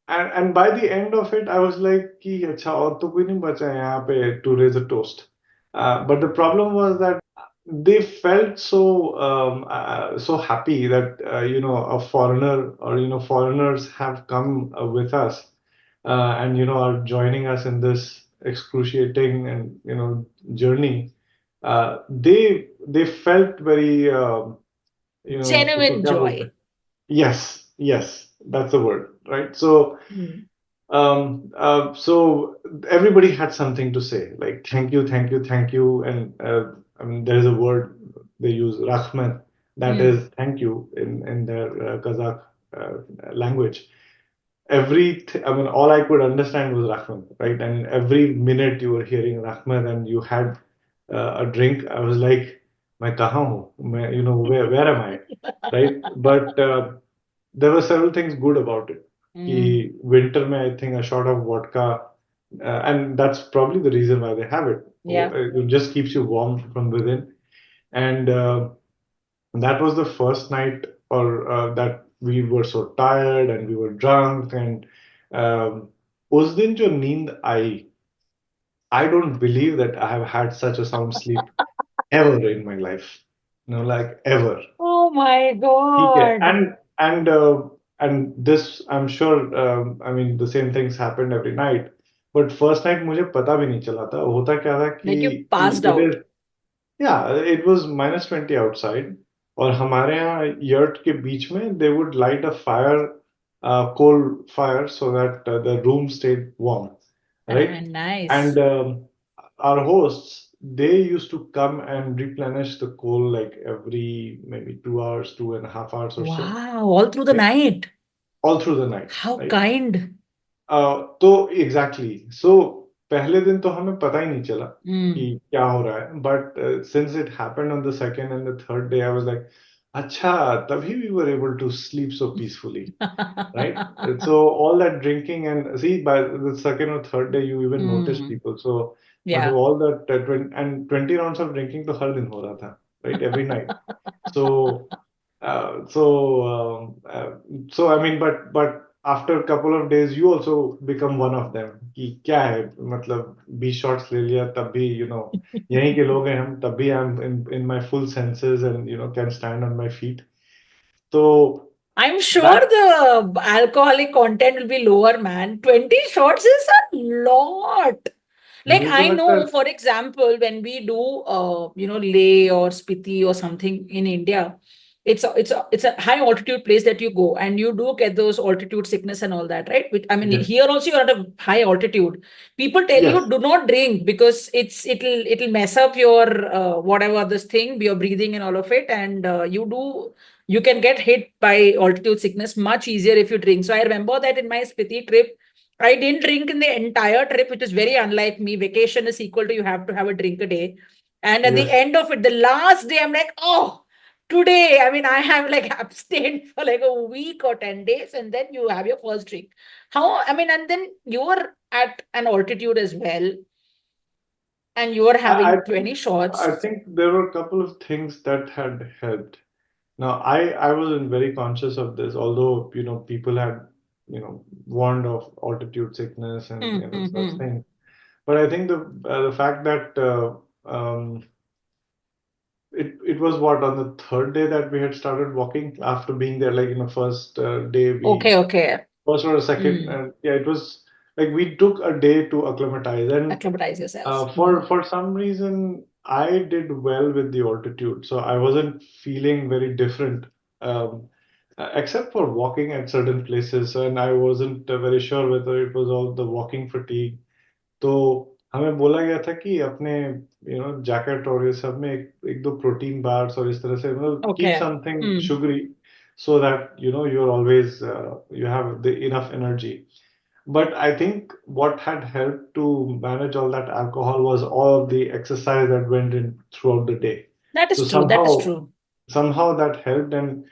And by the end of it, I was like, कि अच्छा और तो कोई नहीं बचा है यहाँ पे to raise a toast. But the problem was that they felt so happy that a foreigner, or foreigners have come with us, and are joining us in this excruciating and journey. They felt very Genuine joy. Yes, that's the word, right? So so everybody had something to say, like thank you, and I mean there's a word they use, rahmat, that is thank you in their Kazakh language. I mean, all I could understand was rahmat, right? And every minute you were hearing rahmat and you had a drink, I was like, मैं कहाँ हूँ? Where am I, right? But there were several things good about it. Winter mein, I think a shot of vodka, and that's probably the reason why they have it. Yeah. It just keeps you warm from within. And that was the first night, or that we were so tired and we were drunk. And उस दिन जो नींद आई, I don't believe that I have had such a sound sleep ever in my life. Like ever. Oh my ठीक God. है. And this, I'm sure, I mean, the same things happened every night. But first night मुझे पता भी नहीं चला था. होता क्या था कि Like you passed out. Yeah, it was -20 outside. और हमारे यहाँ yurt के बीच में they would light a fire, coal fire, so that the room stayed warm, right? Nice. And our hosts, they used to come and replenish the coal like every maybe 2 hours, 2.5 hours or so, Wow, all through the right? night. All through the night, How right? kind. तो exactly so पहले दिन तो हमें पता ही नहीं चला कि क्या हो रहा है, but since it happened on the second and the third day I was like अच्छा तभी we were able to sleep so peacefully, right? So all that drinking, and see, by the second or third day you even notice people. So Yeah. मतलब all that 20 rounds of drinking तो हर दिन हो रहा था, right? Every night. So so I mean, but after a couple of days you also become one of them कि क्या है मतलब 20 shots ले लिया तब भी यहीं के लोग हैं हम, तब भी I'm in my full senses and can stand on my feet. So I'm sure the alcoholic content will be lower, man. 20 shots is a lot. Like मुझे तो I लगता है know, for example, when we do, Leh or Spiti or something in India, it's a high altitude place that you go, and you do get those altitude sickness and all that, right? Which, I mean, Yes. here also you're at a high altitude. People tell Yes. you do not drink because it'll mess up your whatever this thing, your breathing and all of it, and you can get hit by altitude sickness much easier if you drink. So I remember that in my Spiti trip, I didn't drink in the entire trip, which is very unlike me. Vacation is equal to you have to have a drink a day. And at the Yes. end of it, the last day, I'm like, oh, today, I mean, I have like abstained for like a week or 10 days, and then you have your first drink. And then you're at an altitude as well, and you're having I 20 shots. I think there were a couple of things that had helped. Now, I wasn't very conscious of this, although people had warned of altitude sickness and such things. But I think the fact that it was what, on the third day that we had started walking after being there, like first day Okay. first or second, yeah, it was like we took a day to acclimatize, and Acclimatize yourself. for some reason I did well with the altitude, so I wasn't feeling very different, except for walking at certain places, and I wasn't very sure whether it was all the walking fatigue. तो हमें बोला गया था कि अपने jacket और ये सब में एक दो प्रोटीन बार्स और इस तरह से मतलब keep something sugary so that you're always you have the enough energy. But I think what had helped to manage all that alcohol was all of the exercise that went in throughout the day. That is So true. That is true. somehow that helped, and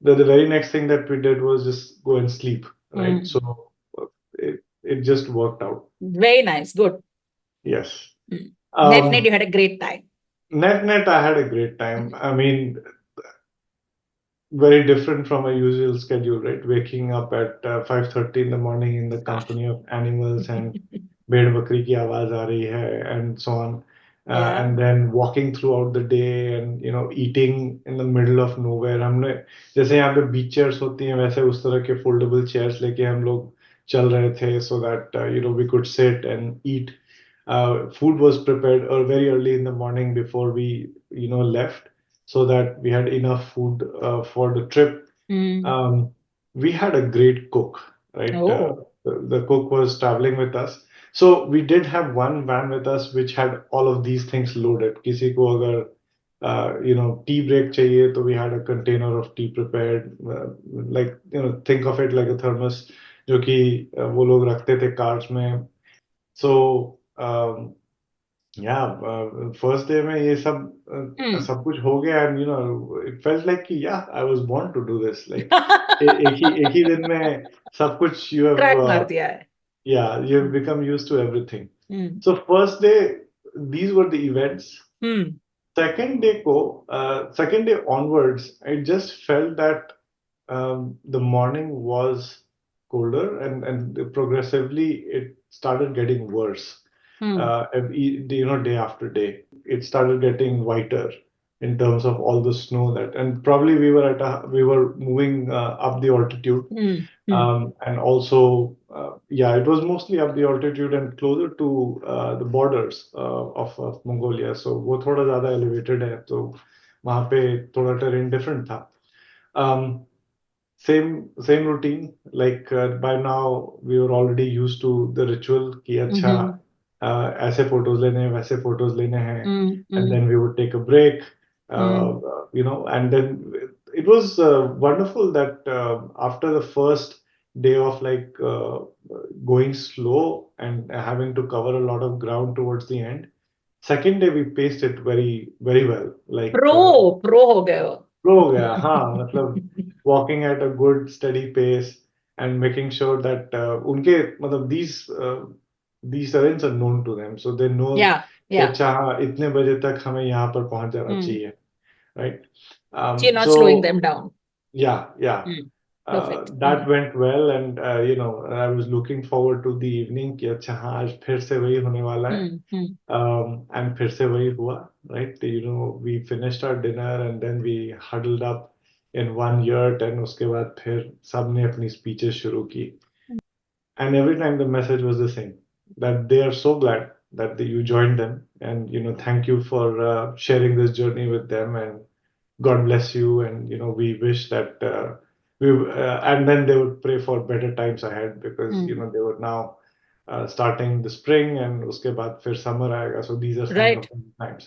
the very next thing that we did was just go and sleep, right? So it just worked out. Very nice. Good. Yes. Net, you had a great time. Net, I had a great time. I mean, very different from a usual schedule, right? Waking up at 5:30 in the morning in the company of animals and भेड़ बकरी की आवाज आ रही है and so on. And then walking throughout the day and eating in the middle of nowhere. हमने जैसे यहाँ पे beach chairs होती हैं वैसे उस तरह के foldable chairs लेके हम लोग चल रहे थे so that we could sit and eat. Food was prepared very early in the morning before we left, so that we had enough food for the trip. We had a great cook, right? The cook was traveling with us. So we did have one van with us which had all of these things loaded. किसी को अगर tea break चाहिए, तो we had a container of tea prepared, like think of it like a thermos जो कि वो लोग रखते थे cars में. So yeah, first day में ये सब कुछ हो गया, and it felt like कि I was born to do this, like एक ही दिन में सब कुछ you have Crack मार दिया है. Yeah, you have become used to everything. So first day, these were the events. Second day onwards, I just felt that the morning was colder, and progressively it started getting worse. Day after day, it started getting whiter. in terms of all the snow that, and probably we were moving up the altitude. And also, yeah, it was mostly up the altitude and closer to the borders of Mongolia. So वो थोड़ा ज़्यादा elevated है, तो वहाँ पे थोड़ा terrain different था. Same routine. Like by now we were already used to the ritual कि अच्छा ऐसे photos लेने हैं, वैसे photos लेने हैं, and then we would take a break. And then it was wonderful that after the first day of like going slow and having to cover a lot of ground towards the end, second day we paced it very well. Like pro हो गए हो. pro हो गया, हाँ, मतलब walking at a good steady pace and making sure that उनके मतलब these terrains are known to them, so they know कि अच्छा हाँ इतने बजे तक हमें यहाँ पर पहुंच जाना चाहिए, right? So you're not slowing them down. Yeah. Perfect. That went well, and I was looking forward to the evening कि अच्छा हाँ आज फिर से वही होने वाला है. And फिर से वही हुआ, right? We finished our dinner and then we huddled up in one yurt, and उसके बाद फिर सबने अपनी speeches शुरू की. And every time the message was the same, that they are so glad that you joined them, and thank you for sharing this journey with them, and God bless you, and we wish that and then they would pray for better times ahead, because they were now starting the spring, and उसके बाद फिर summer आएगा, so these are sign of times.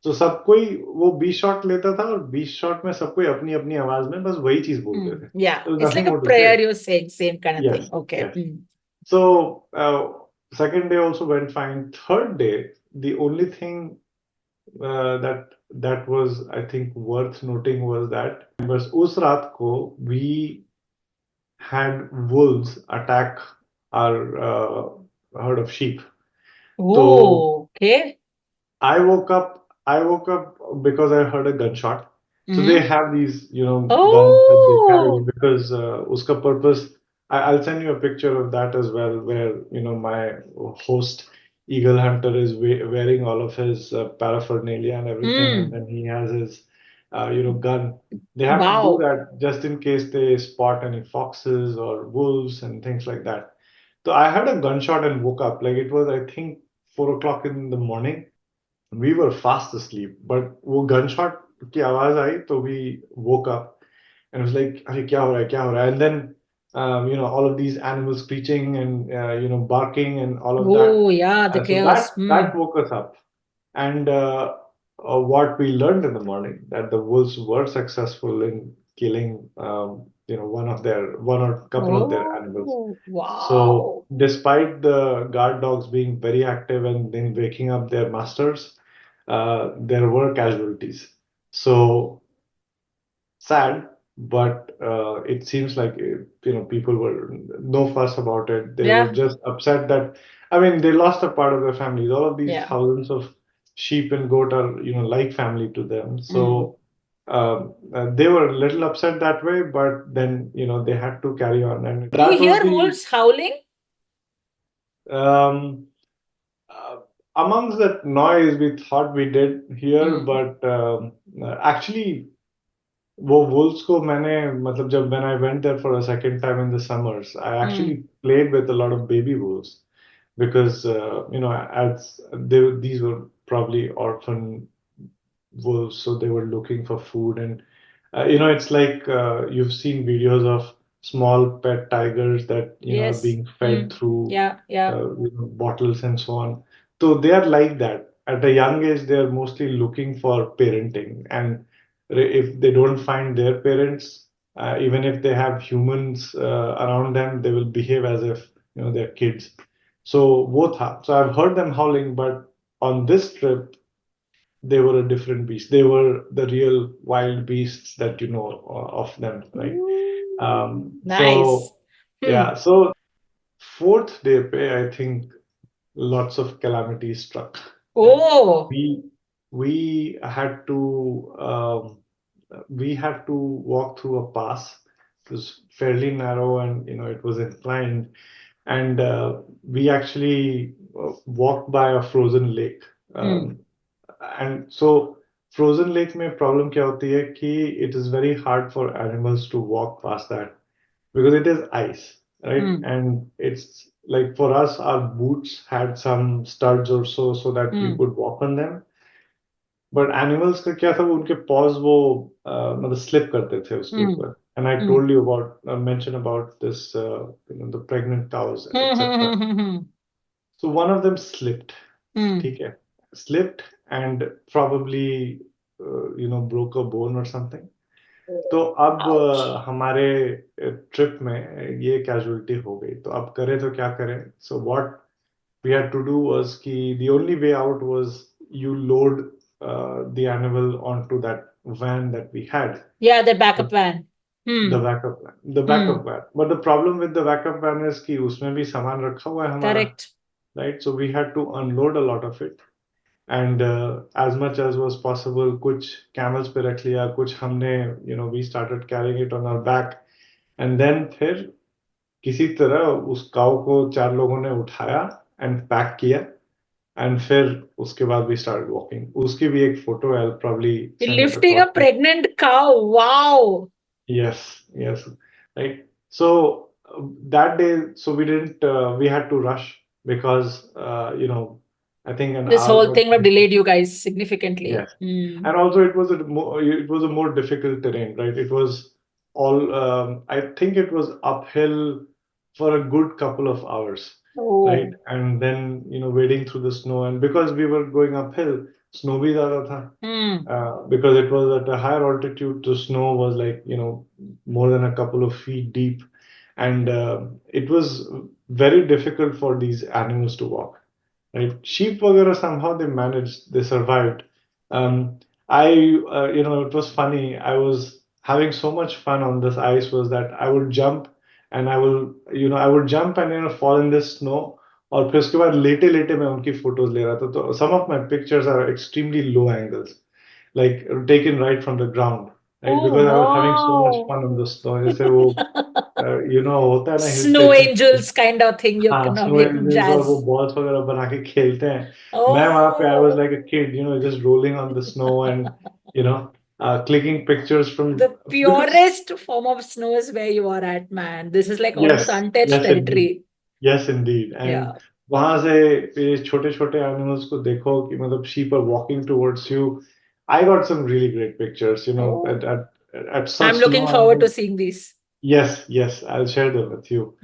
तो सब कोई वो 20 shot लेता था, और 20 शॉट में सब कोई अपनी अपनी आवाज में बस वही चीज बोलते थे. Yeah, it's like a prayer you're saying, same kind of thing. Okay. Yes. So second day also went fine. Third day, the only thing that was, I think, worth noting was that उस रात को we had wolves attack our herd of sheep. Oh, okay. I woke up because I heard a gunshot. So they have these, guns that they carry, because uska purpose. I'll send you a picture of that as well, where my host eagle hunter is wearing all of his paraphernalia and everything, and then he has his gun. They have to do that just in case they spot any foxes or wolves and things like that. So I had a gunshot and woke up. Like it was, I think, 4 o'clock in the morning. We were fast asleep, but वो gunshot की आवाज आई, तो we woke up and it was like, अरे क्या हो रहा है? And then all of these animals screeching and barking and all of that. Oh yeah, the chaos. So that woke us up, and what we learned in the morning, that the wolves were successful in killing one or couple of their animals. Wow. So despite the guard dogs being very active and then waking up their masters, there were casualties. So sad, but it seems like people were no fuss about it. They were just upset that, I mean, they lost a part of their families. All of these thousands of sheep and goat are like family to them. So they were a little upset that way, but then they had to carry on. And you hear wolves howling? Amongst that noise, we thought we did hear, but actually, वो wolves को मैंने मतलब जब when I went there for a second time in the summers, I actually played with a lot of baby wolves, because as these were probably orphan wolves, so they were looking for food, and it's like you've seen videos of small pet tigers that are being fed through bottles and so on. So they are like that. At a young age, they are mostly looking for parenting, and if they don't find their parents, even if they have humans around them, they will behave as if they're kids. So both have. So I've heard them howling, but on this trip, they were a different beast. They were the real wild beasts that you know of them, right? Nice. So yeah. So fourth day, I think lots of calamities struck. Oh. We had to walk through a pass. It was fairly narrow, and it was inclined, and we actually walked by a frozen lake. And so frozen lake में problem क्या होती है कि it is very hard for animals to walk past that because it is ice, right? And it's like for us, our boots had some studs or so that we could walk on them. But animals का क्या था वो उनके paws वो मतलब slip करते थे उसके ऊपर. And I told you about mention about this the pregnant cows, etc. So one of them slipped. ठीक है, slipped and probably broke a bone or something. तो अब हमारे ट्रिप में ये कैजुअलिटी हो गई. तो अब करें तो क्या करें? So what we had to do was कि the only way out was you load the animal onto that van that we had. Yeah, the backup van. The backup van. The backup van. But the problem with the backup van is कि उसमें भी सामान रखा हुआ है हमारा. Correct. Right? So we had to unload a lot of it. And as much as was possible, कुछ camels पे रख लिया, कुछ हमने, we started carrying it on our back. And then फिर किसी तरह उस cow को 4 लोगों ने उठाया and pack किया. And फिर उसके बाद we started walking. उसकी भी एक photo I'll probably send it Lifting a across. pregnant cow. Wow. Yes, right. So that day, so we didn't. We had to rush because I think an This hour whole or thing would have something. delayed you guys significantly. Yes. And also it was a more difficult terrain, right? It was all I think it was uphill for a good couple of hours, right? And then wading through the snow, and because we were going uphill, snow bhi zyada tha. Because it was at a higher altitude, the snow was like more than a couple of feet deep, and it was very difficult for these animals to walk. Right? Sheep वगैरह somehow they managed, they survived. It was funny. I was having so much fun on this ice was that I would jump and I would jump and fall in this snow. और फिर उसके बाद लेटे लेटे मैं उनकी photos ले रहा था. तो some of my pictures are extremely low angles, like taken right from the ground, right? Because I was having so much fun on the snow. जैसे वो होता है ना hill Snow station. angels kind of thing. You हाँ, can snow angels और वो jazz. balls वगैरह बना के खेलते हैं. मैं वहाँ पे I was like a kid, just rolling on the snow and clicking pictures from The purest form of snow is where you are at, man. This is like almost untouched territory. Yes, indeed. And वहाँ से ये छोटे-छोटे animals को देखो कि मतलब sheep are walking towards you. I got some really great pictures, at such I'm looking low forward to angles. seeing these. Yes, I'll share them with you.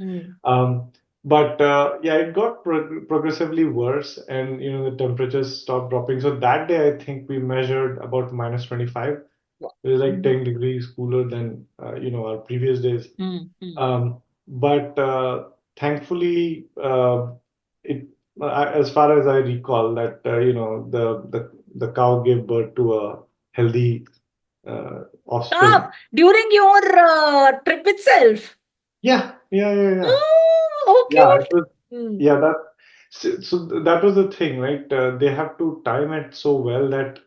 But it got progressively worse, and the temperatures stopped dropping. So that day, I think we measured about -25. It was like 10 degrees cooler than our previous days. But thankfully, as far as I recall, that the cow gave birth to a healthy offspring. During your trip itself? Yeah. Oh, okay. Yeah, it was, so that was the thing, right? They have to time it so well that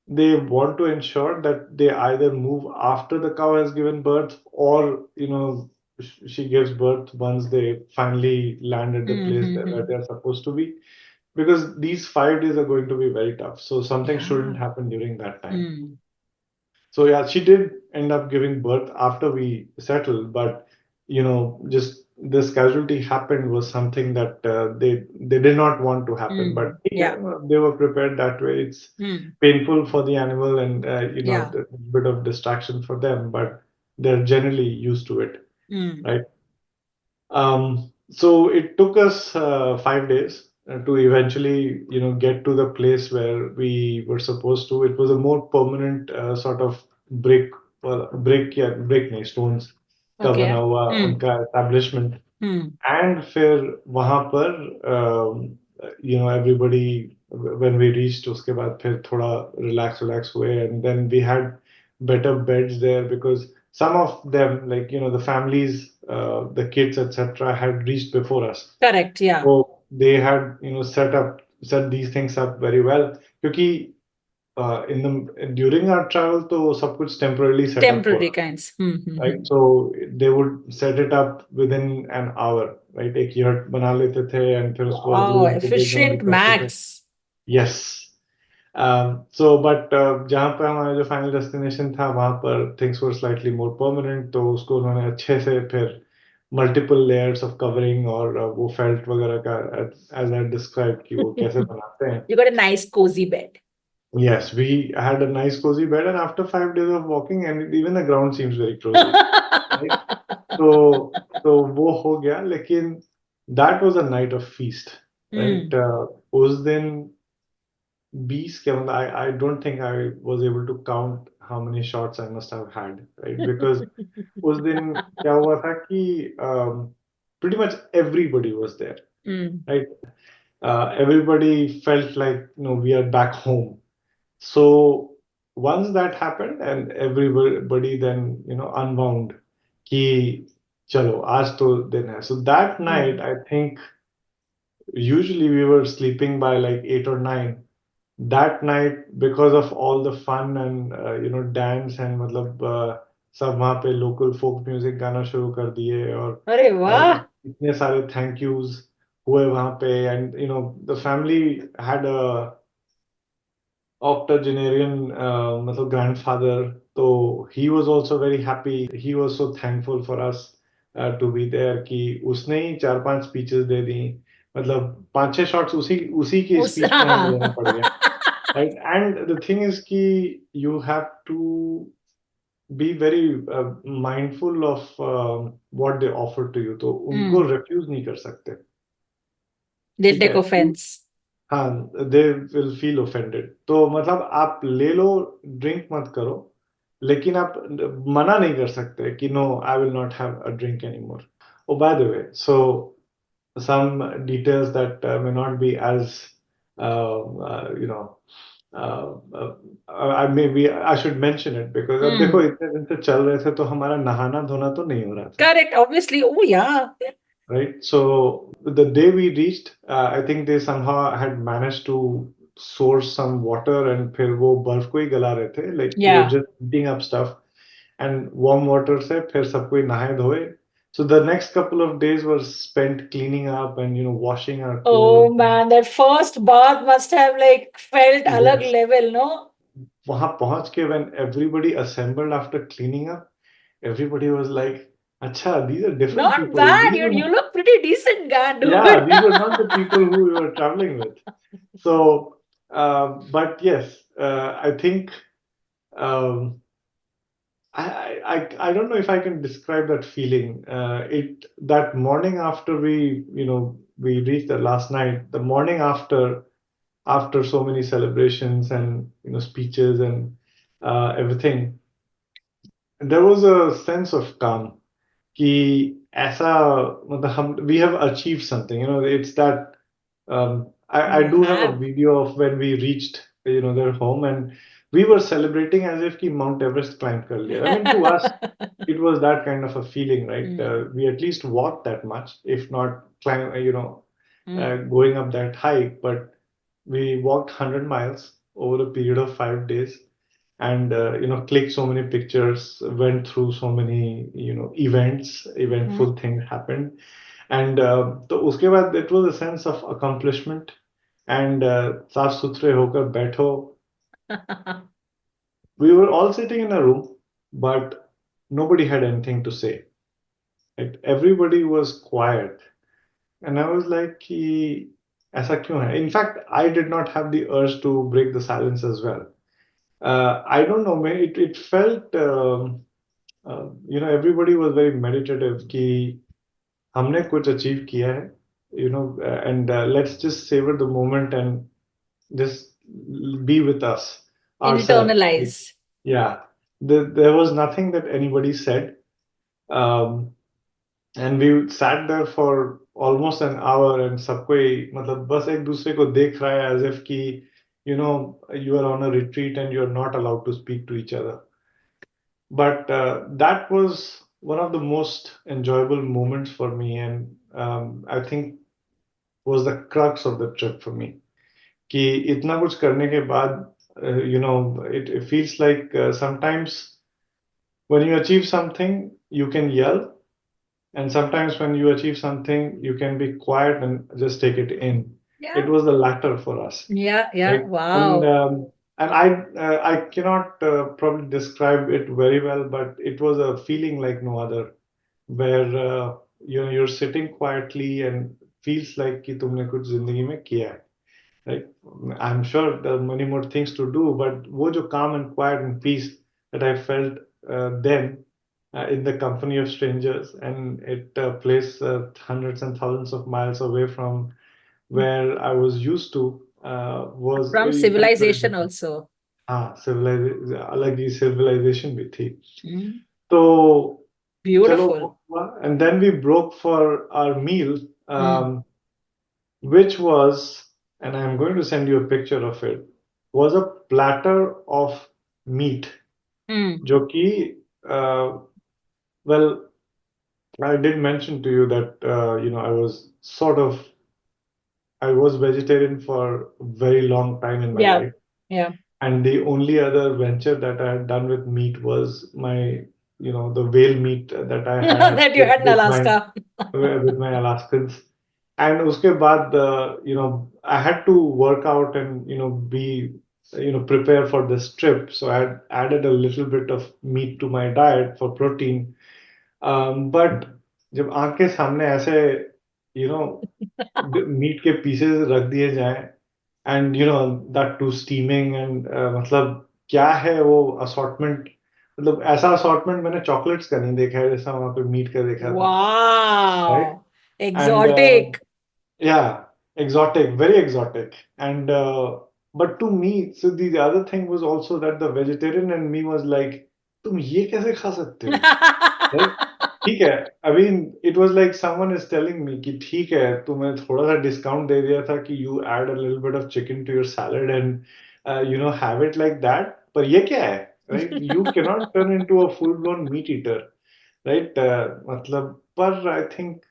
they want to ensure that they either move after the cow has given birth, or she gives birth once they finally land at the place where they're supposed to be, because these 5 days are going to be very tough. So something shouldn't happen during that time. So yeah, she did end up giving birth after we settled, but just this casualty happened was something that they did not want to happen. But they were prepared that way. It's painful for the animal and a bit of distraction for them, but they're generally used to it, right? So it took us 5 days to eventually get to the place where we were supposed to. It was a more permanent sort of brick नहीं, stones का बना हुआ उनका establishment. And फिर वहाँ पर everybody, when we reached, उसके बाद फिर थोड़ा relax हुए, and then we had better beds there because some of them, like the families, the kids, etc., had reached before us. Correct, yeah. So they had set these things up very well. Because during our travel, तो सब कुछ temporarily set temporary up kinds. Right, so they would set it up within an hour, right? एक yurt बना लेते थे and फिर उसको efficient max. Yes. But जहाँ पर हमारा जो फाइनल डेस्टिनेशन था वहाँ पर things were slightly more permanent, तो उसको उन्होंने अच्छे से फिर multiple layers of covering और वो felt वगैरह का as I described कि वो कैसे बनाते हैं. You got a nice cozy bed. Yes, we had a nice cozy bed, and after 5 days of walking, and even the ground seems very cozy. Right? तो वो हो गया, लेकिन that was a night of feast, right? उस दिन 20 के मतलब I don't think I was able to count how many shots I must have had, right? Because उस दिन क्या हुआ था कि pretty much everybody was there, right? Everybody felt like we are back home. So once that happened, and everybody then unwound कि चलो आज तो दिन है. So that night I think usually we were sleeping by like 8 or 9. That night, because of all the fun and dance and मतलब सब वहाँ पे local folk music गाना शुरू कर दिए और अरे वाह! इतने सारे thank yous हुए वहाँ पे, and the family had a octogenarian मतलब grandfather, so he was also very happy. He was so thankful for us to be there कि उसने ही 4-5 speeches दे दी, मतलब 5-6 shots उसी के speech में हमें देना पड़ गया. Right, and the thing is कि you have to be very mindful of what they offer to you, तो उनको refuse नहीं कर सकते. They'll take offense. हाँ, they will feel offended. तो मतलब आप ले लो, drink मत करो, लेकिन आप मना नहीं कर सकते कि no, I will not have a drink anymore. Oh, by the way, so some details that may not be as maybe I should mention it because अब देखो इतने दिन से चल रहे थे तो हमारा नहाना धोना तो नहीं हो रहा था. Correct, obviously. Oh yeah. Right. So the day we reached, I think they somehow had managed to source some water and फिर वो बर्फ को ही गला रहे थे. Like we were just heating up stuff and warm water से फिर सब कोई नहाए धोए. So the next couple of days were spent cleaning up and washing our clothes. Oh man, that first bath must have like felt alag level, no? वहाँ पहुँच के when everybody assembled after cleaning up, everybody was like, "Acha, these are different Not people. bad. You look pretty decent, guy, dude." Yeah, these were not the people who we were traveling with. So, but yes, I think I don't know if I can describe that feeling. That morning after we reached the last night, the morning after so many celebrations and speeches and everything, there was a sense of calm. कि ऐसा मतलब हम we have achieved something. It's that I do have a video of when we reached their home and we were celebrating as if कि Mount Everest climb कर लिया. I mean, to us it was that kind of a feeling, right? We at least walked that much, if not climb, going up that high, but we walked 100 miles over a period of 5 days and clicked so many pictures, went through so many eventful things happened, and तो उसके बाद it was a sense of accomplishment and साफ सुथरे होकर बैठो. We were all sitting in a room, but nobody had anything to say. Right? Everybody was quiet, and I was like कि ऐसा क्यों है? In fact, I did not have the urge to break the silence as well. I don't know, it felt, everybody was very meditative कि हमने कुछ achieve किया है, and let's just savor the moment and just be with us, ourselves. Internalize. Yeah, there was nothing that anybody said, and we sat there for almost an hour and सब कोई मतलब बस एक दूसरे को देख रहा है as if कि you are on a retreat and you're not allowed to speak to each other. But that was one of the most enjoyable moments for me, and I think was the crux of the trip for me. कि इतना कुछ करने के बाद it feels like sometimes when you achieve something you can yell, and sometimes when you achieve something you can be quiet and just take it in. Yeah. It was the latter for us. Yeah. Yeah. Right? Wow. And I cannot probably describe it very well, but it was a feeling like no other, where you're sitting quietly and feels like कि तुमने कुछ जिंदगी में किया है. Right? I'm sure there are many more things to do, but wo jo calm and quiet and peace that I felt then in the company of strangers, and it place hundreds and thousands of miles away from where I was used to, was From very, very civilization different. also. हाँ, अलग ही civilization भी थी. Mm. तो चलो Beautiful. वो हुआ, and then we broke for our meal, which was, and I'm going to send you a picture of it, was a platter of meat, Mm. जो कि, well, I did mention to you that I was vegetarian for a very long time in my Yeah. life, Yeah. and the only other venture that I had done with meat was the whale meat that I had That you had in Alaska. with my Alaskans. And uske baad, I had to work out and, prepare for this trip. So I had added a little bit of meat to my diet for protein. But जब आँख के सामने ऐसे, meet के pieces रख दिए जाएं, and that too steaming, and मतलब क्या है वो असॉर्टमेंट, मतलब ऐसा असॉर्टमेंट मैंने चॉकलेट्स का नहीं देखा है जैसा वहां पे मीट का देखा था. Right? Wow. And Exotic. yeah, exotic, very exotic. And but to me, so the other thing was also that the vegetarian in me was like, तुम ये कैसे खा सकते हो? Right? ठीक है. I mean, it was like someone is telling me कि ठीक है, तुम्हें थोड़ा सा डिस्काउंट दे दिया था कि you add a little bit of chicken to your salad and have it like that. पर ये क्या है? Right? You cannot turn into a full-blown meat eater. Right? मतलब, पर I think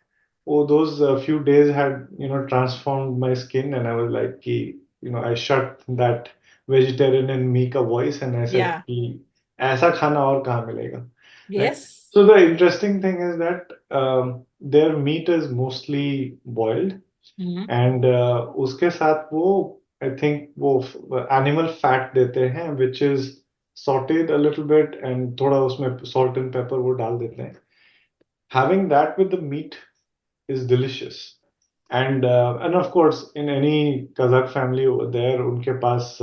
those few days had transformed my skin, and I was like कि, I shut that vegetarian in me का voice, and I said Yeah. कि ऐसा खाना और कहाँ मिलेगा. Right? Yes. So the interesting thing is that their meat is mostly boiled, Mhm. and उसके साथ वो, I think वो animal fat देते हैं, which is sauteed a little bit, and थोड़ा उसमें salt and pepper वो डाल देते हैं. Having that with the meat is delicious. And of course, in any Kazakh family over there, उनके पास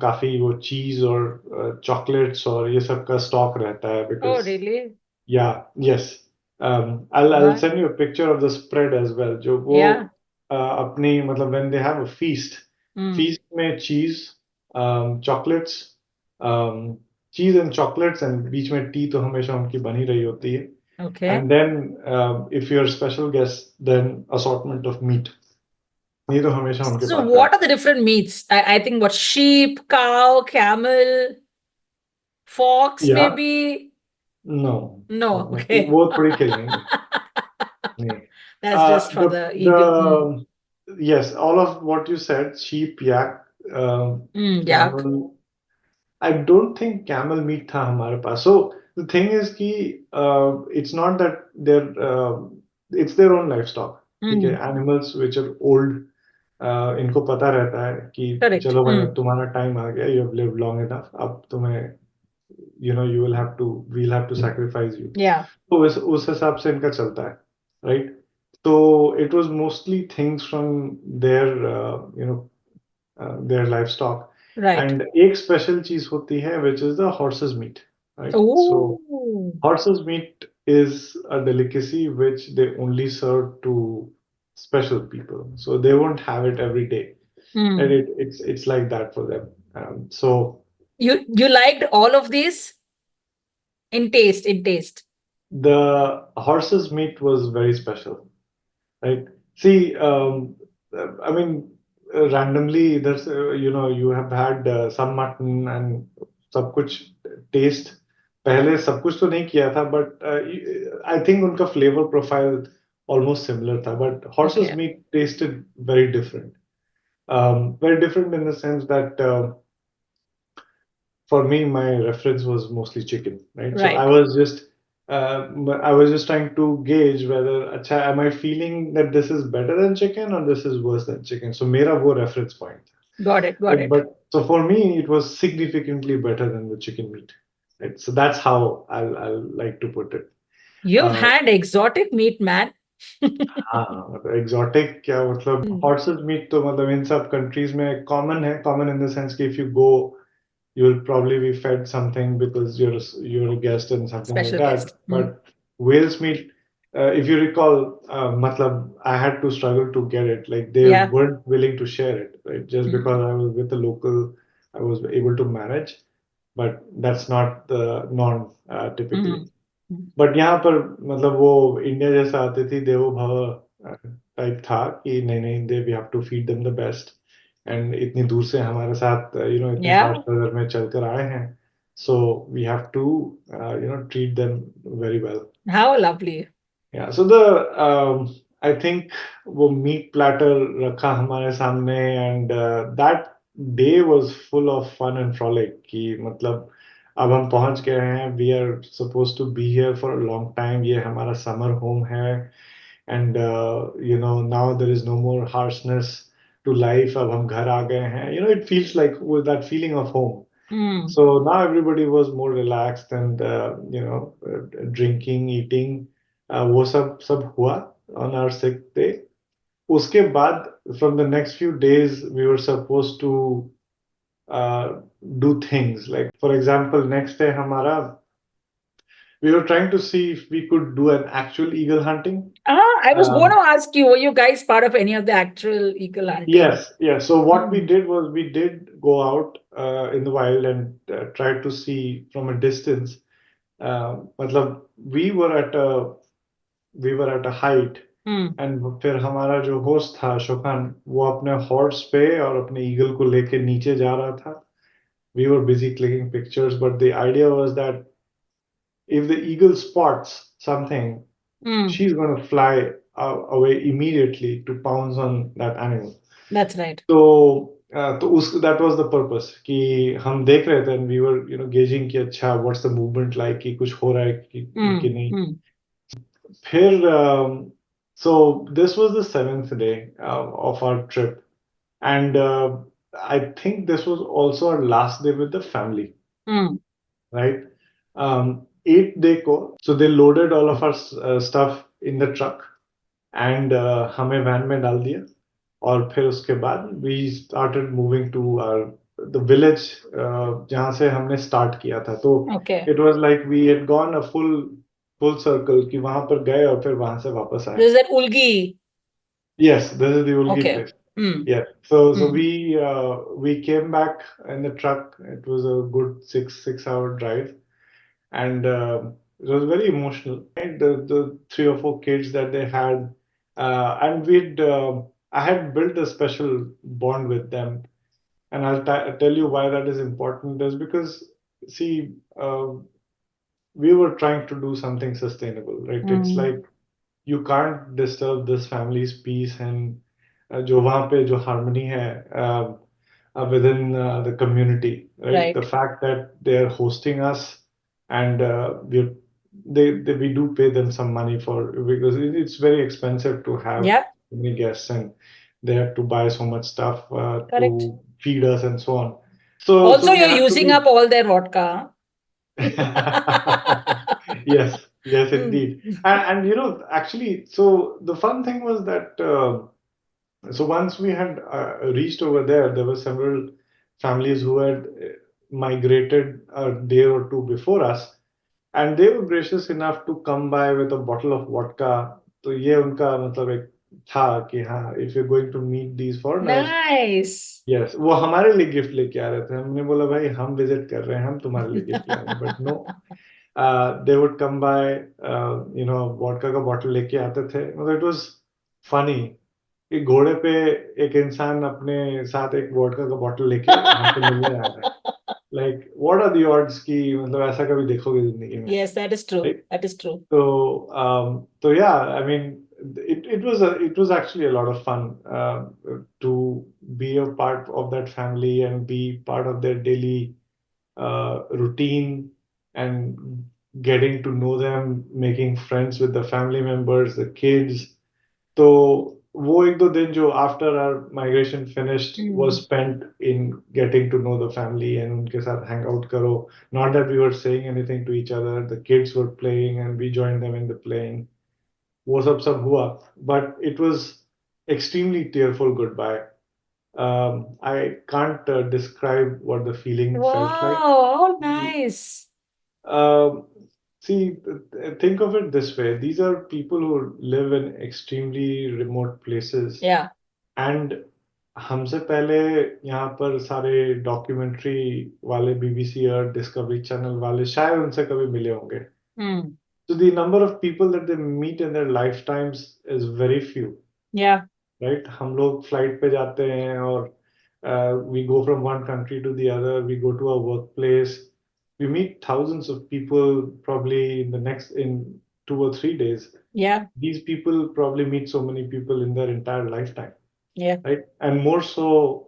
काफी वो cheese और chocolates और ये सब का stock रहता है, Oh, because really? yeah, yes. I'll Wow. send you a picture of the spread as well. जो वो Yeah. अपनी मतलब when they have a feast, Mm. feast में cheese, chocolates, cheese and chocolates, and बीच में tea तो हमेशा उनकी बनी रही होती है. Okay. And then if you're a special guest, then assortment of meat. ये तो हमेशा उनके So pass what are the different meats? I think what, sheep, cow, camel, fox, Yeah. maybe? No. No. नहीं, Okay. वो थोड़ी खिलाएंगे. नहीं. That's just for the ego. Yes, all of what you said, sheep, yak, Yak. camel. I don't think camel meat था हमारे पास. So the thing is कि it's not that it's their own livestock. ठीक है, animals which are old. इनको पता रहता है कि Correct. चलो भाई अब तुम्हारा टाइम आ गया, you have lived long enough, अब तुम्हें we'll have to sacrifice you. Yeah. तो उस हिसाब से इनका चलता है, right? So it was mostly things from their livestock. Right. And एक special चीज होती है, which is the horse's meat, right? So Oh. horse's meat is a delicacy which they only serve to special people. So they won't have it every day. And it's like that for them. So You liked all of these in taste? the horse's meat was very special, right? See, I mean, randomly, there's you have had some mutton and सब कुछ taste. पहले सब कुछ तो नहीं किया था, but I think उनका flavor profile almost similar था, but horse's Okay. meat tasted very different. Very different in the sense that for me, my reference was mostly chicken, right? So Right. I was just I was just trying to gauge whether, अच्छा, am I feeling that this is better than chicken or this is worse than chicken? So मेरा वो reference point. Got it. Got Right? it. But so for me, it was significantly better than the chicken meat. Right? So that's how I'll like to put it. You've had exotic meat, man. हाँ, मतलब exotic क्या मतलब horses meat तो मतलब इन सब countries में common in the sense कि if you go, you will probably be fed something because you're a guest and something like Special that. guest. But whale's meat, if you recall, matlab, I had to struggle to get it. Like they Yeah. weren't willing to share it, right? Just because I was with a local, I was able to manage, but that's not the norm typically. But यहाँ पर मतलब वो India जैसा अतिथि देवो भव type था कि नहीं they we have to feed them the best and इतनी दूर से हमारे साथ इतने Yeah. हार्श वेदर में चलकर आए हैं so we have to treat them very well How lovely. Yeah, so the I think वो meat platter रखा हमारे सामने and that day was full of fun and frolic कि मतलब अब हम पहुंच गए हैं we are supposed to be here for a long time ये हमारा summer home है and now there is no more harshness to life अब हम घर आ गए हैं it feels like with that feeling of home. So now everybody was more relaxed and drinking, eating, वो सब हुआ on our sixth day. उसके बाद from the next few days we were supposed to do things like for example next day हमारा we were trying to see if we could do an actual eagle hunting. I was going to ask you, were you guys part of any of the actual eagle hunting? Yes. So what we did was we did go out in the wild and try to see from a distance. मतलब we were at a height and फिर हमारा जो host था शोकान वो अपने horse पे और अपने ईगल को लेके नीचे जा रहा था. We were busy clicking pictures, but the idea was that if the eagle spots something, she's going to fly away immediately to pounce on that animal. That's right. तो that was the purpose कि हम देख रहे थे and we were gauging कि अच्छा what's the movement like कि कुछ हो रहा है कि नहीं. फिर so this was the 7th day of our trip and I think this was also our last day with the family. Right? 8th day को so they loaded all of our stuff in the truck and हमें van में डाल दिया और फिर उसके बाद we started moving to the village जहाँ से हमने start किया था. तो it was like we had gone a full circle कि वहां पर गए और फिर वहां से वापस आए. This is at Ulgi. Yes, this is the Ulgi place. Yeah. So we came back in the truck. It was a good six-hour drive, and it was very emotional. Right? The 3 or 4 kids that they had, and I had built a special bond with them, and I'll tell you why that is important. Is because see, we were trying to do something sustainable, right? It's like you can't disturb this family's peace and जो वहाँ पे जो harmony है within the community, right? The fact that they are hosting us and we do pay them some money because it's very expensive to have many guests and they have to buy so much stuff to feed us and so on. So also you're using up all their vodka. Yes, indeed. And actually, so the fun thing was that so once we had reached over there were several families who had migrated a day or two before us, and they were gracious enough to come by with a bottle of vodka. तो ये उनका मतलब एक था कि हाँ, if you're going to meet these foreigners, nice. Yes, वो हमारे लिए गिफ्ट लेके आ रहे थे. हमने बोला भाई हम विजिट कर रहे हैं, हम तुम्हारे लिए गिफ्ट लाएंगे. But no, they would come by, vodka का बॉटल लेके आते थे. मतलब इट वाज फनी कि घोड़े पे एक इंसान अपने साथ एक वोडका का बॉटल लेके हमसे मिलने आया है. Like, what are the odds कि मतलब ऐसा कभी देखोगे जिंदगी में? Yes, that is true. Right? That is true. So yeah, I mean, it was actually a lot of fun to be a part of that family and be part of their daily routine and getting to know them, making friends with the family members, the kids. तो वो एक दो दिन जो after our migration finished was spent in getting to know the family and उनके साथ hang out करो. Not that we were saying anything to each other. The kids were playing and we joined them in the playing. वो सब हुआ. But it was extremely tearful goodbye. I can't describe what the feeling felt like. Wow, nice. Um, See, think of it this way. These are people who live in extremely remote places. Yeah. And हमसे पहले यहाँ पर सारे documentary वाले BBC और discovery channel वाले शायद उनसे कभी मिले होंगे. So the number of people that they meet in their lifetimes is very few. Yeah. Right? हम लोग फ्लाइट पे जाते हैं और we go from one country to the other. We go to our workplace. We meet thousands of people probably in 2 or 3 days. Yeah. These people probably meet so many people in their entire lifetime. Yeah. Right? And more so,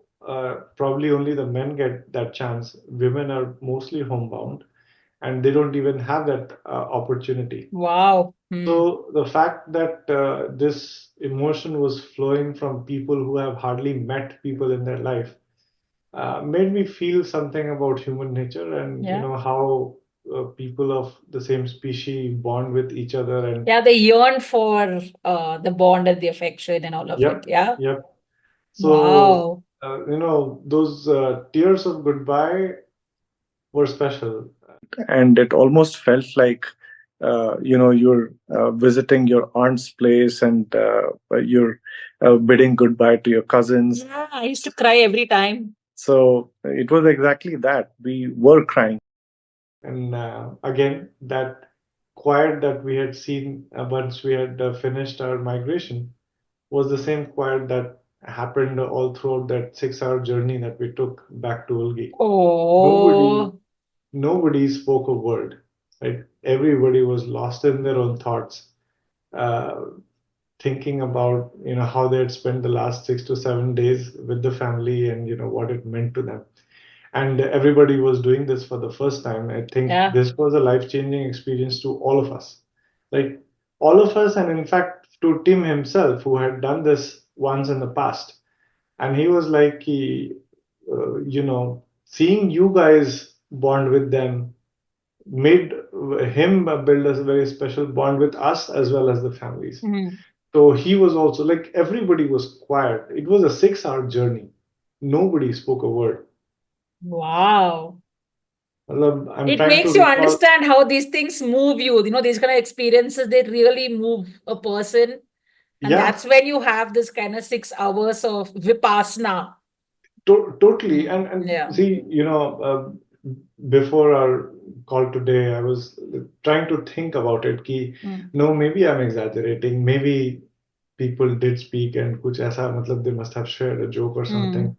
probably only the men get that chance. Women are mostly homebound and they don't even have that opportunity. Wow. So the fact that this emotion was flowing from people who have hardly met people in their life made me feel something about human nature and Yeah. how people of the same species bond with each other and Yeah, they yearn for the bond and the affection and all of Yep, it. Yeah. yep. So Wow. those tears of goodbye were special. And it almost felt like you're visiting your aunt's place and you're bidding goodbye to your cousins. Yeah, I used to cry every time. So it was exactly that. We were crying. And again, that quiet that we had seen once we had finished our migration was the same quiet that happened all throughout that 6-hour journey that we took back to Ulgi. Oh. Nobody spoke a word, right? Everybody was lost in their own thoughts, thinking about how they had spent the last 6 to 7 days with the family and what it meant to them. And everybody was doing this for the first time. I think this was a life-changing experience to all of us. Like all of us, and in fact to Tim himself, who had done this once in the past. And he was like, seeing you guys bond with them made him build a very special bond with us as well as the families. So he was also like, everybody was quiet. It was a 6-hour journey. Nobody spoke a word. Wow. I'm it trying makes to you recall. understand how these things move you. These kind of experiences, they really move a person. And that's when you have this kind of 6 hours of vipassana. Totally. And see, before our call today, I was trying to think about it. No, maybe I'm exaggerating. Maybe people did speak and kuch aisa, matlab they must have shared a joke or something.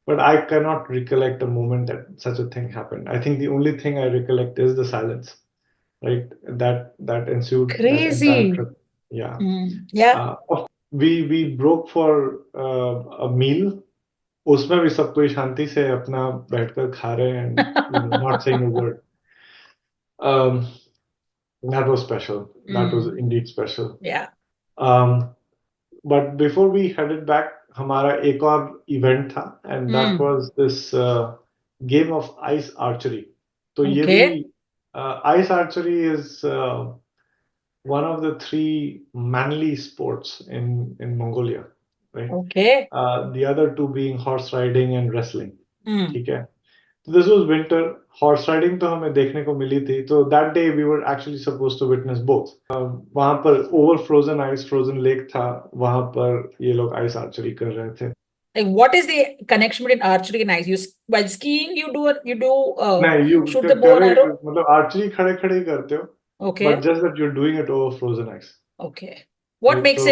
But I cannot recollect a moment that such a thing happened. I think the only thing I recollect is the silence, right? That ensued. Crazy. That entire trip. Yeah. Yeah. We broke for a meal. उसमें भी सब कोई शांति से अपना बैठकर खा रहे हैं and not saying a word. That was special. That was indeed special. Yeah. But before we headed back, हमारा एक और event था and that was this game of ice archery. तो ये भी ice archery is one of the 3 manly sports in Mongolia, right? Okay. The other 2 being horse riding and wrestling. ठीक है. So this was winter. Horse riding तो हमें देखने को मिली थी. So that day we were actually supposed to witness both. वहाँ पर over frozen ice, frozen lake था. वहाँ पर ये लोग ice archery कर रहे थे. Like, what is the connection between archery and ice? While skiing, you do shoot the bow and arrow. मतलब archery खड़े ही करते हो. Okay. But just that you're doing it over frozen ice. Okay. What makes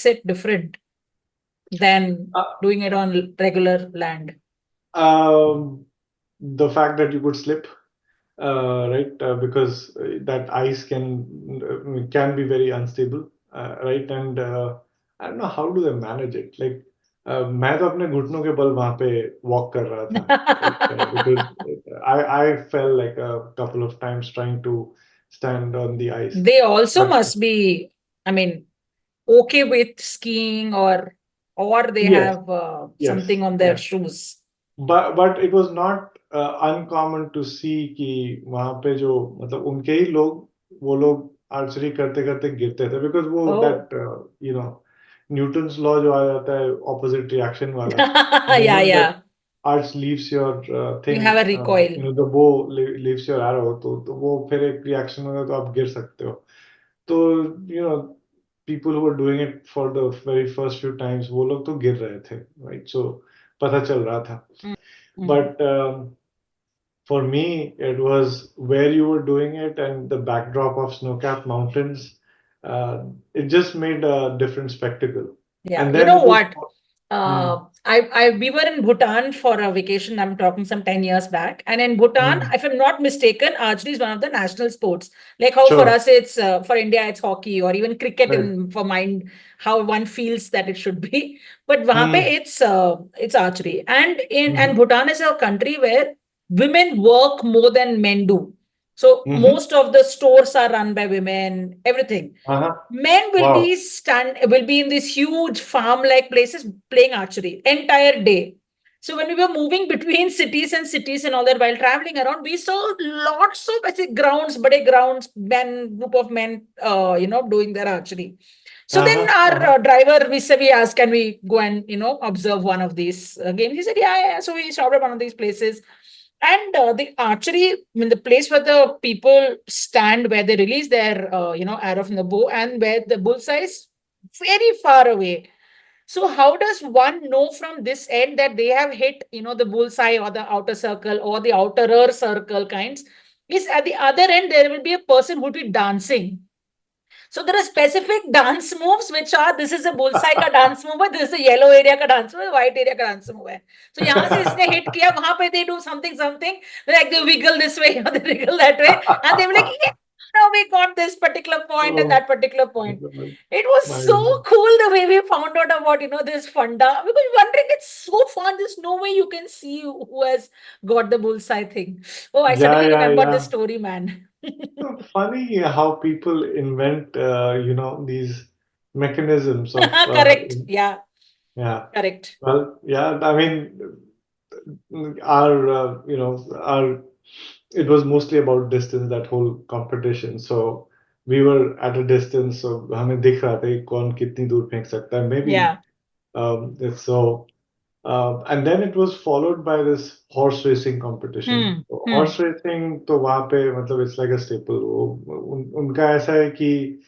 it different than doing it on regular land? The fact that you could slip, right? Because that ice can be very unstable, right? And I don't know how do they manage it. Like मैं तो अपने घुटनों के बल वहां पे walk कर रहा था because I fell like a couple of times trying to stand on the ice. They also But must be, I mean, okay with skiing or they yes, have yes, something on their yes. shoes. But it was not uncommon to see कि वहां पे जो मतलब उनके ही लोग वो लोग archery करते करते गिरते थे because वो Oh. that you know Newton's law जो आ जाता है ऑपोजिट रिएक्शन वाला Yeah, moment yeah. that arch leaves your thing You have a recoil. you know the bow leaves your arrow तो वो फिर एक रिएक्शन होगा तो आप गिर सकते हो तो you know people who were doing it for the very first few times वो लोग तो गिर रहे थे right so पता चल रहा था but for me it was where you were doing it and the backdrop of snow-capped mountains it just made a different spectacle. Yeah, And you then know it was what? We were in Bhutan for a vacation. I'm talking some 10 years back. And in Bhutan, if I'm not mistaken, archery is one of the national sports. Like how for Sure. us, it's for India, it's hockey or even cricket Right. for mind, how one feels that it should be. But wahan pe it's archery. And Bhutan is a country where women work more than men do. So most of the stores are run by women, everything. Men will be in these huge farm-like places playing archery entire day. So when we were moving between cities and all that while traveling around, we saw lots of grounds, bade grounds, group of men, doing their archery. So then our driver, we asked, can we go and, observe one of these games? He said, yeah. So we stopped at one of these places. And the archery, I mean, the place where the people stand, where they release their, arrow from the bow, and where the bullseye is very far away. So how does one know from this end that they have hit, the bullseye or the outer circle or the outerer circle kinds? Is at the other end, there will be a person who will be dancing. So there are specific dance moves which are, this is a bullseye ka dance move, this is a yellow area ka dance move, white area ka dance move. So yahan se isne hit kiya, wahan pe they do something, like they wiggle this way or they wiggle that way, and they were like, yeah, now we got this particular point and that particular point. It was so cool the way we found out about, this funda. We were wondering, it's so fun. There's no way you can see who has got the bullseye thing. Oh, I suddenly remembered the story, man. Funny how people invent, these mechanisms of. Correct. Yeah. Correct. Well, yeah. I mean, it was mostly about distance, that whole competition. So we were at a distance, so हमें दिख रहा था कि कौन कितनी दूर फेंक सकता है. Maybe. Yeah. And then it was followed by this horse racing competition. So horse racing, तो वहाँ पे मतलब it's like a staple. उनका ऐसा है कि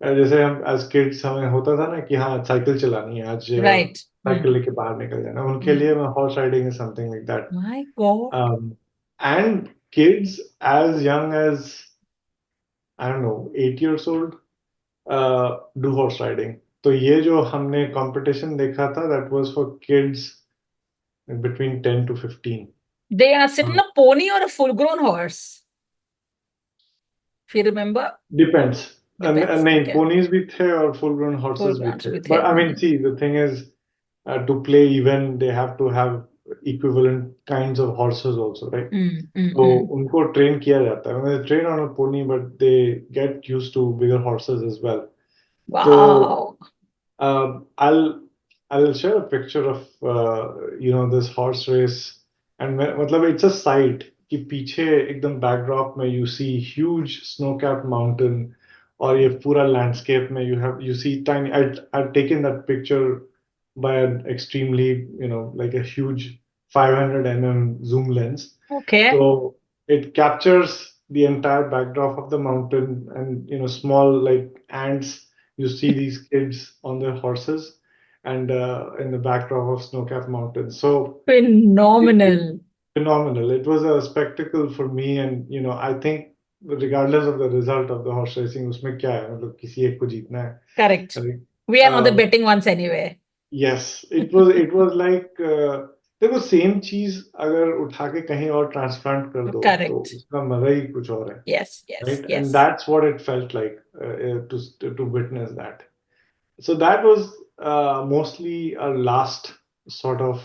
जैसे हम as kids हमें होता था ना कि हाँ साइकिल चलानी है आज, साइकिल लेके बाहर निकल जाना. उनके लिए horse riding is something like that. My God. And kids as young as, I don't know, 8 years old do horse riding. तो ये जो हमने competition देखा था, that was for kids between 10 to 15. They are sitting on a pony or a full-grown horse? If you remember? Depends. नहीं, ponies भी थे और full-grown horses भी थे. But I mean, see, the thing is, to play even, they have to have equivalent kinds of horses also, right? So उनको train किया जाता है. They train on a pony, but they get used to bigger horses as well. Wow. So I'll share a picture of this horse race, and मतलब it's a sight कि पीछे एकदम backdrop में you see huge snow-capped mountain, और ये पूरा landscape में you see tiny. I've taken that picture by an extremely, like a huge 500 mm zoom lens. Okay. So it captures the entire backdrop of the mountain, and small like ants. You see these kids on their horses, and in the backdrop of snow-capped mountains. So phenomenal. Phenomenal. It was a spectacle for me, and I think regardless of the result of the horse racing, उसमें क्या है, मतलब किसी एक को जीतना है. Correct. We are not the betting ones anyway. Yes, it was like देखो same चीज अगर उठा के कहीं और transplant कर दो, Correct. तो उसका मजा ही कुछ और है. Yes. Right? Yes. And that's what it felt like to witness that. So that was mostly our last sort of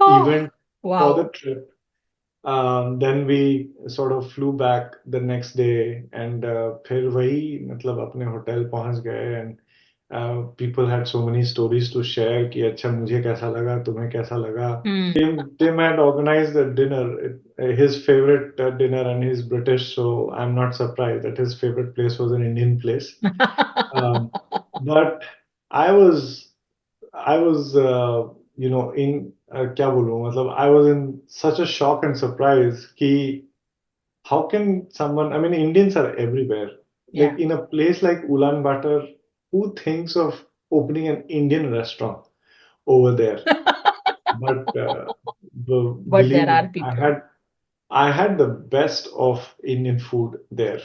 Oh, event for the wow. trip. Then we sort of flew back the next day, and फिर वही मतलब अपने hotel पहुंच गए, and people had so many stories to share कि अच्छा मुझे कैसा लगा, तुम्हें कैसा लगा. Hmm. Tim had organized a dinner, his favorite dinner, and he's British, so I'm not surprised that his favorite place was an Indian place. But I was in क्या बोलूं, मतलब I was in such a shock and surprise कि how can someone, I mean, Indians are everywhere. Yeah. Like in a place like Ulaanbaatar, who thinks of opening an Indian restaurant over there? But But there believe are me, people. I had the best of Indian food there.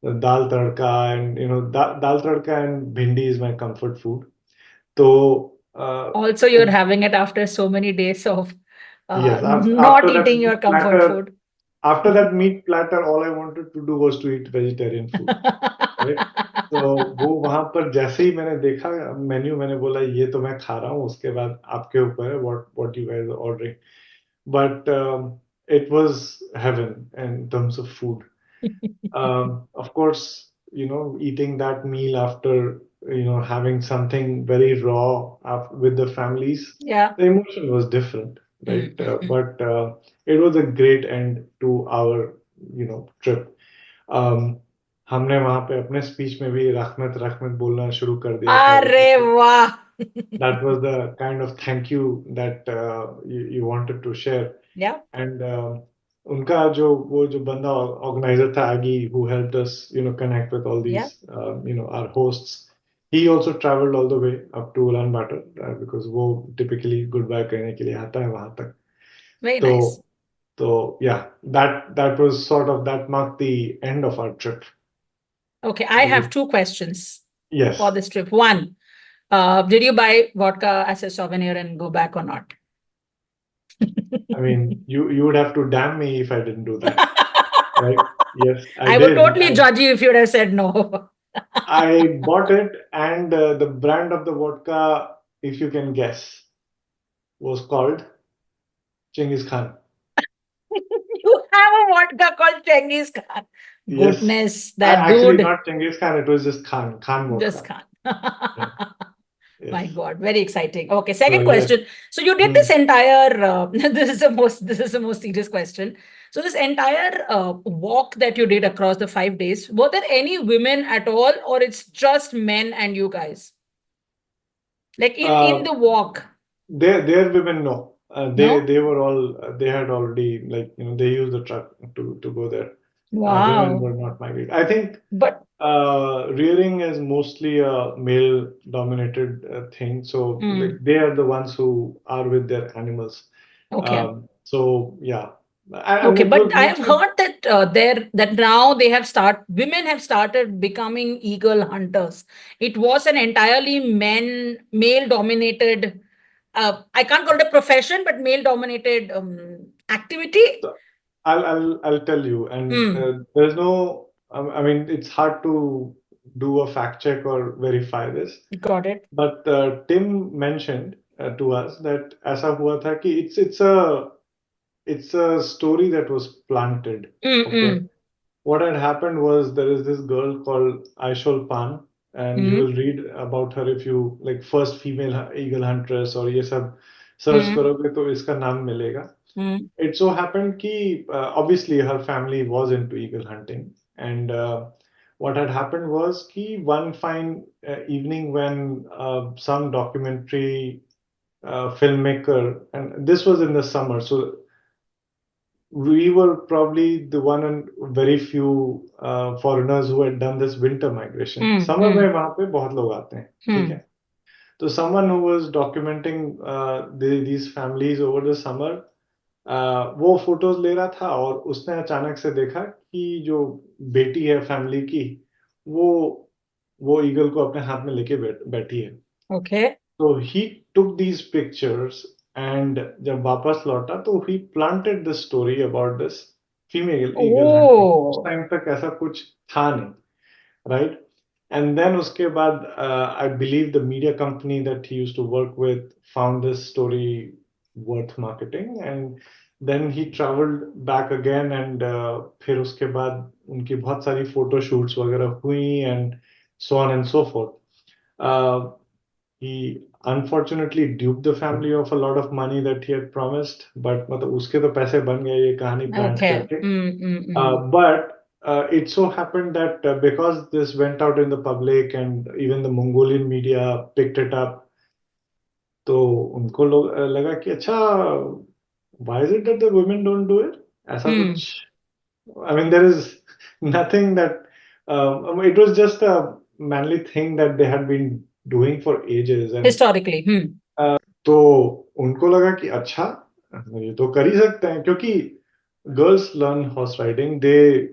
The dal tadka, and dal tadka and bhindi is my comfort food. So Also, you're having it after so many days of yes, not eating your comfort food. after that meat platter, all I wanted to do was to eat vegetarian food, right? तो वो वहां पर जैसे ही मैंने देखा menu, मैंने बोला ये तो मैं खा रहा हूँ, उसके बाद आपके ऊपर है what you guys are ordering. But it was heaven in terms of food. Of course, eating that meal after, having something very raw with the families, Yeah. the emotion was different, right? But it was a great end to our, trip. हमने वहां पे अपने speech में भी रहमत रहमत बोलना शुरू कर दिया था. अरे वाह. That was the kind of thank you that you wanted to share. Yeah. And उनका वो जो बंदा organizer था Aggie, who helped us connect with all Yeah. these our hosts, he also traveled all the way up to Ulaanbaatar because वो typically goodbye करने के लिए आता है वहां तक. Very nice. So yeah, that was sort of, that marked the end of our trip. Okay, I have two questions Yes. for this trip. One, did you buy vodka as a souvenir and go back or not? I mean, you would have to damn me if I didn't do that, right? Yes, I would totally judge you if you would have said no. I bought it, and the brand of the vodka, if you can guess, was called Genghis Khan. You have a vodka called Genghis Khan. Yes. Goodness, that Actually, dude. not Genghis Khan, it was just Khan vodka. Just Khan. Yes. My God, very exciting. Okay, second So, question. yes. So you did this entire, this is the most serious question. So this entire walk that you did across the 5 days, were there any women at all, or it's just men and you guys? Like in the walk? Their women, no. No? They were all, they had already, like, they used the truck to go there. Women Wow. were not migrated. I think But rearing is mostly a male-dominated thing. So like, they are the ones who are with their animals. okay. So yeah. And Okay, it but was I have mostly, heard that now women have started becoming eagle hunters. It was an entirely male dominated, I can't call it a profession, but male dominated activity. I'll tell you. And there's no, I mean, it's hard to do a fact check or verify this. Got it. But Tim mentioned to us that ऐसा हुआ था कि it's a story that was planted. Okay. What had happened was, there is this girl called Aishol Pan, and you will read about her if you like first female eagle huntress or ये सब search करोगे तो इसका नाम मिलेगा. It so happened कि obviously her family was into eagle hunting, and what had happened was कि one fine evening when some documentary filmmaker, and this was in the summer, so we were probably the one and very few foreigners who had done this winter migration. Summer में वहाँ पे बहुत लोग आते हैं, ठीक है? So someone who was documenting these families over the summer, वो फोटोज ले रहा था, और उसने अचानक से देखा कि जो बेटी है फैमिली की, वो ईगल को अपने हाथ में लेके बैठी है. Okay. So he took these pictures, and जब वापस लौटा तो he planted the story about this female eagle hunting. उस टाइम तक ऐसा कुछ था नहीं, right? And then uske baad, I believe the media company that he used to work with found this story worth marketing, and then he traveled back again, and फिर उसके बाद उनकी बहुत सारी photo shoots वगैरह हुई, and so on and so forth. Uh, he unfortunately duped the family of a lot of money that he had promised, but मतलब उसके तो पैसे बन गए ये कहानी plant Okay. करके. Mm. But it so happened that because this went out in the public and even the Mongolian media picked it up, तो उनको लगा कि अच्छा, why is it that the women don't do it? ऐसा कुछ, I mean, there is nothing that, it was just a manly thing that they had been doing for ages. And Historically. तो उनको लगा कि अच्छा, ये तो कर ही सकते हैं, क्योंकि girls learn horse riding. They,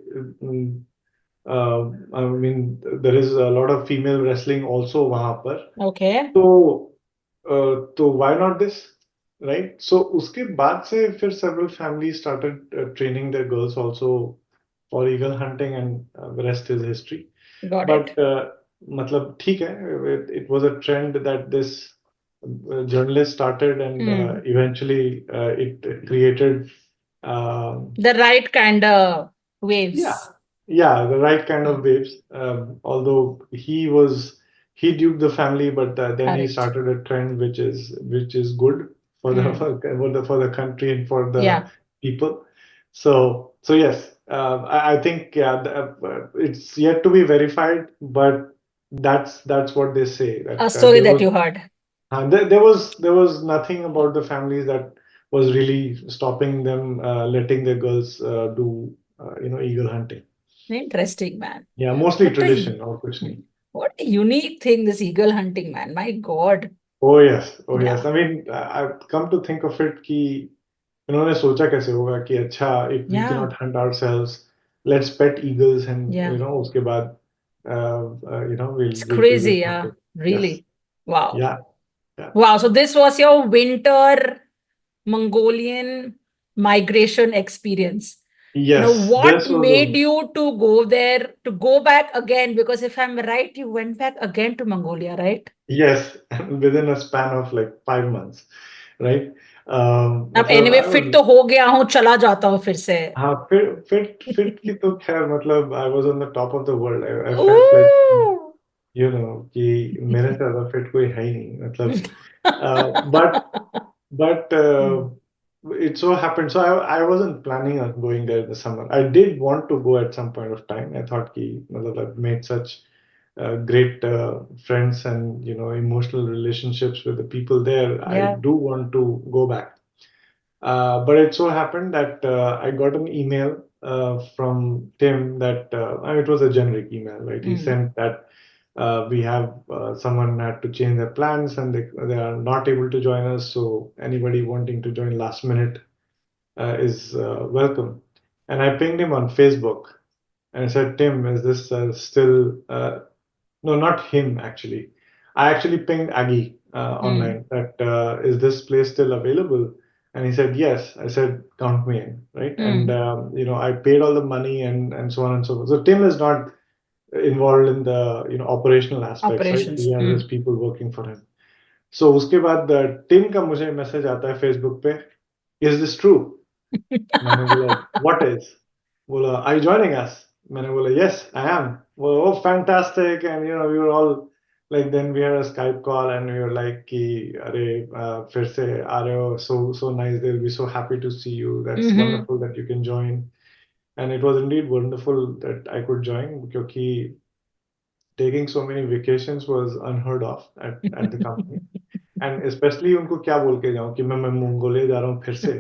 I mean, there is a lot of female wrestling also वहाँ पर. Okay. तो why not this, right? So उसके बाद से फिर several families started training their girls also for eagle hunting, and the rest is history. Got But it. मतलब ठीक है, it was a trend that this journalist started, and eventually it created The right kind of waves. yeah, the right kind of waves. Although he duped the family, but then he Correct. started a trend which is good for the country and for the people. So yes, I think it's yet to be verified, but that's what they say. A story that you heard. There was nothing about the families that was really stopping them letting their girls do eagle hunting. Interesting, man. Yeah, mostly What a- tradition or kuch nahi. What a unique thing, this eagle hunting, man. My God. Oh yes. Yeah. I mean, I've come to think of it कि उन्होंने सोचा कैसे होगा कि अच्छा, if we cannot hunt ourselves, let's pet eagles, and उसके बाद we'll It's do crazy, this yeah. hunting. Really. Yes. Wow. Yeah. Wow. So this was your winter Mongolian migration experience. Yes. Now, what this was made you to go there, to go back again? Because if I'm right, you went back again to Mongolia, right? Yes, within a span of like 5 months, right? अब मतलब anyway I fit was, तो हो गया हूँ, चला जाता हूँ फिर से. हाँ, fit की तो खैर मतलब I was on the top of the world. I felt like, कि मेरे से ज़्यादा fit कोई है ही नहीं, मतलब but it so happened. So I wasn't planning on going there in the summer. I did want to go at some point of time. I thought कि मतलब I've made such great friends and emotional relationships with the people there. I do want to go back. But it so happened that I got an email from Tim that it was a generic email, right? He sent that we have someone had to change their plans, and they are not able to join us. So anybody wanting to join last minute is welcome. And I pinged him on Facebook and I said, Tim, is this still no, not him actually. I actually pinged Aggie online that is this place still available? And he said yes. I said count me in, right? And I paid all the money and so on and so forth. So Tim is not involved in the operational aspects, right? He has his people working for him. So उसके बाद Tim का मुझे message आता है Facebook पे, is this true? मैंने बोला what is? बोला are you joining us? मैंने बोला yes I am. Well, oh fantastic, and we were all like, then we had a Skype call and we were like कि अरे फिर से आ रहे हो, so nice, they'll be so happy to see you, that's wonderful that you can join. And it was indeed wonderful that I could join, क्योंकि taking so many vacations was unheard of at the company. And especially उनको क्या बोल के जाऊं कि मैं Mongolia जा रहा हूं फिर से,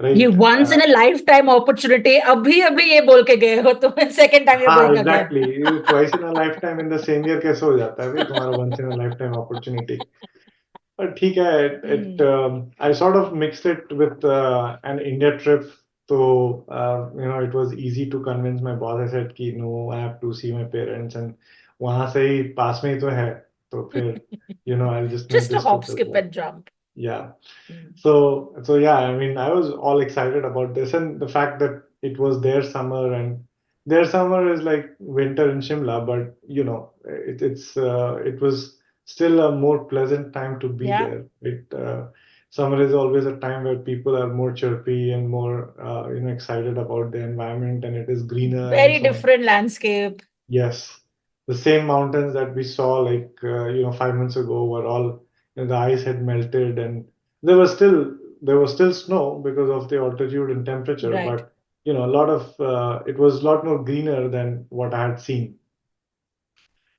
right? ये once in a lifetime opportunity. अभी ये बोल के गए हो तो second time you're going exactly. again. Twice in a lifetime in the same year कैसे हो जाता है भाई तुम्हारा once in a lifetime opportunity? But ठीक है, I sort of mixed it with an India trip. So it was easy to convince my boss. I said कि no, I have to see my parents, and वहाँ से ही पास में ही तो है, तो फिर I'll just make Just a this hop, trip as skip well. and jump. Yeah. So yeah, I mean, I was all excited about this, and the fact that it was their summer and their summer is like winter in Shimla, but it was still a more pleasant time to be Yeah. there. Summer is always a time where people are more chirpy and more excited about the environment, and it is greener and Very so on. different landscape. Yes, the same mountains that we saw 5 months ago were all, the ice had melted, and there was still snow because of the altitude and temperature, Right. but it was a lot more greener than what I had seen.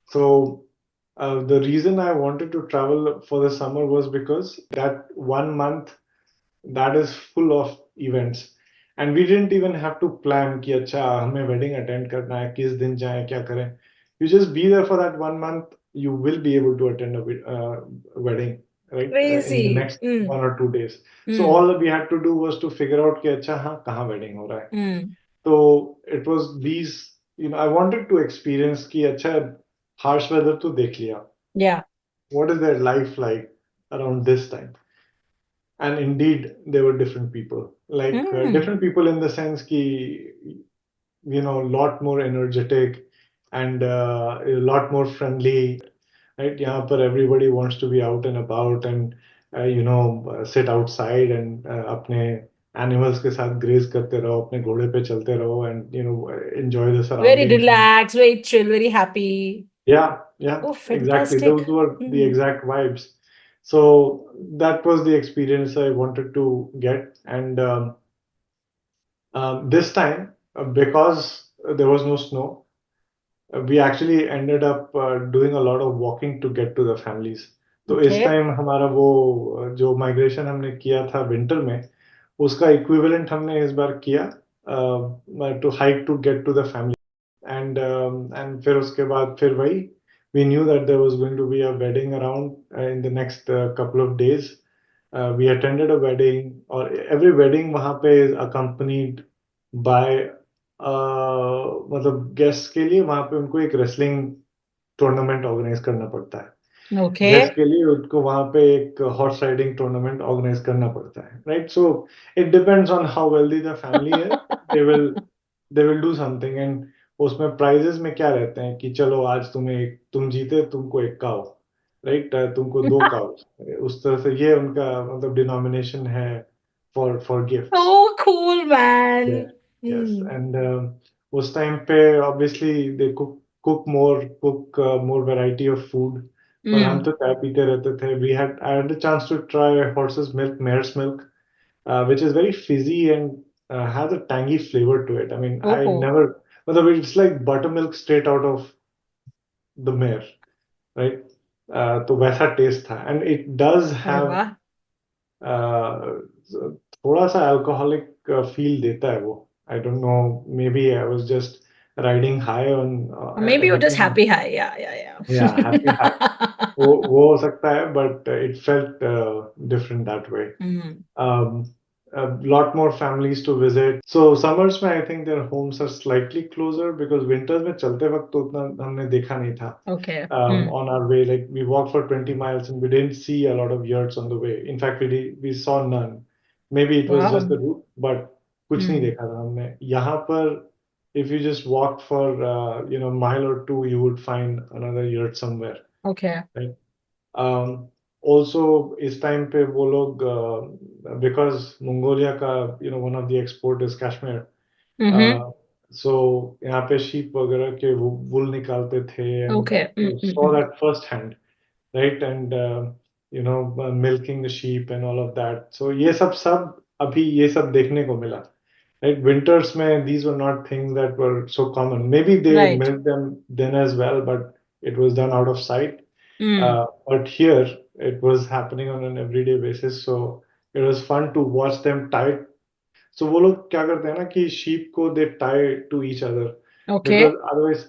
So the reason I wanted to travel for the summer was because that 1 month, that is full of events. And we didn't even have to plan कि अच्छा हमें wedding attend करना है, किस दिन जाएं, क्या करें. You just be there for that 1 month, you will be able to attend a wedding, right? In the Crazy. next 1 or 2 days. So Mm. all that we had to do was to figure out कि अच्छा हाँ कहाँ wedding हो रहा है. Mm. So it was I wanted to experience कि अच्छा harsh weather तो देख लिया. Yeah. What is their life like around this time? And indeed, they were different people. Different people in the sense ki, lot more energetic and a lot more friendly. Right? यहाँ पर everybody wants to be out and about and sit outside and अपने animals के साथ graze करते रहो, अपने घोड़े पे चलते रहो and enjoy the Very surroundings. relaxed, very chill, very happy. Yeah, Oh, exactly. fantastic. Those were the exact vibes. So that was the experience I wanted to get. And this time, because there was no snow, we actually ended up doing a lot of walking to get to the families. तो इस Okay. Time हमारा वो जो migration हमने किया था winter में, उसका इक्विवेलेंट हमने इस बार किया to hike to get to the family. And फिर उसके बाद फिर वही we knew that there was going to be a wedding around in the next couple of days. We attended a wedding, or every wedding वहाँ पे is accompanied by मतलब guest के लिए वहाँ पे उनको एक रेसलिंग टूर्नामेंट ऑर्गेनाइज करना पड़ता है. Okay. गेस्ट के लिए उनको वहाँ पे एक हॉर्स राइडिंग टूर्नामेंट ऑर्गेनाइज करना पड़ता है, right? So it depends on how wealthy the family है. They will do something. And उसमें प्राइजेस में क्या रहते हैं कि चलो आज तुम जीते, तुमको एक काव, राइट? तुमको 2 काव. उस तरह से ये उनका मतलब डिनोमिनेशन है for gifts. So cool, man. Yes, Mm. and उस टाइम पे obviously they cook more variety of food. पर हम तो चाय पीते रहते थे. I had the chance to try horse's milk, mare's milk, which is very fizzy and has a tangy flavor to it. I mean, I Oh. never, मतलब it's like buttermilk straight out of the mare, right? तो वैसा taste था, and it does अरे have वाह. थोड़ा सा alcoholic feel देता है वो. I don't know, maybe I was just riding high on Or maybe at you're the just time. happy high. Yeah. Yeah, happy high. वो हो सकता है, but it felt different that way. Um, a lot more families to visit. So summers में I think their homes are slightly closer because winters में चलते वक्त तो उतना हमने देखा नहीं था. Okay. On our way, like we walked for 20 miles and we didn't see a lot of yurts on the way. In fact, we saw none. Maybe it was just Wow. the route, but कुछ नहीं देखा था हमने. यहाँ पर if you just walked for mile or two, you would find another yurt somewhere. Okay. Right? Also इस time पे वो लोग because Mongolia का one of the export is Kashmir. So यहाँ पे sheep वगैरह के वो wool निकालते थे and Okay. saw that first hand, right? And milking the sheep and all of that. So ये सब अभी ये सब देखने को मिला. Right? Winters में these were not things that were so common. Maybe they Right. milked them then as well, but it was done out of sight. But here it was happening on an everyday basis. So it was fun to watch them tie. So वो लोग क्या करते हैं ना कि sheep को they tie to each other. Okay. Because otherwise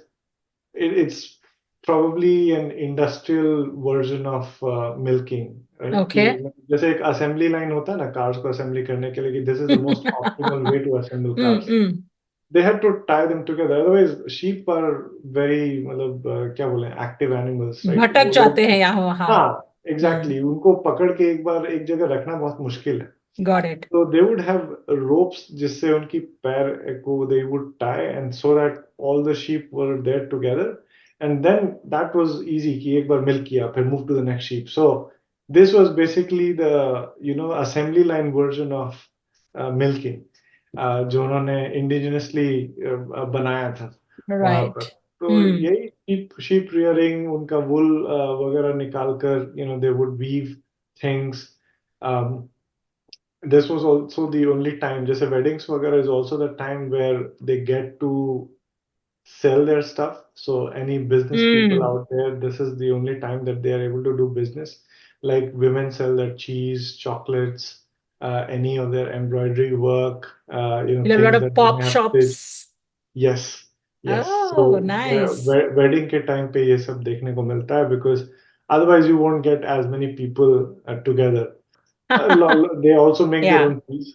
it's probably an industrial version of milking, right? Okay. कि जैसे एक assembly line होता है ना cars को assembly करने के लिए कि this is the most optimal way to assemble cars. They had to tie them together. Otherwise, sheep are very मतलब क्या बोले active animals, right? भटक जाते हैं यहाँ वहाँ. हाँ, exactly. उनको पकड़ के एक बार एक जगह रखना बहुत मुश्किल है. Got it. So they would have ropes जिससे उनकी पैर को they would tie, and so that all the sheep were there together, and then that was easy कि एक बार milk किया फिर move to the next sheep. So this was basically the assembly line version of milking जो उन्होंने indigenously बनाया था वहाँ पर. Right. तो यही sheep rearing, उनका wool वगैरह निकाल कर they would weave things. This was also the only time, just weddings वगैरह is also the time where they get to sell their stuff. So any business people out there, this is the only time that they are able to do business. Like women sell their cheese, chocolates, any of their embroidery work, You'll have a lot things of that they pop may have stitched. shops. Yes, yes. Oh, So nice. wedding के time पे ये सब देखने को मिलता है, because otherwise you won't get as many people together. They also make their own cheese.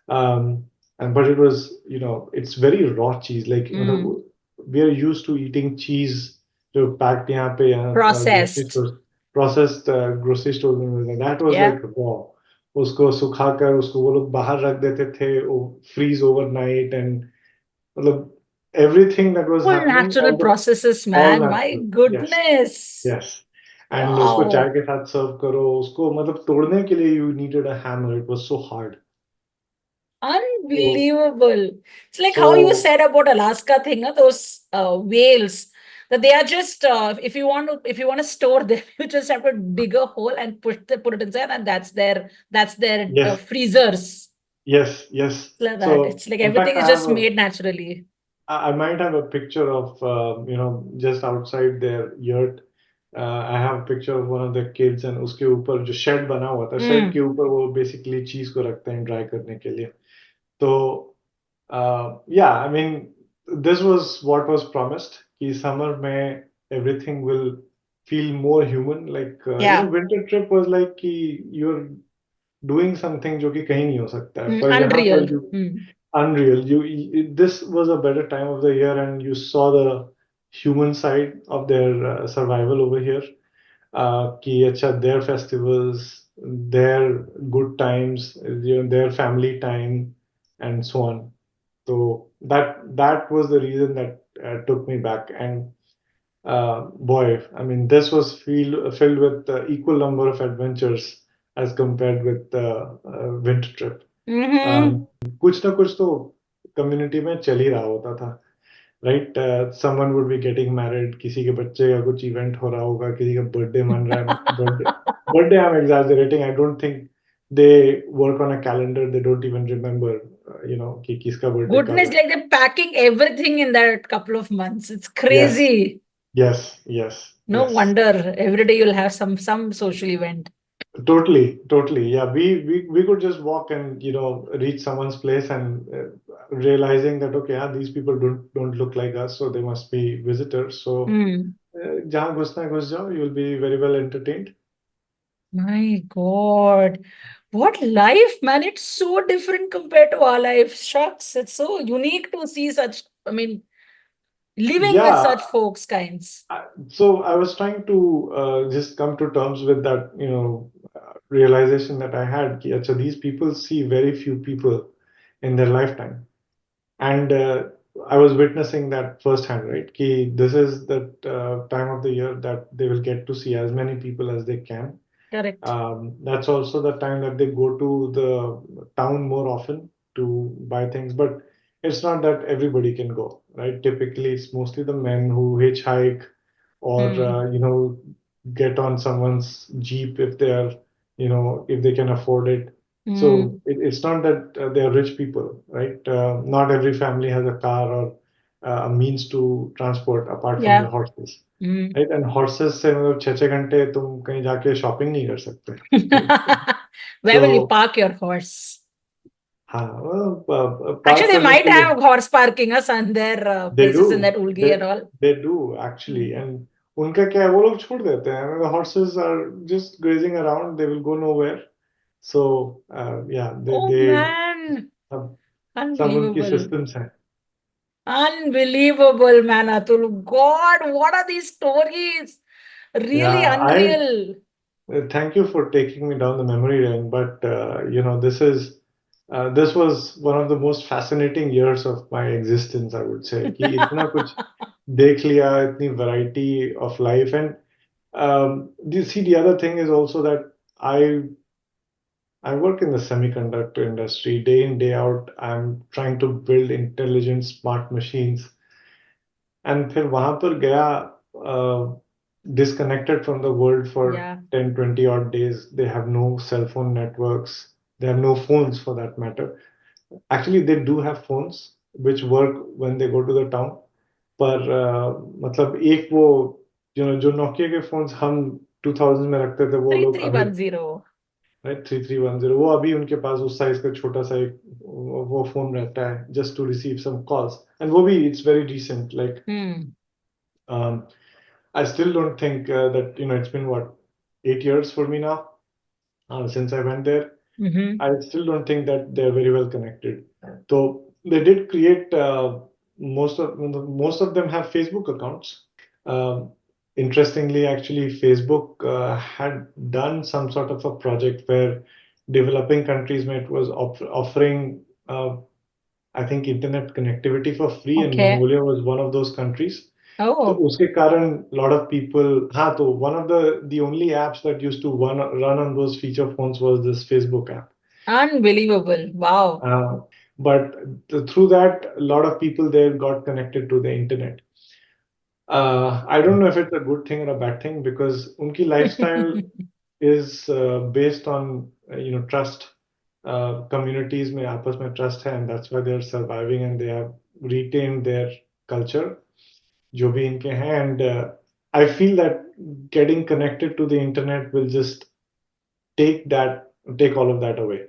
But it was, it's very raw cheese. Like, we are used to eating cheese packed यहाँ पे grocery Processed. stores, processed grocery stores में मिलता है. That was Yeah. like raw. उसको सुखाकर उसको वो लोग बाहर रख देते थे, freeze overnight, and मतलब everything that was Full happening, natural processes, man. My natural. goodness. Yes. And उसको Wow. चाय के साथ सर्व करो, उसको मतलब तोड़ने के लिए you needed a hammer. It was so hard. Unbelievable. It's like how you said about Alaska thing, those whales, that they are just if you want to store them, you just have to dig a hole and put it inside, and that's their Yes. freezers. Yes. It's like that. So It's like in everything fact, is just made naturally. I might have a picture of just outside their yurt. I have a picture of one of the kids, and उसके ऊपर जो shed बना हुआ था, shed के ऊपर वो basically cheese को रखते हैं dry करने के लिए. So yeah, I mean, this was what was promised. कि summer में everything will feel more human. Like winter trip was like कि you're doing something जो कि कहीं नहीं हो सकता है. पर यहाँ पर unreal. This was a better time of the year, and you saw the human side of their survival over here. कि अच्छा, their festivals, their good times, their family time, and so on. So that was the reason that took me back. And boy, I mean, this was filled with equal number of adventures as compared with the winter trip. कुछ ना कुछ तो community में चल ही रहा होता था, right? Someone would be getting married, किसी के बच्चे का कुछ event हो रहा होगा, किसी का birthday मन रहा है. Birthday I'm exaggerating. I don't think they work on a calendar. They don't even remember, कि किसका birthday कब Goodness, है. like they're packing everything in that couple of months. It's crazy. Yes. No wonder every day you'll have some social event. Totally. Yeah, we could just walk and reach someone's place, and realizing that okay, these people don't look like us, so they must be visitors. So जहाँ घुसना है घुस जाओ, you'll be very well entertained. My God, what life, man! It's so different compared to our life. Shucks, it's so unique to see such. I mean, living with such folks kinds. So I was trying to just come to terms with that, realization that I had. Ki, acha, these people see very few people in their lifetime, and I was witnessing that firsthand, right? Ki, this is the time of the year that they will get to see as many people as they can. Correct. That's also the time that they go to the town more often to buy things, but it's not that everybody can go, right? Typically, it's mostly the men who hitchhike or get on someone's jeep if they are, if they can afford it. So it's not that they are rich people, right? Not every family has a car or a means to transport apart from the horses. Right? And horses से मतलब 6 घंटे तुम कहीं जाके shopping नहीं कर सकते. Where will you park your horse? Actually, they might have horse parking on their places in that Ulgi and all. They do actually, and उनका क्या है, वो लोग छोड़ देते हैं. The horses are just grazing around. They will go nowhere. So yeah, they man, some उनकी systems हैं. Unbelievable, man, Atul. God, what are these stories? Really unreal. Thank you for taking me down the memory lane, but this was one of the most fascinating years of my existence, I would say. कि इतना कुछ देख लिया, इतनी variety of life, and the other thing is also that I work in the semiconductor industry day in, day out. I'm trying to build intelligent, smart machines. And फिर वहां पर गया, disconnected from the world for Yeah. 10, 20 odd days. They have no cell phone networks. They have no phones for that matter. Actually, they do have phones which work when they go to the town. पर मतलब एक वो जो Nokia के phones हम 2000 में रखते थे, वो लोग अभी 3310. राइट 3310, वो अभी उनके पास उस साइज का छोटा सा एक वो फोन रहता है just to receive some calls, and वो भी it's very decent like I still don't think that it's been what 8 years for me now since I went there. I still don't think that they're very well connected. So they did create most of them have Facebook accounts. Interestingly, actually, Facebook had done some sort of a project where developing countries was offering, I think, internet connectivity for free, and Okay. Mongolia was one of those countries. तो Oh, उसके कारण lot of people, हाँ, तो one of the only apps that used to run on those feature phones was this Facebook app. unbelievable. Wow. But through that, a lot of people there got connected to the internet. I don't know if it's a good thing or a bad thing, because unki lifestyle is based on trust. Communities में आपस में trust है, and that's why they're surviving and they have retained their culture. जो भी इनके हैं, and I feel that getting connected to the internet will just take all of that away.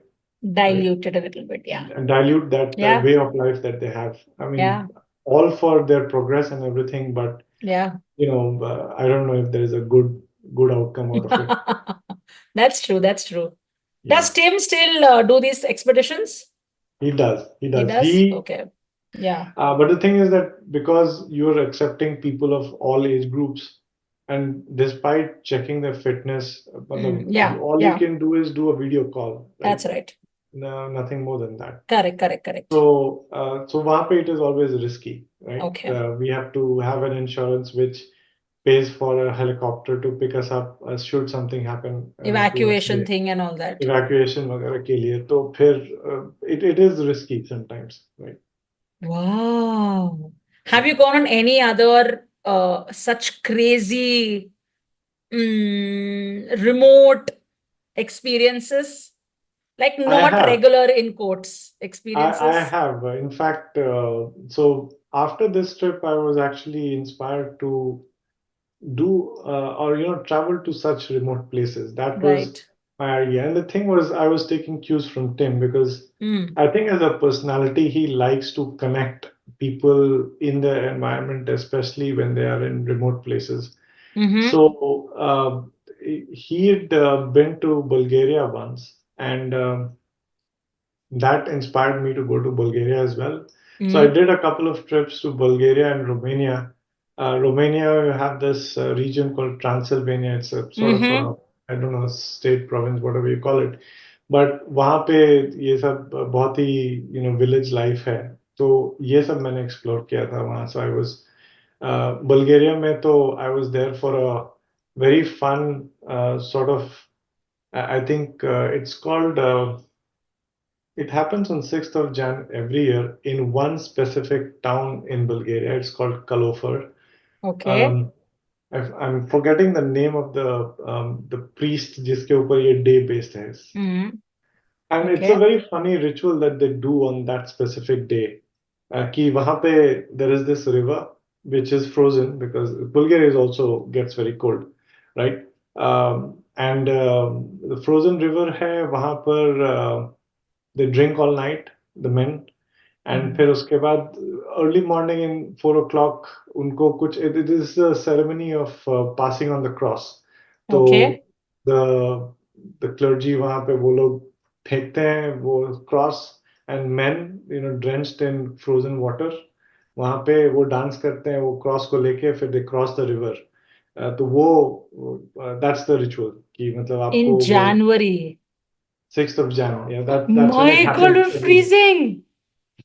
Dilute it a little bit. Yeah. And dilute that Yeah. way of life that they have. I mean, Yeah. all for their progress and everything, but Yeah. I don't know if there is a good outcome out of it. That's true. That's true. Yeah. Does Tim still do these expeditions? He does. He does? Okay. Yeah. But the thing is that because you're accepting people of all age groups, and despite checking their fitness, Yeah. all Yeah. you can do is do a video call. Right? That's right. No, nothing more than that. Correct. So वहाँ पे it is always risky, right? Okay. We have to have an insurance which pays for a helicopter to pick us up should something happen. Evacuation thing and all that. Evacuation वगैरह के लिए, तो फिर it is risky sometimes, right? Wow. Have you gone on any other such crazy remote experiences? Like not regular in quotes experiences? I have. In fact, so after this trip, I was actually inspired to do or travel to such remote places. That was Right. my idea. And the thing was, I was taking cues from Tim because I think as a personality, he likes to connect people in the environment, especially when they are in remote places. So he had been to Bulgaria once, and that inspired me to go to Bulgaria as well. So I did a couple of trips to Bulgaria and Romania. Romania, you have this region called Transylvania. It's a sort of a, I don't know, state, province, whatever you call it. But वहाँ पे ये सब बहुत ही village life है. तो ये सब मैंने explore किया था वहाँ. So I was Bulgaria में तो I was there for a very fun sort of, I think it's called it happens on 6th of Jan every year in one specific town in Bulgaria. It's called Kalofer. Okay. I'm forgetting the name of the priest जिसके ऊपर ये day based है. And it's a very funny ritual that they do on that specific day. कि वहाँ पे there is this river which is frozen because Bulgaria is also gets very cold, right? And the frozen river है वहाँ पर they drink all night, the men, and फिर उसके बाद early morning in 4 o'clock उनको कुछ it is a ceremony of passing on the cross. तो the clergy वहाँ पे वो लोग फेंकते हैं वो cross, and men drenched in frozen water वहाँ पे वो डांस करते हैं वो cross को लेके, फिर they cross the river. तो वो that's the ritual. कि मतलब In आपको वो January. 6th of January. Yeah, that's when it My God, happened. we're freezing.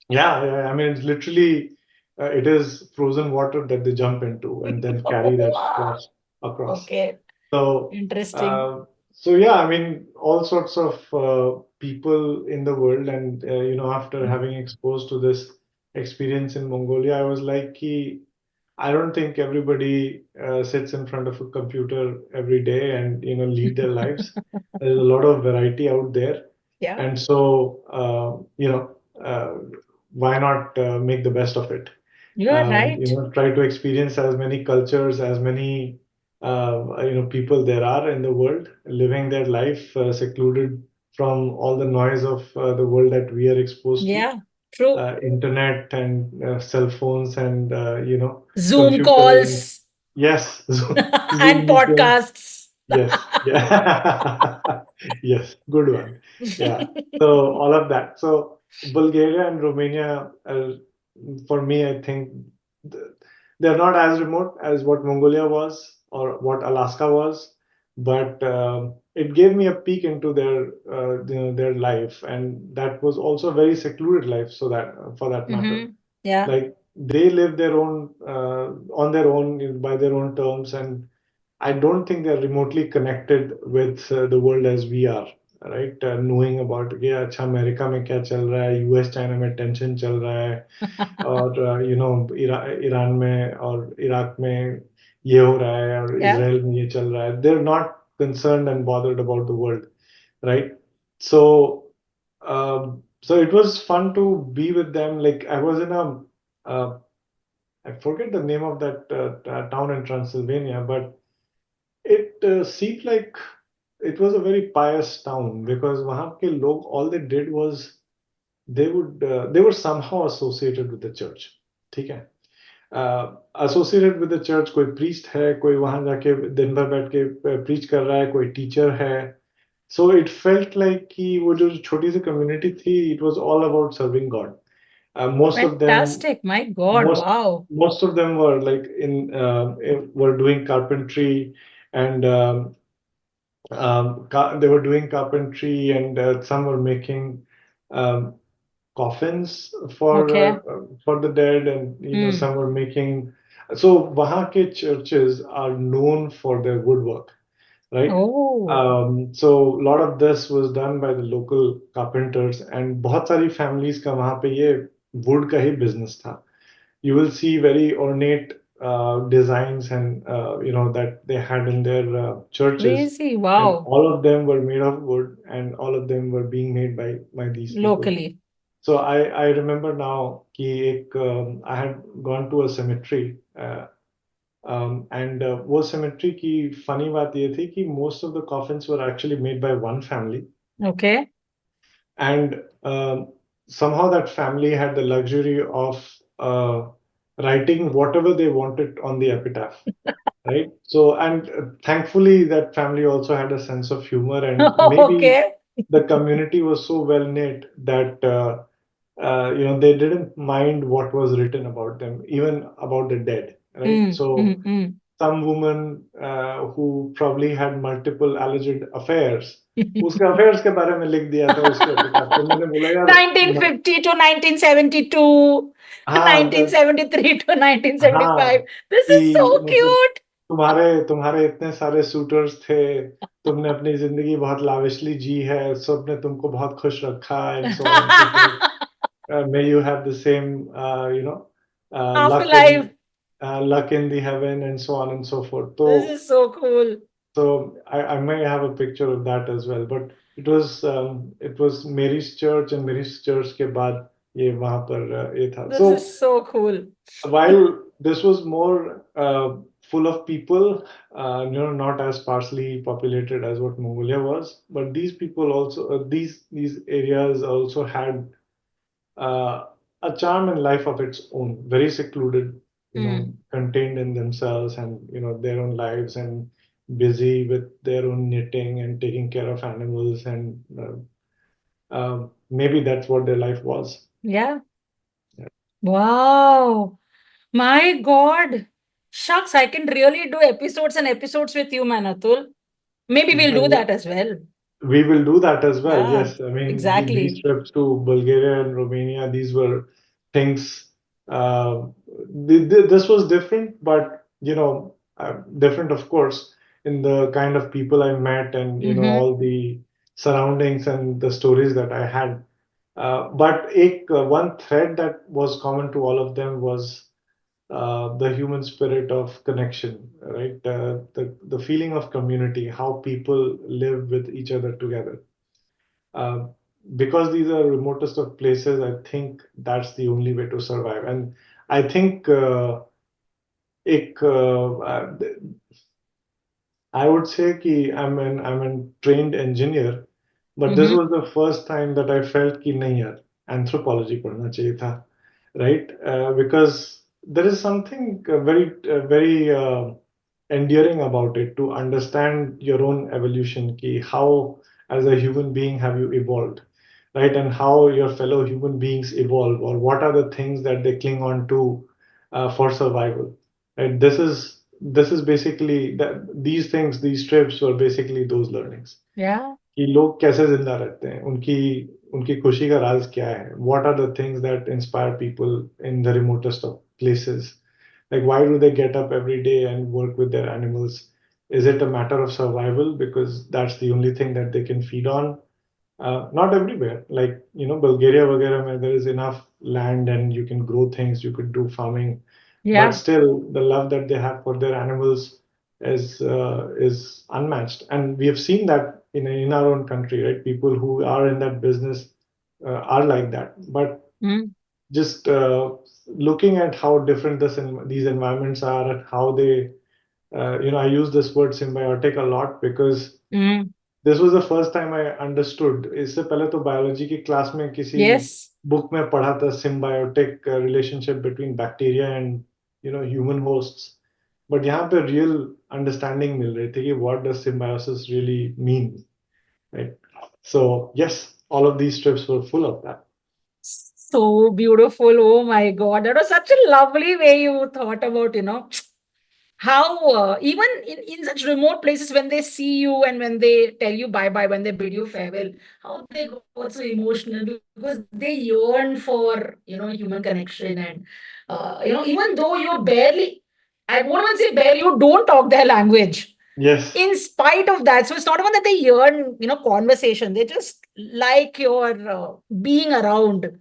Yeah. I mean, it's literally it is frozen water that they jump into and then carry that across. Okay. So Interesting. so yeah, I mean, all sorts of people in the world, and after having exposed to this experience in Mongolia, I was like, I don't think everybody sits in front of a computer every day and lead their lives. There's a lot of variety out there, Yeah. and so why not make the best of it? You are right. Try to experience as many cultures, as many people there are in the world, living their life secluded from all the noise of the world that we are exposed to. Yeah, true. Internet and cell phones and Zoom computers. calls Yes. Zoom and meetings. podcasts. Yes. Yeah. Yes. Good one. Yeah. So all of that. So Bulgaria and Romania, for me, I think they're not as remote as what Mongolia was or what Alaska was, but it gave me a peek into their life, and that was also a very secluded life. So that for that matter, Yeah. like they live their own on their own by their own terms, and I don't think they're remotely connected with the world as we are, right? Knowing about कि अच्छा America में क्या चल रहा है, US China में tension चल रहा है, और ईरान में और इराक में ये हो रहा है और इजराइल में ये चल रहा है. They're not concerned and bothered about the world, right? So it was fun to be with them. Like I was in I forget the name of that town in Transylvania, but it seemed like it was a very pious town because वहाँ के लोग, all they did was they were somehow associated with the church. ठीक है? Associated with the church, कोई priest है, कोई वहाँ जाके दिन भर बैठ के preach कर रहा है, कोई teacher है. So it felt like कि वो जो छोटी सी community थी, it was all about serving God. Most of them, Fantastic. My God. Wow. most of them were like were doing carpentry, and they were doing carpentry, and some were making coffins for the dead, and some were making. So वहाँ के churches are known for their woodwork, right? So a lot of this was done by the local carpenters, and बहुत सारी families का वहाँ पे ये wood का ही business था. You will see very ornate designs and that they had in their churches. Crazy. Wow. And all of them were made of wood, and all of them were being made by these people. Locally. So I remember now कि I had gone to a cemetery, and वो cemetery की funny बात ये थी कि most of the coffins were actually made by one family. Okay. And somehow that family had the luxury of writing whatever they wanted on the epitaph, right? So, and thankfully that family also had a sense of humor, and maybe the community was so well knit that they didn't mind what was written about them, even about the dead, right? So some woman who probably had multiple alleged affairs, उसके affairs के बारे में लिख दिया था उसके epitaph. तो मैंने बोला यार 1950 to 1972, 1973 to 1975. This is so cute. तुम्हारे इतने सारे suitors थे, तुमने अपनी जिंदगी बहुत lavishly जी है, सबने तुमको बहुत खुश रखा, and so on and so forth. May you have the same luck in the heaven, and so on and so forth. This is so cool. So I may have a picture of that as well, but it was Mary's church, and Mary's church के बाद ये वहाँ पर ये था. This is so cool. While this was more full of people, not as sparsely populated as what Mongolia was, but these people also these areas also had a charm and life of its own, very secluded, contained in themselves, and their own lives, and busy with their own knitting and taking care of animals, and maybe that's what their life was. Yeah. Wow. My God. Shucks, I can really do episodes and episodes with you, man, Atul. Maybe we'll do Well, that as well. we will do that as well. Yeah, Yes, I mean these exactly. trips to Bulgaria and Romania, these were things. Uh, this was different, but different, of course, in the kind of people I met and Mm-hmm. all the surroundings and the stories that I had. But one thread that was common to all of them was the human spirit of connection, right? The feeling of community, how people live with each other together. Uh, because these are remotest of places, I think that's the only way to survive. And I think I would say कि I'm a trained engineer, but this Mm-hmm. was the first time that I felt कि नहीं यार anthropology पढ़ना चाहिए था, right? Because there is something very endearing about it to understand your own evolution, कि how as a human being have you evolved, right? And how your fellow human beings evolve, or what are the things that they cling on to for survival. Right? This is basically that these trips were basically those learnings. Yeah. कि लोग कैसे जिंदा रहते हैं, उनकी उनकी खुशी का राज क्या है, what are the things that inspire people in the remotest of places, like why do they get up every day and work with their animals? Is it a matter of survival because that's the only thing that they can feed on? Not everywhere. Like, Bulgaria, Vagara, where there is enough land and you can grow things, you could do farming, but Yeah. still the love that they have for their animals is unmatched. And we have seen that in our own country, right? People who are in that business are like that. But Mm. just looking at how different these environments are and how they, I use this word symbiotic a lot because Mm. This was the first time I understood. इससे पहले तो biology की class में किसी Yes. Book में पढ़ा था symbiotic relationship between bacteria and human hosts, but यहाँ पे रियल अंडरस्टैंडिंग मिल रही थी कि what does symbiosis really mean, right? So yes, all of these trips were full of that. So beautiful. Oh my God. That was such a lovely way you thought about, how even in such remote places, when they see you and when they tell you bye bye, when they bid you farewell, how they got so emotional because they yearn for human connection. And even though you barely, I won't even say barely, you don't talk their language. Yes. In spite of that, so it's not even that they yearn conversation, they just like your being around.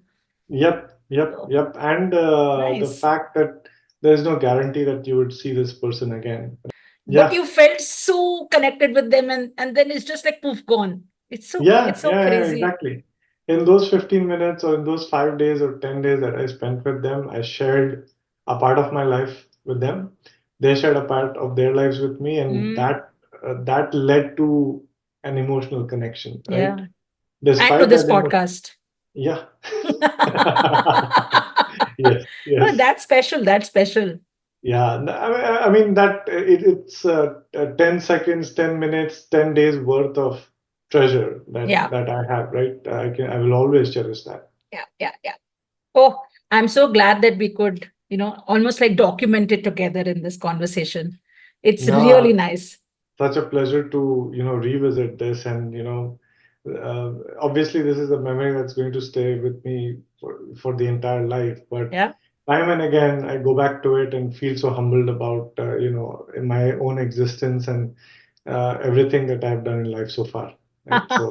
Yep. And the Nice. fact that there is no guarantee that you would see this person again. But Yeah. you felt so connected with them, and then it's just like poof, gone. It's so Yeah, crazy. exactly. In those 15 minutes or in those 5 days or 10 days that I spent with them, I shared a part of my life with them. They shared a part of their lives with me, and Mm, that led to an emotional connection, right? yeah. And to Despite this that, podcast. yeah. Yes, No, yes. that's special. That's special. Yeah, I mean that it's 10 seconds, 10 minutes, 10 days worth of treasure Yeah. that I have, right? I will always cherish that. Yeah. Oh, I'm so glad that we could, almost like document it together in this conversation. It's really No, nice. such a pleasure to, revisit this and, obviously this is a memory that's going to stay with me for the entire life. But Yeah. time and again, I go back to it and feel so humbled about, in my own existence and everything that I've done in life so far. Right? So.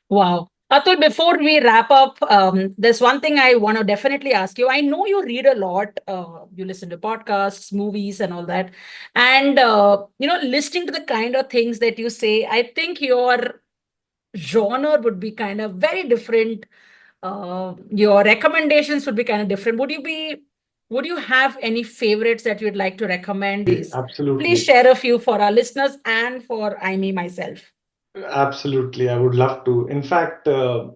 Wow. Atul, before we wrap up, there's one thing I want to definitely ask you. I know you read a lot, you listen to podcasts, movies, and all that. And, listening to the kind of things that you say, I think your genre would be kind of very different. Your recommendations would be kind of different. Would you have any favorites that you'd like to recommend? Please Absolutely. share a few for our listeners and for myself. Absolutely. I would love to. In fact, and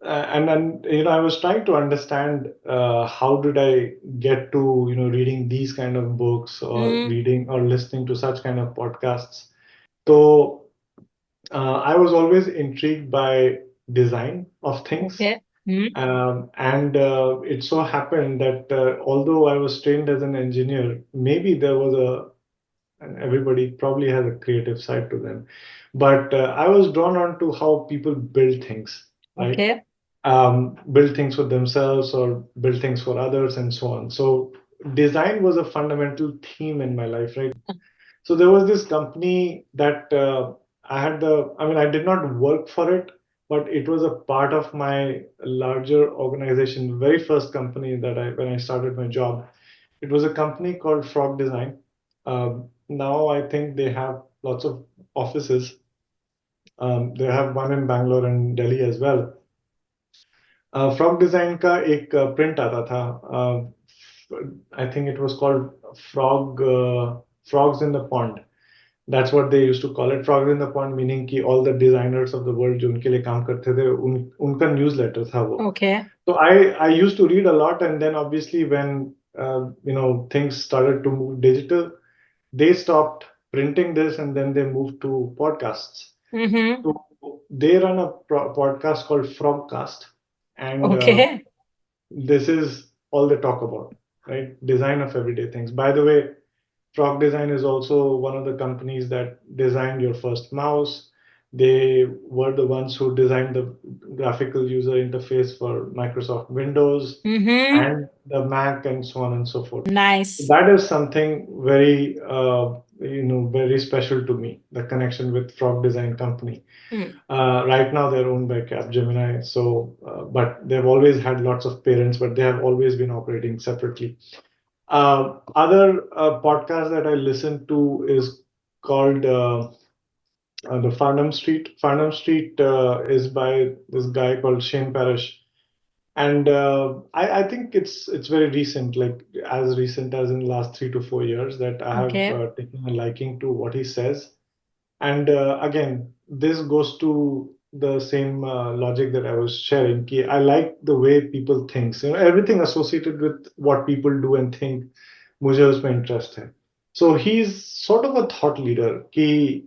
I was trying to understand how did I get to reading these kind of books or Mm, reading or listening to such kind of podcasts. So I was always intrigued by design of things. okay. Mm, And it so happened that although I was trained as an engineer, maybe there was and everybody probably has a creative side to them. But I was drawn on to how people build things, right? Okay. Build things for themselves or build things for others and so on. So design was a fundamental theme in my life, right? So there was this company that I mean, I did not work for it, but it was a part of my larger organization, very first company that when I started my job. It was a company called Frog Design. Now I think they have lots of offices. They have one in Bangalore and Delhi as well. Frog design का एक print आता था. I think it was called frogs in the pond. That's what they used to call it. Frogs in the pond, meaning कि all the designers of the world जो उनके लिए काम करते थे, उनका newsletter था वो. Okay. So I used to read a lot, and then obviously when things started to move digital, they stopped printing this, and then they moved to podcasts. Mm-hmm. So they run a podcast called Frogcast, and Okay. this is all they talk about, right? Design of everyday things. By the way, Frog Design is also one of the companies that designed your first mouse. They were the ones who designed the graphical user interface for Microsoft Windows Mm-hmm. and the Mac and so on and so forth. Nice. That is something very, very special to me, the connection with Frog Design Company. Right now they're owned by Capgemini, so but they've always had lots of parents, but they have always been operating separately. Other podcast that I listen to is called the Farnham Street. Farnham Street is by this guy called Shane Parrish, and I think it's very recent, like as recent as in the last 3 to 4 years, that I have taken a liking to what he says. And again, this goes to the same logic that I was sharing. Ki I like the way people think. Everything associated with what people do and think, मुझे उसमें interest है. So he's sort of a thought leader. Ki,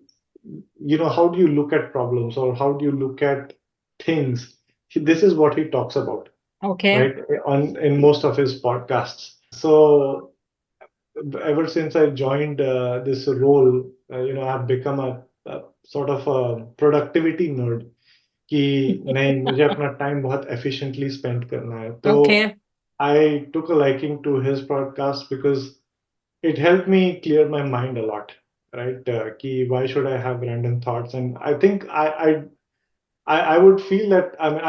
how do you look at problems or how do you look at things? This is what he talks about, Okay. right? In most of his podcasts. So ever since I joined this role, I've become a sort of a productivity nerd. कि नहीं, मुझे अपना time बहुत efficiently spend करना है. तो Okay. I took a liking to his podcast because it helped me clear my mind a lot, right? कि why should I have random thoughts? And I think I would feel that, I mean,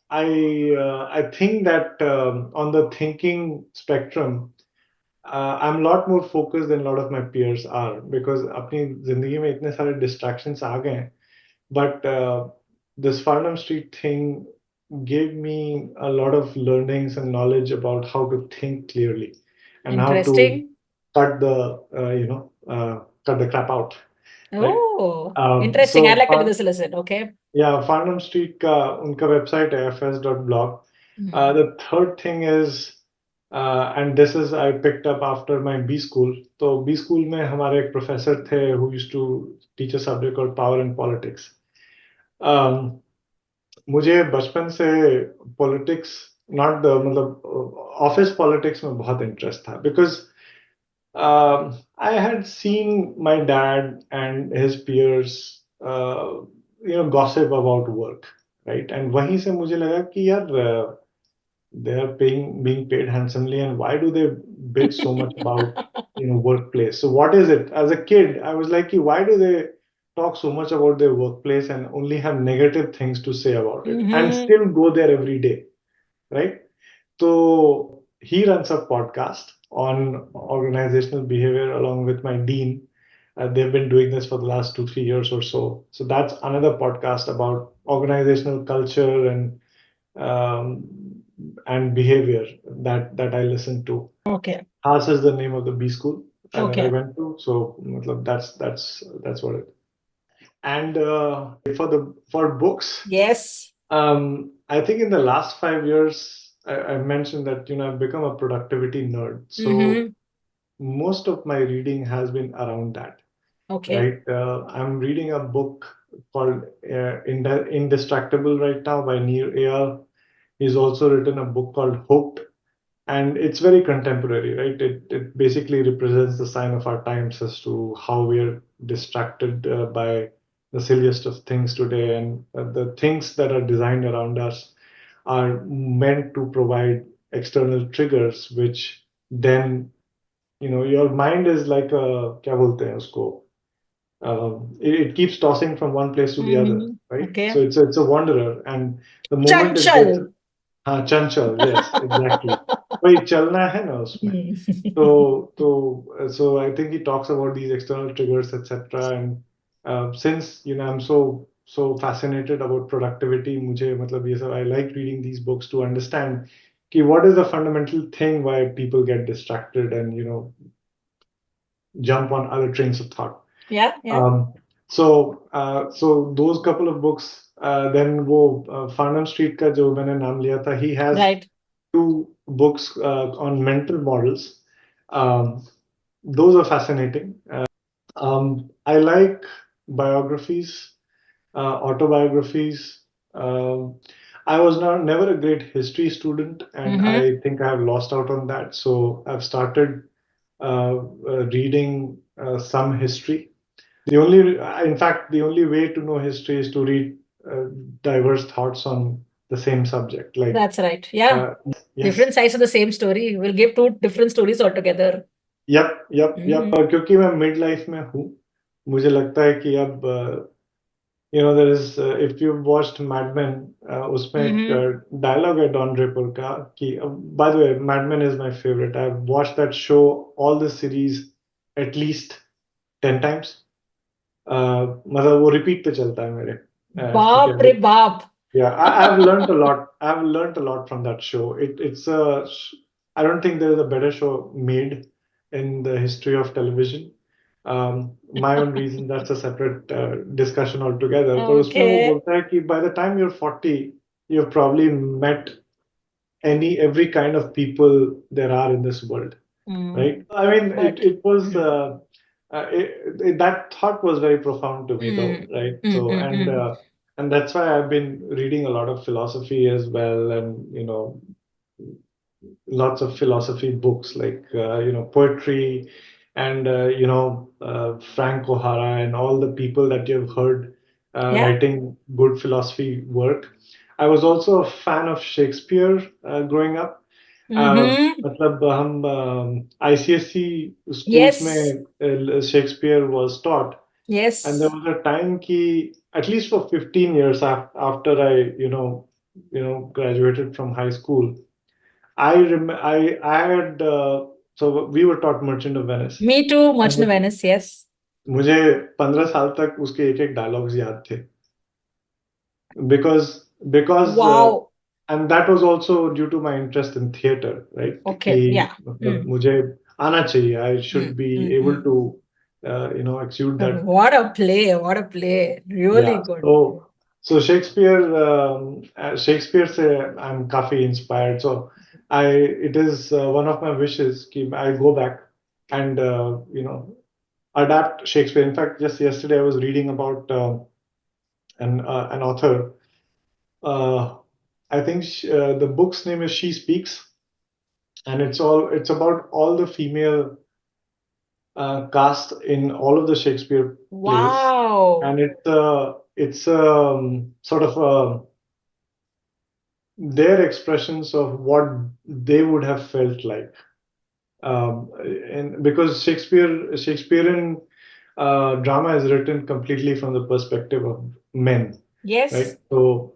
I think that on the thinking spectrum, I'm a lot more focused than a lot of my peers are, because अपनी जिंदगी में इतने सारे distractions आ गए हैं. But this Farnham Street thing gave me a lot of learnings and knowledge about how to think clearly and how to Interesting. cut the cut the crap out. Right? Oh, interesting. So I'd like to do this lesson. Okay. yeah, Farnham Street का उनका website है fs.blog. The third thing is, and this is I picked up after my B school. तो B school में हमारे एक professor थे who used to teach a subject called power and politics. मुझे बचपन से politics, not the मतलब office politics में बहुत interest था, because I had seen my dad and his peers, gossip about work, right? And वहीं से मुझे लगा कि यार, they are being paid handsomely, and why do they bitch so much about workplace? So what is it? As a kid, I was like, why do they talk so much about their workplace and only have negative things to say about it, and still go there every day, right? So he runs a podcast on organizational behavior along with my dean. They've been doing this for the last 2-3 years or so. So that's another podcast about organizational culture and behavior that I listen to. Okay. Has is the name of the B school that I Okay. went to. So that's what it. And for books, Yes. I think in the last 5 years, I mentioned that I've become a productivity nerd. So most of my reading has been around that. Okay. Right? I'm reading a book called Indestructible right now by Neil Eyal. He's also written a book called Hooked. and it's very contemporary, right? It basically represents the sign of our times as to how we are distracted by the silliest of things today, and the things that are designed around us are meant to provide external triggers, which then, your mind is like a, क्या बोलते हैं उसको, it keeps tossing from one place to the other, right? Okay. So it's a wanderer, and the moment it gets, Chanchal. हाँ, chanchal, yes, exactly. वही चलना है ना उसमें. So I think he talks about these external triggers, etc. And since I'm so fascinated about productivity, मुझे मतलब ये सब, I like reading these books to understand कि what is the fundamental thing why people get distracted and jump on other trains of thought. Yeah. So those couple of books, then वो Farnham Street का जो मैंने नाम लिया था, he has Right. 2 books on mental models. Those are fascinating. I like biographies, autobiographies. I was never a great history student, and I think I have lost out on that. So I've started reading some history. In fact, the only way to know history is to read diverse thoughts on the same subject. Like That's right. Yeah. yes. Different sides of the same story. We'll give 2 different stories altogether. Yep. क्योंकि मैं mid life में हूँ, मुझे लगता है कि अब there is if you've watched Mad Men, उसमें एक dialogue है Don Draper का कि by the way, Mad Men is my favorite. I've watched that show, all the series, at least 10 times. मतलब वो repeat पे चलता है मेरे. बाप रे बाप. Yeah, I've learned a lot. I've learned a lot from that show. I don't think there is a better show made in the history of television. My own reason, that's a separate discussion altogether. But उसमें वो बोलता है कि by the time you're 40, you've probably met every kind of people there are in this world, right? I mean, it was that thought was very profound to me, though, right? So and that's why I've been reading a lot of philosophy as well, and lots of philosophy books like poetry, and Frank O'Hara and all the people that you've heard writing good philosophy work. I was also a fan of Shakespeare growing up. मतलब हम ICSE schools में Shakespeare was taught. Yes. And there was a time कि at least for 15 years after I graduated from high school, I had so we were taught Merchant of Venice. Me too, Merchant of Venice, yes. मुझे 15 साल तक उसके एक dialogues याद थे. Because wow. And that was also due to my interest in theater, right? Okay, yeah. मुझे आना चाहिए. I should be able to exude that. What a play! Really good. So Shakespeare से I'm काफी inspired. So it is one of my wishes कि I go back and adapt Shakespeare. In fact, just yesterday I was reading about an author. I think the book's name is She Speaks, and it's about all the female cast in all of the Shakespeare plays. Wow! And it's sort of their expressions of what they would have felt like, and because Shakespearean drama is written completely from the perspective of men. Yes. Right. So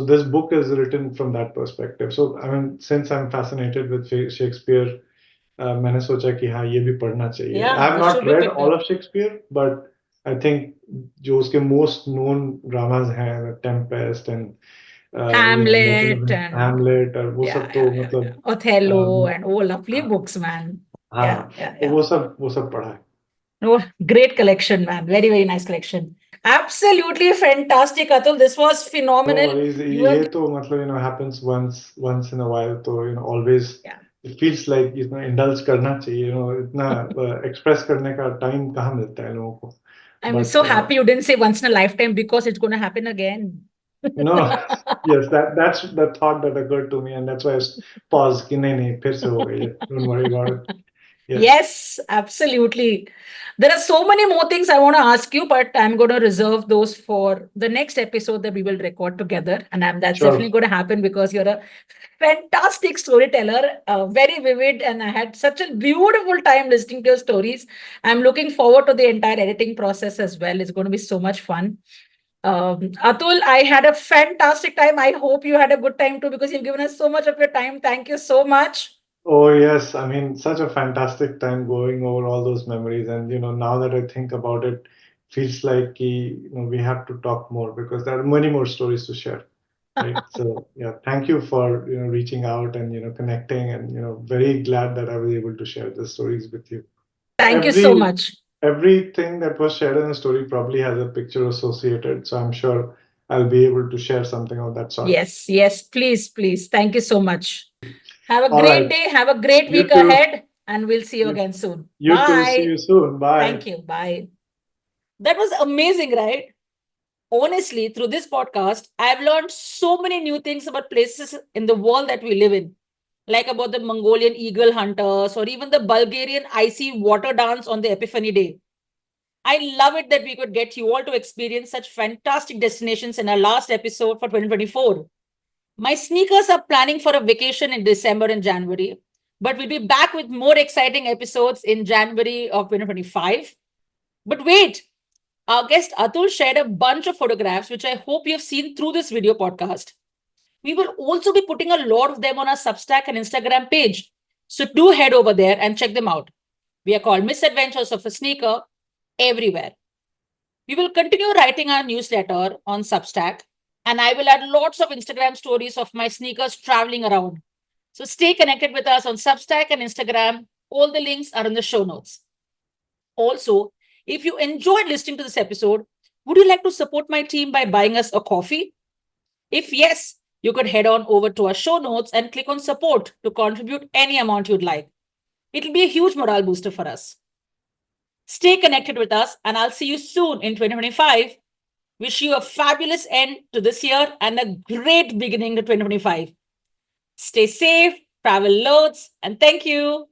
this book is written from that perspective. So I mean, since I'm fascinated with Shakespeare, मैंने सोचा कि हाँ ये भी पढ़ना चाहिए. Yeah, I have not read all of Shakespeare, but I think जो उसके most known dramas हैं, The Tempest and Hamlet और वो सब तो मतलब Othello and lovely books, man. हाँ, वो सब पढ़ा है. Oh, great collection, man. Very, very nice collection. Absolutely fantastic, Atul. This was phenomenal. ये तो मतलब happens once in a while. तो always it feels like indulge करना चाहिए. इतना express करने का time कहाँ मिलता है लोगों को. I'm so happy you didn't say once in a lifetime, because it's going to happen again. No, yes, that's the thought that occurred to me, and that's why I paused. कि नहीं नहीं फिर से हो गई है. Don't worry about it. Yes. Yes, absolutely. There are so many more things I want to ask you, but I'm going to reserve those for the next episode that we will record together. And that's Sure. definitely going to happen because you're a fantastic storyteller, very vivid, and I had such a beautiful time listening to your stories. I'm looking forward to the entire editing process as well. It's going to be so much fun. Atul, I had a fantastic time. I hope you had a good time too because you've given us so much of your time. Thank you so much. Oh yes, I mean, such a fantastic time going over all those memories, and now that I think about it, feels like we have to talk more because there are many more stories to share, right? So yeah, thank you for reaching out and connecting, and very glad that I was able to share the stories with you. Thank you so much. Everything that was shared in the story probably has a picture associated, so I'm sure I'll be able to share something of that sort. Yes, please, please. Thank you so much. Have a All great right. day. Have a great You week too. ahead, and we'll see you again soon. You too. Bye. See you soon. Bye. Thank you. Bye. That was amazing, right? Honestly, through this podcast, I've learned so many new things about places in the world that we live in, like about the Mongolian eagle hunters or even the Bulgarian icy water dance on the Epiphany Day. I love it that we could get you all to experience such fantastic destinations in our last episode for 2024. My sneakers are planning for a vacation in December and January, but we'll be back with more exciting episodes in January of 2025. But wait, our guest Atul shared a bunch of photographs, which I hope you've seen through this video podcast. We will also be putting a lot of them on our Substack and Instagram page. So do head over there and check them out. We are called Misadventures of a Sneaker everywhere. We will continue writing our newsletter on Substack, and I will add lots of Instagram stories of my sneakers traveling around. So stay connected with us on Substack and Instagram. All the links are in the show notes. Also, if you enjoyed listening to this episode, would you like to support my team by buying us a coffee? If yes, you could head on over to our show notes and click on support to contribute any amount you'd like. It'll be a huge morale booster for us. Stay connected with us, and I'll see you soon in 2025. Wish you a fabulous end to this year and a great beginning to 2025. Stay safe, travel loads, and thank you.